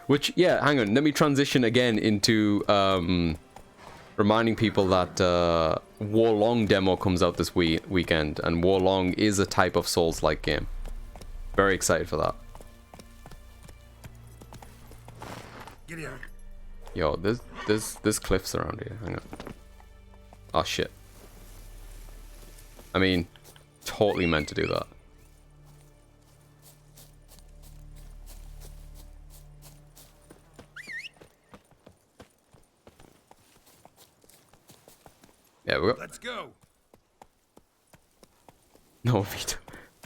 Which, yeah, hang on. Let me transition again into reminding people that Warlong demo comes out this weekend. And Warlong is a type of Souls-like game. Very excited for that. Get here. Yo, there's cliffs around here. Hang on. Oh shit. I mean, totally meant to do that. Yeah, we go. Let's go. No, Vito.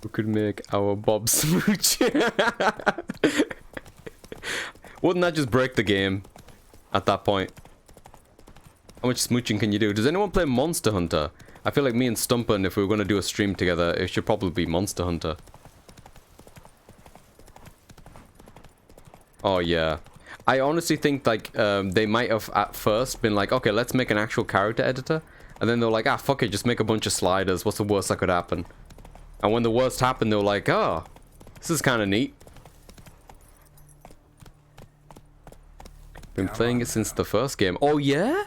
We could make our Bob smooch. Wouldn't that just break the game at that point? How much smooching can you do? Does anyone play Monster Hunter? I feel like me and Stumpen, if we were going to do a stream together, it should probably be Monster Hunter. Oh, yeah. I honestly think, like, they might have at first been like, okay, let's make an actual character editor. And then they were like, ah, fuck it, just make a bunch of sliders. What's the worst that could happen? And when the worst happened, they were like, oh, this is kind of neat. Been playing it since the first game. Oh yeah?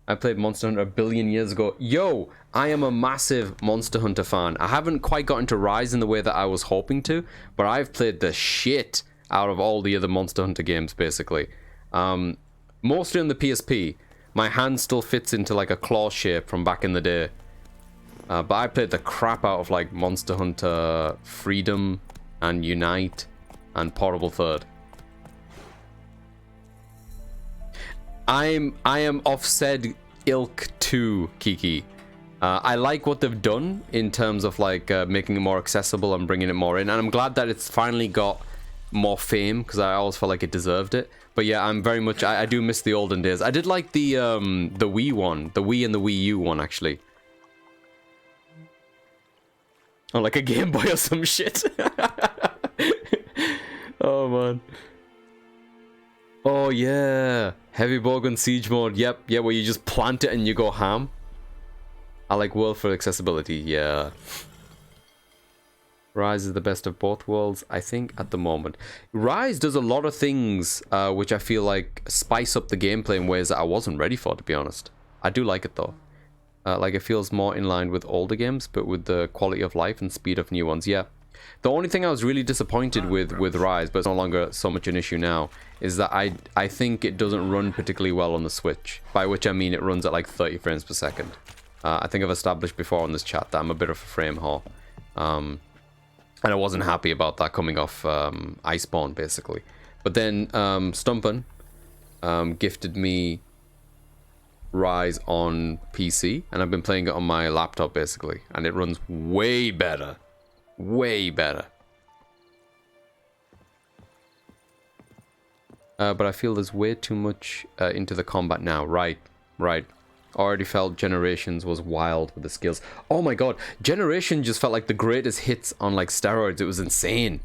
I played Monster Hunter a billion years ago. Yo, I am a massive Monster Hunter fan. I haven't quite gotten to Rise in the way that I was hoping to, but I've played the shit out of all the other Monster Hunter games, basically. Mostly on the PSP. My hand still fits into like a claw shape from back in the day. But I played the crap out of like Monster Hunter Freedom and Unite and Portable Third. I am of said ilk too, Kiki. I like what they've done in terms of like making it more accessible and bringing it more in, and I'm glad that it's finally got more fame because I always felt like it deserved it. But yeah, I'm very much I do miss the olden days. I did like the Wii one, the Wii and the Wii U one actually. Oh, like a Game Boy or some shit. Oh man. Oh yeah, Heavy Bowgun Siege mode. Yep, yeah, where you just plant it and you go ham. I like World for accessibility. Yeah. Rise is the best of both worlds, I think, at the moment. Rise does a lot of things which I feel like spice up the gameplay in ways that I wasn't ready for, to be honest. I do like it though. Like it feels more in line with older games, but with the quality of life and speed of new ones. Yeah. The only thing I was really disappointed with Rise, but it's no longer so much an issue now, is that I think it doesn't run particularly well on the Switch. By which I mean it runs at like 30 frames per second. I think I've established before on this chat that I'm a bit of a frame whore. And I wasn't happy about that coming off Iceborne, basically. But then Stumpin gifted me Rise on PC, and I've been playing it on my laptop, basically. And it runs way better. Way better. But I feel there's way too much into the combat now. Right. Already felt Generations was wild with the skills. Oh my god, Generation just felt like the greatest hits on like steroids. It was insane.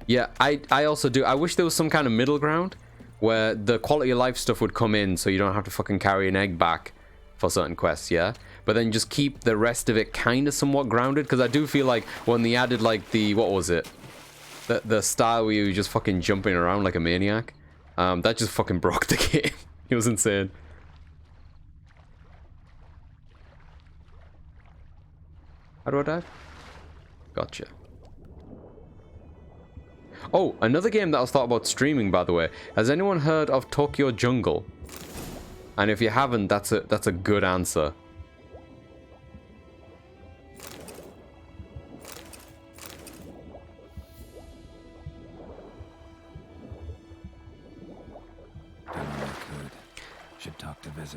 Yeah, I also do. I wish there was some kind of middle ground where the quality of life stuff would come in so you don't have to fucking carry an egg back for certain quests, yeah? But then just keep the rest of it kind of somewhat grounded, because I do feel like when they added like the, what was it? The style where you were just fucking jumping around like a maniac, that just fucking broke the game. It was insane. How do I dive? Gotcha. Oh, another game that I was thought about streaming, by the way. Has anyone heard of Tokyo Jungle? And if you haven't, that's a good answer.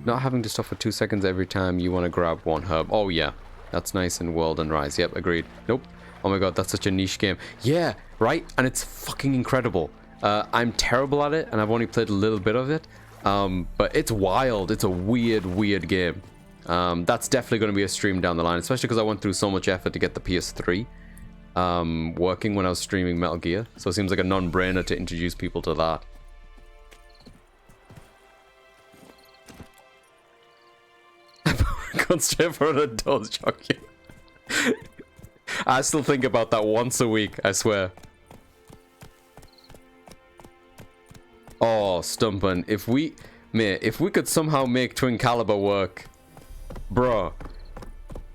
Not having to stop for 2 seconds every time you want to grab one herb. Oh yeah, that's nice in World and Rise. Yep, agreed. Nope. Oh my god, that's such a niche game. Yeah, right? And it's fucking incredible. I'm terrible at it, and I've only played a little bit of it. But it's wild. It's a weird game. That's definitely going to be a stream down the line, especially because I went through so much effort to get the PS3 working when I was streaming Metal Gear. So it seems like a non-brainer to introduce people to that. Gone straight for an dose jockey. I still think about that once a week, I swear. Oh, Stumpin', if we could somehow make Twin Caliber work, bruh,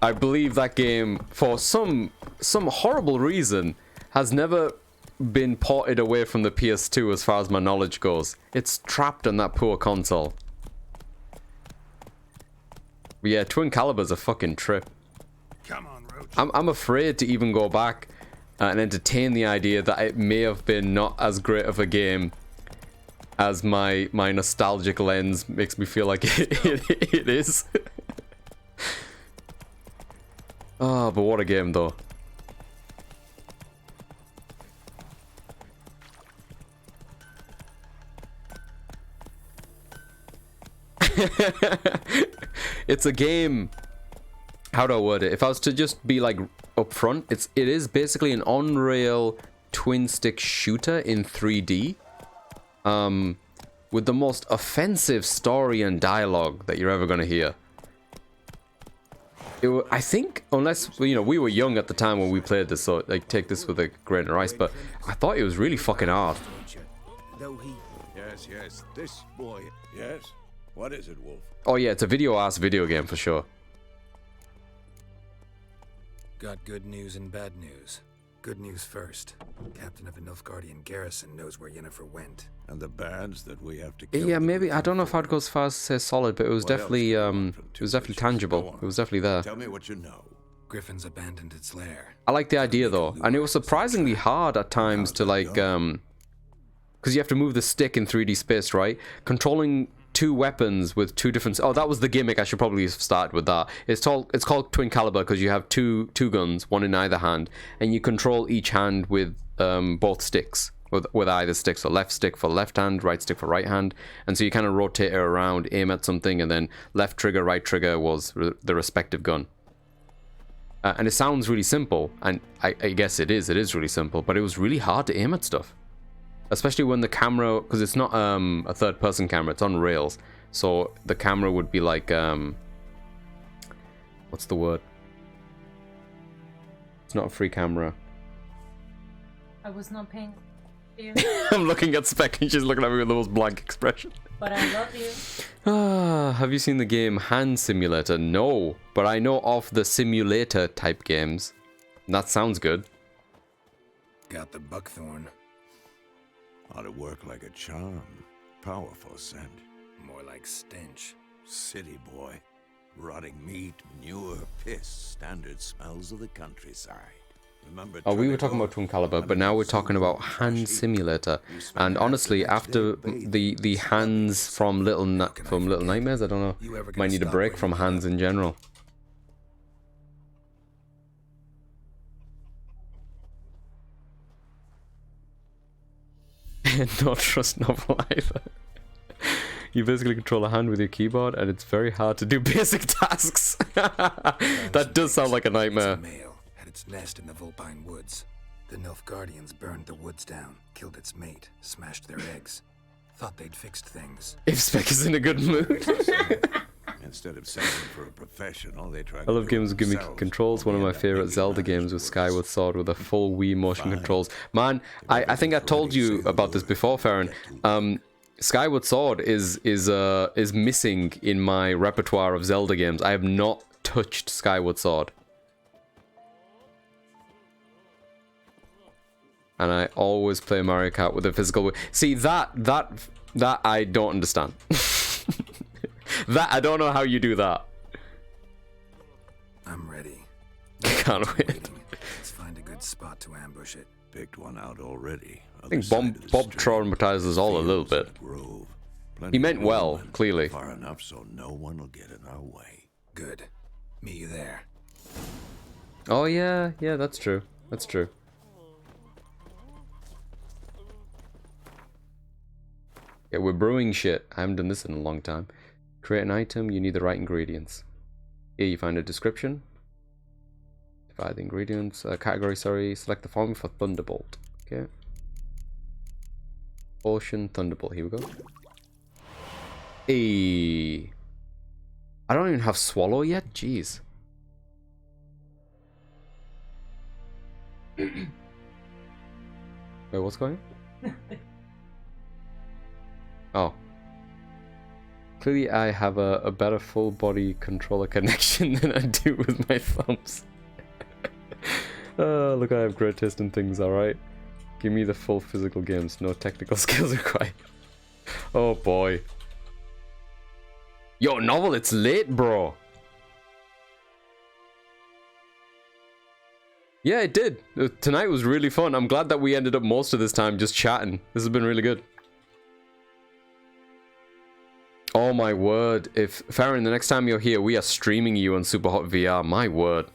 I believe that game, for some horrible reason, has never been ported away from the PS2 as far as my knowledge goes. It's trapped on that poor console. But yeah, Twin Caliber's a fucking trip. Come on, Roach. I'm afraid to even go back and entertain the idea that it may have been not as great of a game as my nostalgic lens makes me feel like it is. Oh, but what a game though. It's a game. How do I word it? If I was to just be like upfront, it is basically an on-rail twin-stick shooter in 3D, with the most offensive story and dialogue that you're ever gonna hear. I think, unless we were young at the time when we played this, so like take this with a grain of rice, but I thought it was really fucking hard. Though he Yes, yes, this boy. Yes? What is it, Wolf? Oh yeah, it's a video-ass video game for sure. Got good news and bad news. Good news first. Captain of the Nilfgaardian garrison knows where Yennefer went. And the bads that we have to kill. Yeah, to maybe. do I don't know things if I'd for go as far as to say solid, but it was What else definitely, do you want from it was definitely Two Witches? tangible. Go on. It was definitely there. Tell me what you know. Griffin's abandoned its lair. I like the idea though, and it was surprisingly hard at times to like, because you have to move the stick in 3D space, right? Controlling two weapons with two different. Oh, that was the gimmick. I should probably start with that. It's called twin caliber because you have two guns, one in either hand, and you control each hand with both sticks. With either stick, so left stick for left hand, right stick for right hand, and so you kind of rotate it around, aim at something, and then left trigger, right trigger was the respective gun. And it sounds really simple, and I guess it is really simple, but it was really hard to aim at stuff. Especially when the camera, because it's not a third-person camera, it's on rails, so the camera would be like, what's the word? It's not a free camera. I was not paying you, I'm looking at Spec and she's looking at me with the most blank expression. but I love you. Have you seen the game Hand Simulator? No, but I know of the simulator type games. That sounds good. Got the buckthorn. Ought to work like a charm. Powerful scent. More like stench. City boy. Rotting meat, manure, piss. Standard smells of the countryside. Remember Oh, we were Trelligo? talking about Twin Caliber, but now we're talking about Hand Simulator. And honestly, after the hands from Little Nightmares, I don't know, might need a break from hands in general. Not trust novel either. You basically control a hand with your keyboard, and it's very hard to do basic tasks. That does sound like a nightmare. It's a male, had its nest in the Vulpine Woods. The Nilfgaardians burned the woods down, killed its mate, smashed their eggs. Thought they'd fixed things. If Spec is in a good mood. Instead of sending for a professional, they try I to love do games it with gimmicky themselves. controls. One of my favorite Zelda games was Skyward Sword with a full Wii motion controls. Man, I think I told you about this before, Farron. Skyward Sword is missing in my repertoire of Zelda games. I have not touched Skyward Sword. And I always play Mario Kart with a physical. See, that I don't understand. That I don't know how you do that. I'm ready. Can't wait. Waiting. Let's find a good spot to ambush it. Picked one out already. I think Bob traumatizes us all a little bit. He meant well, clearly. Far enough so no one will get in our way. Good. Meet you there. Oh yeah, that's true. That's true. Yeah, we're brewing shit. I haven't done this in a long time. Create an item, you need the right ingredients. Here you find a description. Divide the ingredients. Category, sorry. Select the formula for Thunderbolt. Okay. Potion, Thunderbolt. Here we go. Hey. I don't even have Swallow yet? Jeez. Wait, what's going on? Oh. Clearly I have a better full body controller connection than I do with my thumbs. Oh, look, I have great taste in things, alright? Give me the full physical games, no technical skills required. Oh boy. Yo, Novel, it's late, bro. Yeah, it did. Tonight was really fun. I'm glad that we ended up most of this time just chatting. This has been really good. Oh my word. If Farron, the next time you're here, we are streaming you on Superhot VR. My word.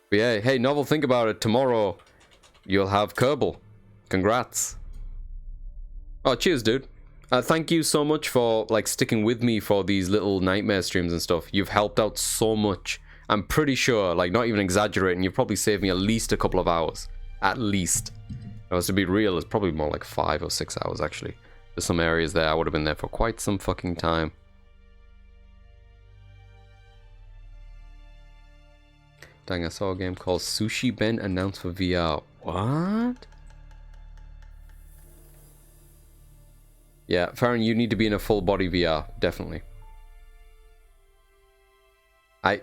But yeah, hey, Novel, think about it. Tomorrow, you'll have Kerbal. Congrats. Oh, cheers, dude. Thank you so much for like sticking with me for these little nightmare streams and stuff. You've helped out so much. I'm pretty sure, like not even exaggerating, you've probably saved me at least a couple of hours. At least. If I was to be real, it's probably more like 5 or 6 hours actually. There's some areas there I would have been there for quite some fucking time. Dang, I saw a game called Sushi Ben announced for VR. What? Yeah, Farron, you need to be in a full body VR, definitely.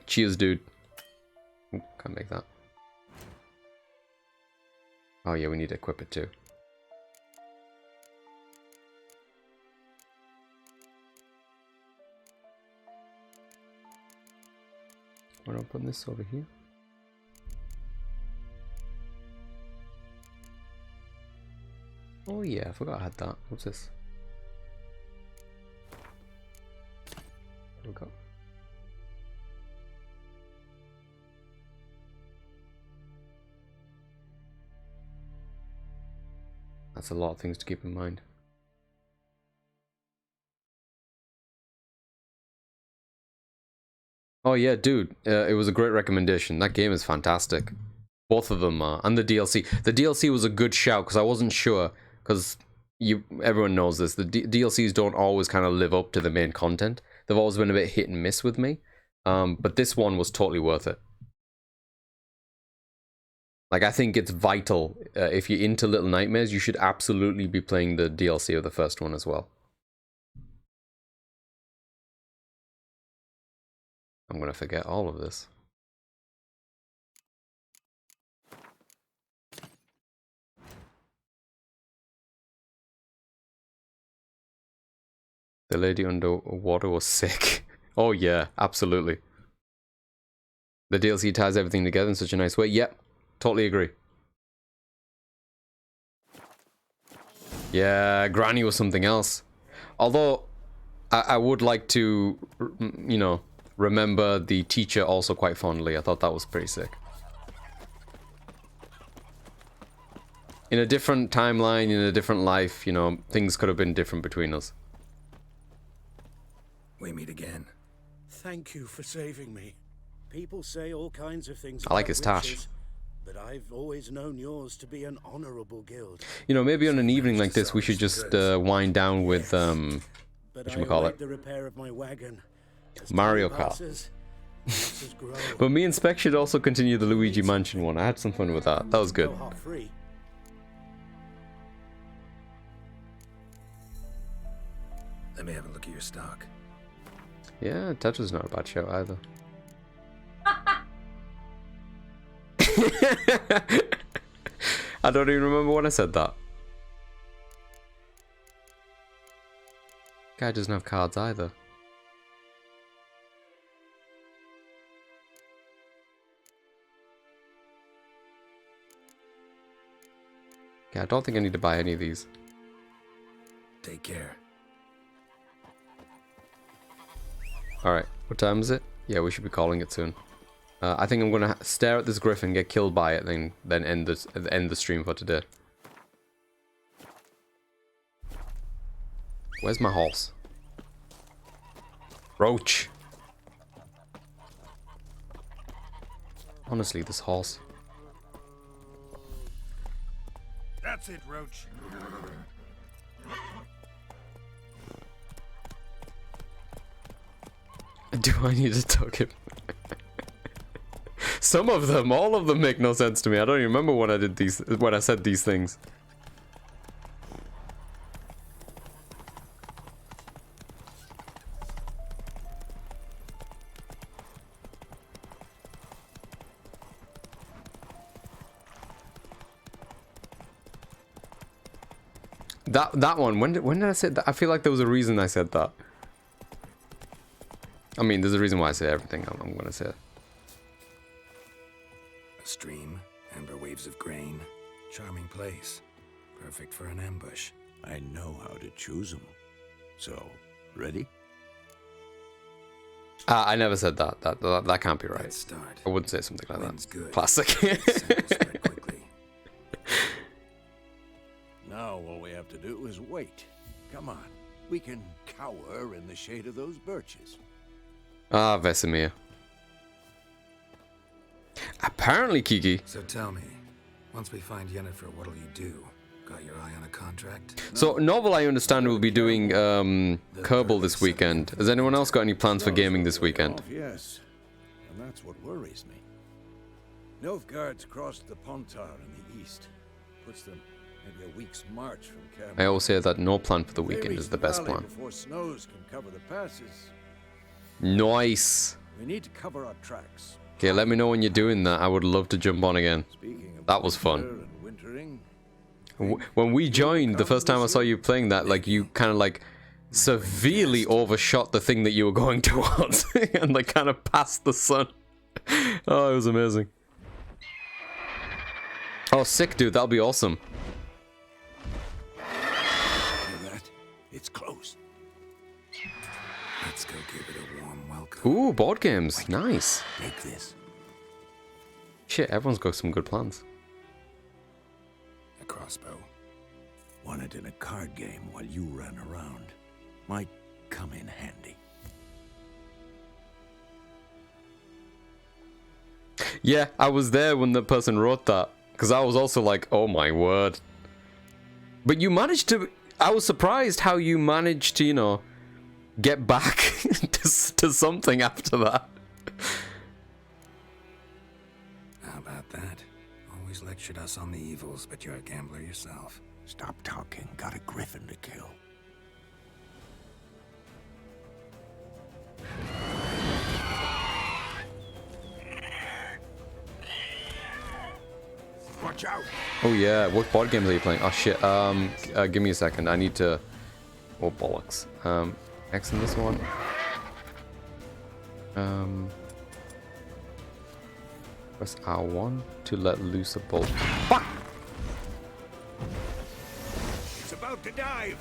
Cheers, dude. Ooh, can't make that. Oh yeah, we need to equip it too. Why don't I put this over here? Oh yeah, I forgot I had that. What's this? There we go. That's a lot of things to keep in mind. Oh yeah, dude, it was a great recommendation. That game is fantastic. Both of them are, and the DLC. The DLC was a good shout because I wasn't sure, because everyone knows this. The DLCs don't always kind of live up to the main content. They've always been a bit hit and miss with me, but this one was totally worth it. Like, I think it's vital. If you're into Little Nightmares, you should absolutely be playing the DLC of the first one as well. I'm gonna forget all of this. The lady underwater was sick. Oh yeah, absolutely. The DLC ties everything together in such a nice way. Yep, totally agree. Yeah, Granny was something else. Although, I would like to, you know, remember the teacher also quite fondly. I thought that was pretty sick. In a different timeline, in a different life, you know, things could have been different between us. We meet again. Thank you for saving me. People say all kinds of things I like about his tash. witches, but I've always known yours to be an honorable guild. You know, maybe on an evening like this, we should just wind down with, But whatchamacallit? the repair of my wagon. As Mario time Kart. passes, losses grow. But me and Spec should also continue the Luigi Mansion one. I had some fun with that. That was good. Go half-free. Let me have a look at your stock. Yeah, Tetra's not a bad show either. I don't even remember when I said that. Guy doesn't have cards either. Yeah, I don't think I need to buy any of these. Take care. Alright, what time is it? Yeah, we should be calling it soon. I think I'm gonna stare at this griffin, get killed by it, then end the stream for today. Where's my horse? Roach. Honestly, this horse. That's it, Roach. Do I need to tuck him? Some of them, all of them make no sense to me. I don't even remember when I said these things. That one. When did I say that? I feel like there was a reason I said that. I mean, there's a reason why I say everything I'm gonna say. A stream, amber waves of grain. Charming place. Perfect for an ambush. I know how to choose them. So, ready? I never said that. That can't be right. Let's start. I wouldn't say something like Wind's that. good. Classic. Scent will spread quickly. Now all we have to do is wait. Come on. We can cower in the shade of those birches. Ah, Vesemir. Apparently, Kiki. So tell me, once we find Yennefer, what'll you do? Got your eye on a contract? So, Novel, I understand, will be doing Kerbal this weekend. Has anyone else got any plans for gaming this weekend? Yes. And that's what worries me. Nilfgaard's crossed the Pontar in the east. Puts them maybe a week's march from Camelot. I always say that no plan for the If they weekend reach is the best valley plan. Before snows can cover the passes, Nice. we need to cover our tracks. Okay, let me know when you're doing that. I would love to jump on again. Speaking of That was winter fun. and wintering, When we joined, the first time I saw you playing that, like, you kind of, like, severely overshot the thing that you were going towards. And, like, kind of passed the sun. Oh, it was amazing. Oh, sick, dude. That'll be awesome. hear that? It's close. Let's go give it a warm welcome. Ooh, board games. Nice. Take this. Shit, everyone's got some good plans. A crossbow. Won it in a card game while you ran around. Might come in handy. Yeah, I was there when the person wrote that. Because I was also like, oh my word. But you managed to... I was surprised how you managed to, you know, get back to something after that. How about that? Always lectured us on the evils, but you're a gambler yourself. Stop talking. Got a griffin to kill. Watch out! Oh yeah, what board games are you playing? Oh shit, give me a second. I need to... Oh bollocks. X in this one. Press R1 to let loose a bolt. Fuck! It's about to dive!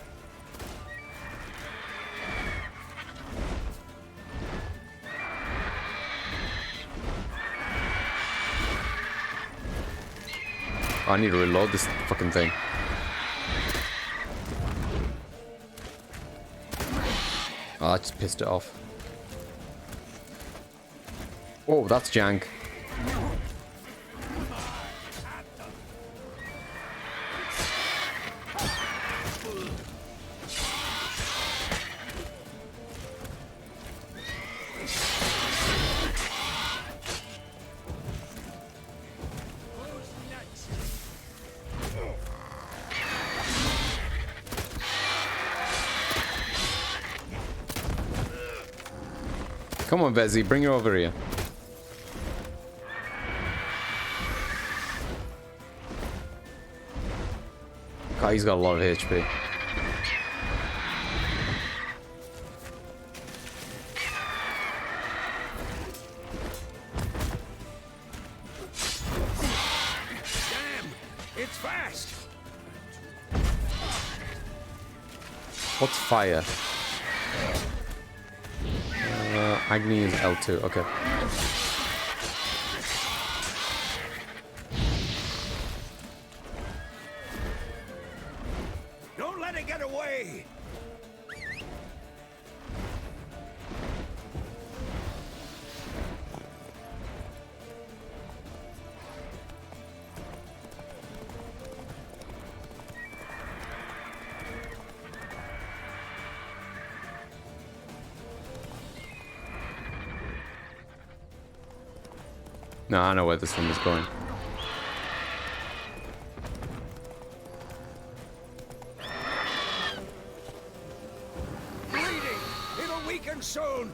I need to reload this fucking thing. Oh, I just pissed it off. Oh, that's jank. Come on, Vezzy, bring her over here. God, he's got a lot of HP. Damn! It's fast! What's fire? Agni is L2, okay. Don't let it get away! No, I know where this thing is going. Bleeding! It'll weaken soon!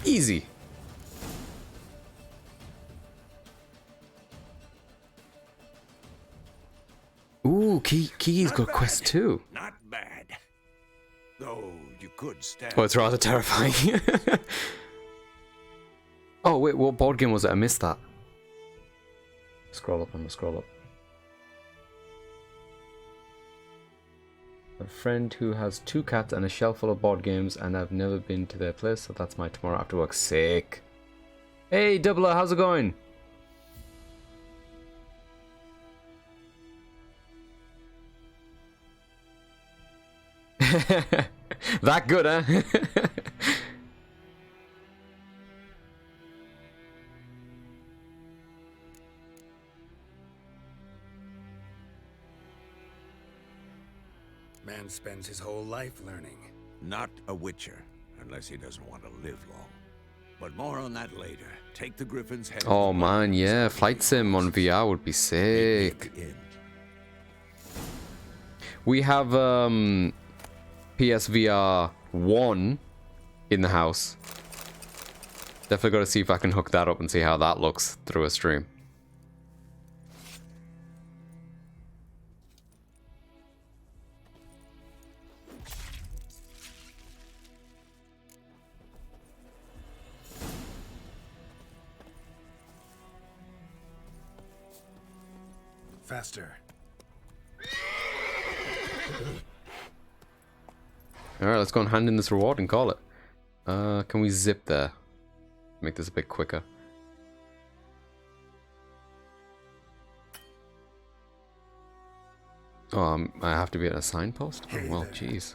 Easy. Ooh, Kiki's got quest 2. Not bad. Though you could stand. Oh, it's rather terrifying. Oh, wait, what board game was it? I missed that. Scroll up, I'm gonna scroll up. A friend who has 2 cats and a shelf full of board games, and I've never been to their place, so that's my tomorrow after work. Sick. Hey, Doubler, how's it going? That good, huh? Man spends his whole life learning. Not a witcher, unless he doesn't want to live long. But more on that later. Take the Griffin's head. Oh man, yeah, Flight Sim on VR would be sick. We have PSVR 1 in the house. Definitely got to see if I can hook that up and see how that looks through a stream. Faster. Alright, let's go and hand in this reward and call it. Can we zip there? Make this a bit quicker. Oh, I have to be at a signpost? Oh, well, jeez.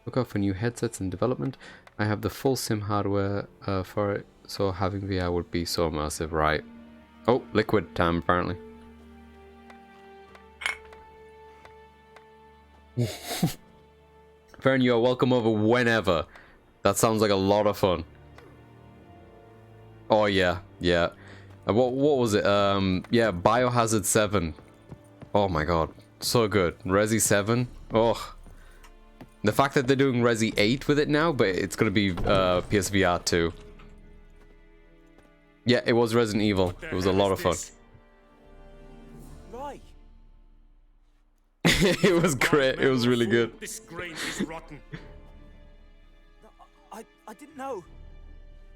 Look out for new headsets in development. I have the full sim hardware for it, so having VR would be so immersive, right? Oh, liquid time apparently. Fern, you are welcome over whenever. That sounds like a lot of fun. Oh yeah, yeah. What was it? Yeah, Biohazard 7. Oh my god, so good. Resi 7. Oh. The fact that they're doing Resi 8 with it now, but it's gonna be PSVR 2. Yeah, it was Resident Evil. It was a lot of fun. Right. It was great. It was really good. This grain is rotten. I didn't know.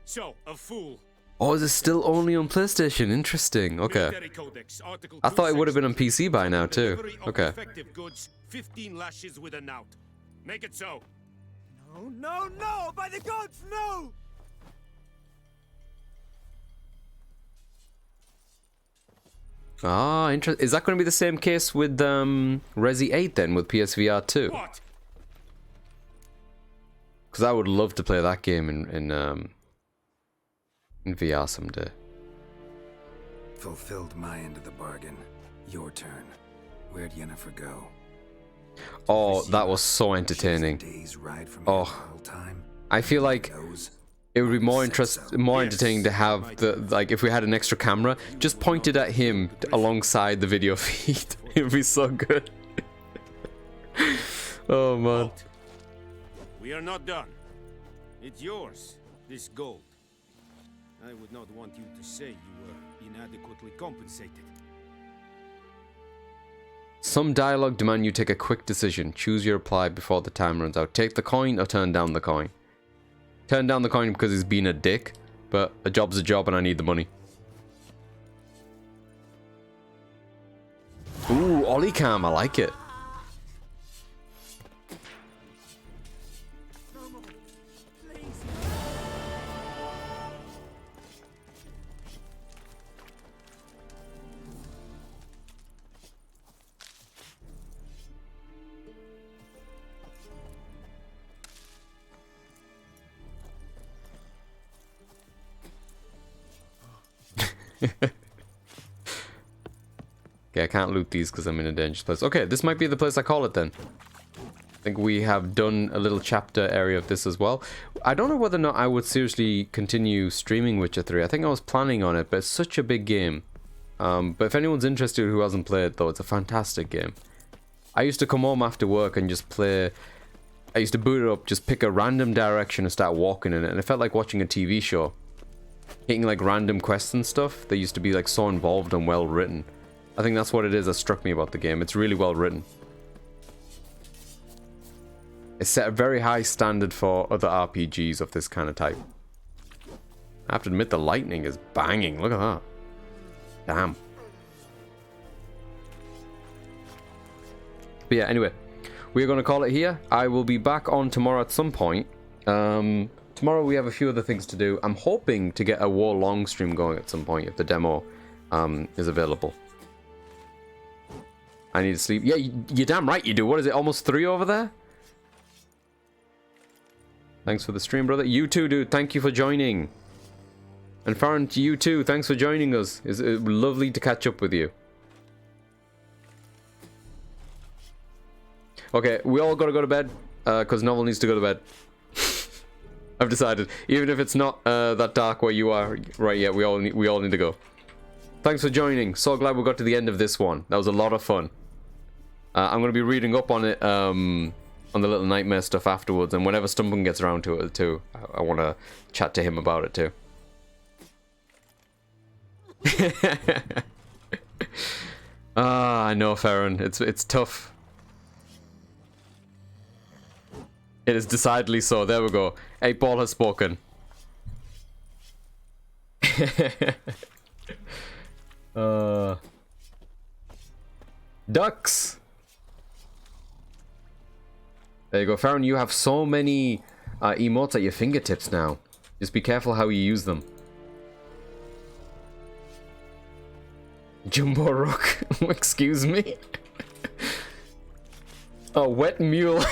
So, a fool. Oh, is it still only on PlayStation? Interesting. Okay. Military Codex, Article I thought it would have been on 2, PC by now too. delivery of Okay. defective goods, 15 lashes with a knout. Make it so. No, no, no! By the gods, no! Ah, interesting. Is that going to be the same case with Resi 8 then, with PSVR 2? What? Because I would love to play that game in VR someday. Fulfilled my end of the bargain. Your turn. Where'd Yennefer go? Oh, that was so entertaining. Oh, I feel like it would be more entertaining to have the, like, if we had an extra camera just pointed at him alongside the video feed. It would be so good. Oh man. Halt. We are not done. It's yours, this gold. I would not want you to say you were inadequately compensated. Some dialogue demand you take a quick decision. Choose your reply before the time runs out. Take the coin or turn down the coin. Turn down the coin because he's being a dick, but a job's a job and I need the money. Ooh, Ollie Cam, I like it. Okay, I can't loot these because I'm in a dangerous place. Okay, this might be the place I call it then. I think we have done a little chapter area of this as well. I don't know whether or not I would seriously continue streaming Witcher 3. I think I was planning on it, but it's such a big game. But if anyone's interested who hasn't played though, it's a fantastic game. I used to come home after work and just play... I used to boot it up, just pick a random direction and start walking in it, and it felt like watching a TV show. hitting like random quests and stuff. They used to be like so involved and well written. I think that's what it is that struck me about the game. It's really well written. It set a very high standard for other RPGs of this kind of type. I have to admit the lightning is banging. Look at that. Damn. But yeah, anyway, we're going to call it here. I will be back on tomorrow at some point. Tomorrow we have a few other things to do. I'm hoping to get a War Long stream going at some point if the demo is available. I need to sleep. Yeah, you're damn right you do. What is it, almost 3 over there? Thanks for the stream, brother. You too, dude. Thank you for joining. And Farron, to you too. Thanks for joining us. It's lovely to catch up with you. Okay, we all gotta go to bed, because Novel needs to go to bed. I've decided. Even if it's not that dark where you are right yet, we all need to go. Thanks for joining. So glad we got to the end of this one. That was a lot of fun. I'm gonna be reading up on it, on the little nightmare stuff afterwards, and whenever Stumpin gets around to it too, I want to chat to him about it too. I know, Farron. It's tough. It is decidedly so. There we go. 8-Ball has spoken. Ducks! There you go. Farron, you have so many emotes at your fingertips now. Just be careful how you use them. Jumbo Rook. Excuse me? Oh, wet mule.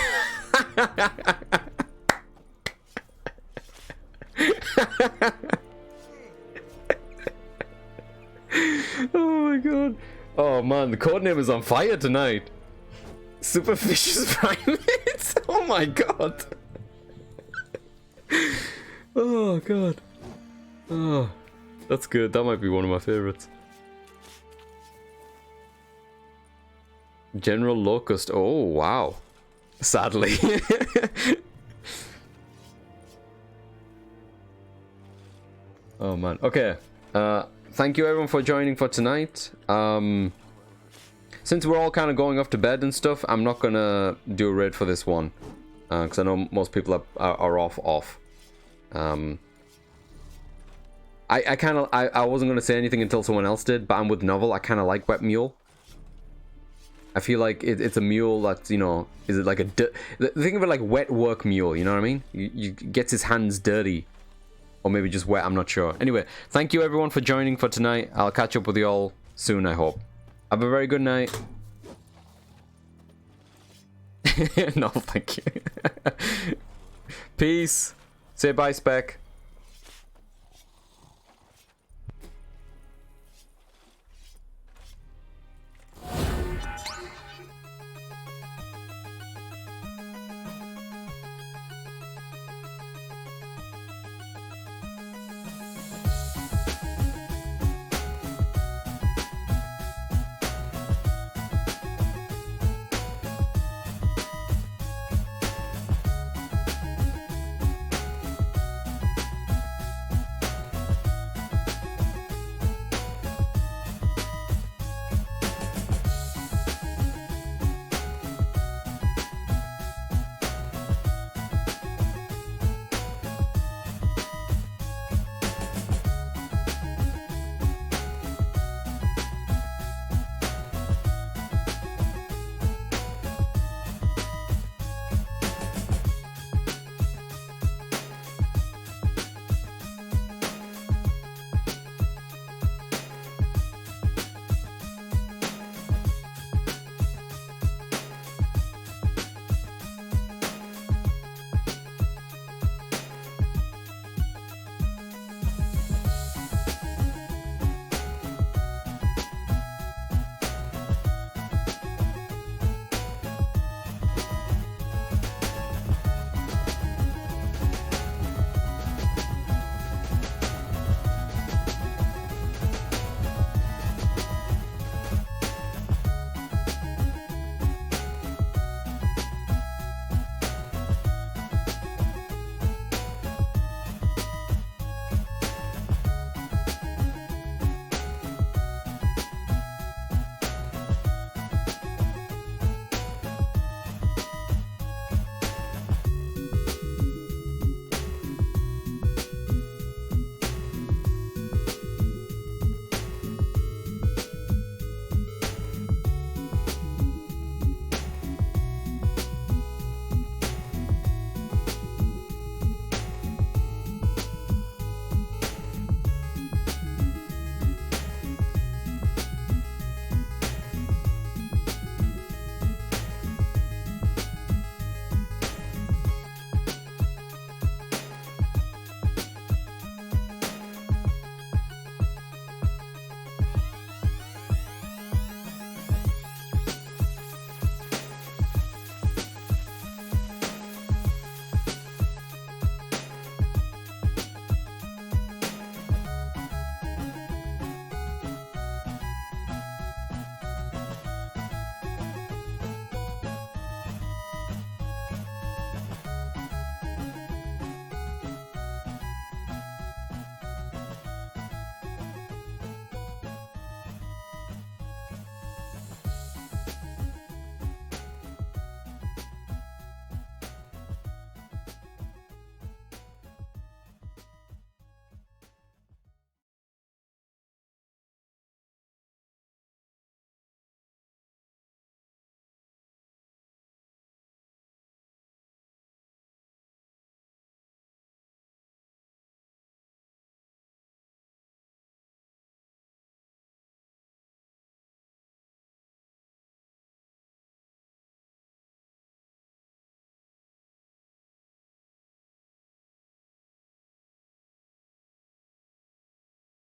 Oh my god. Oh man, the codename is on fire tonight. Superficious primates. Oh my god. Oh god. Oh, that's good. That might be one of my favorites. General Locust. Oh wow. Sadly. Oh man. Okay. Thank you everyone for joining for tonight. Since we're all kind of going off to bed and stuff, I'm not gonna do a raid for this one, because I know most people are off. I wasn't gonna say anything until someone else did, but I'm with Novel. I kind of like Wet Mule. I feel like it's a mule that's, you know, is it like a think of it like wet work mule, you know what I mean? You gets his hands dirty, or maybe just wet. I'm not sure. Anyway, thank you everyone for joining for tonight. I'll catch up with you all soon, I hope. Have a very good night. No, thank you. Peace. Say bye, Spec.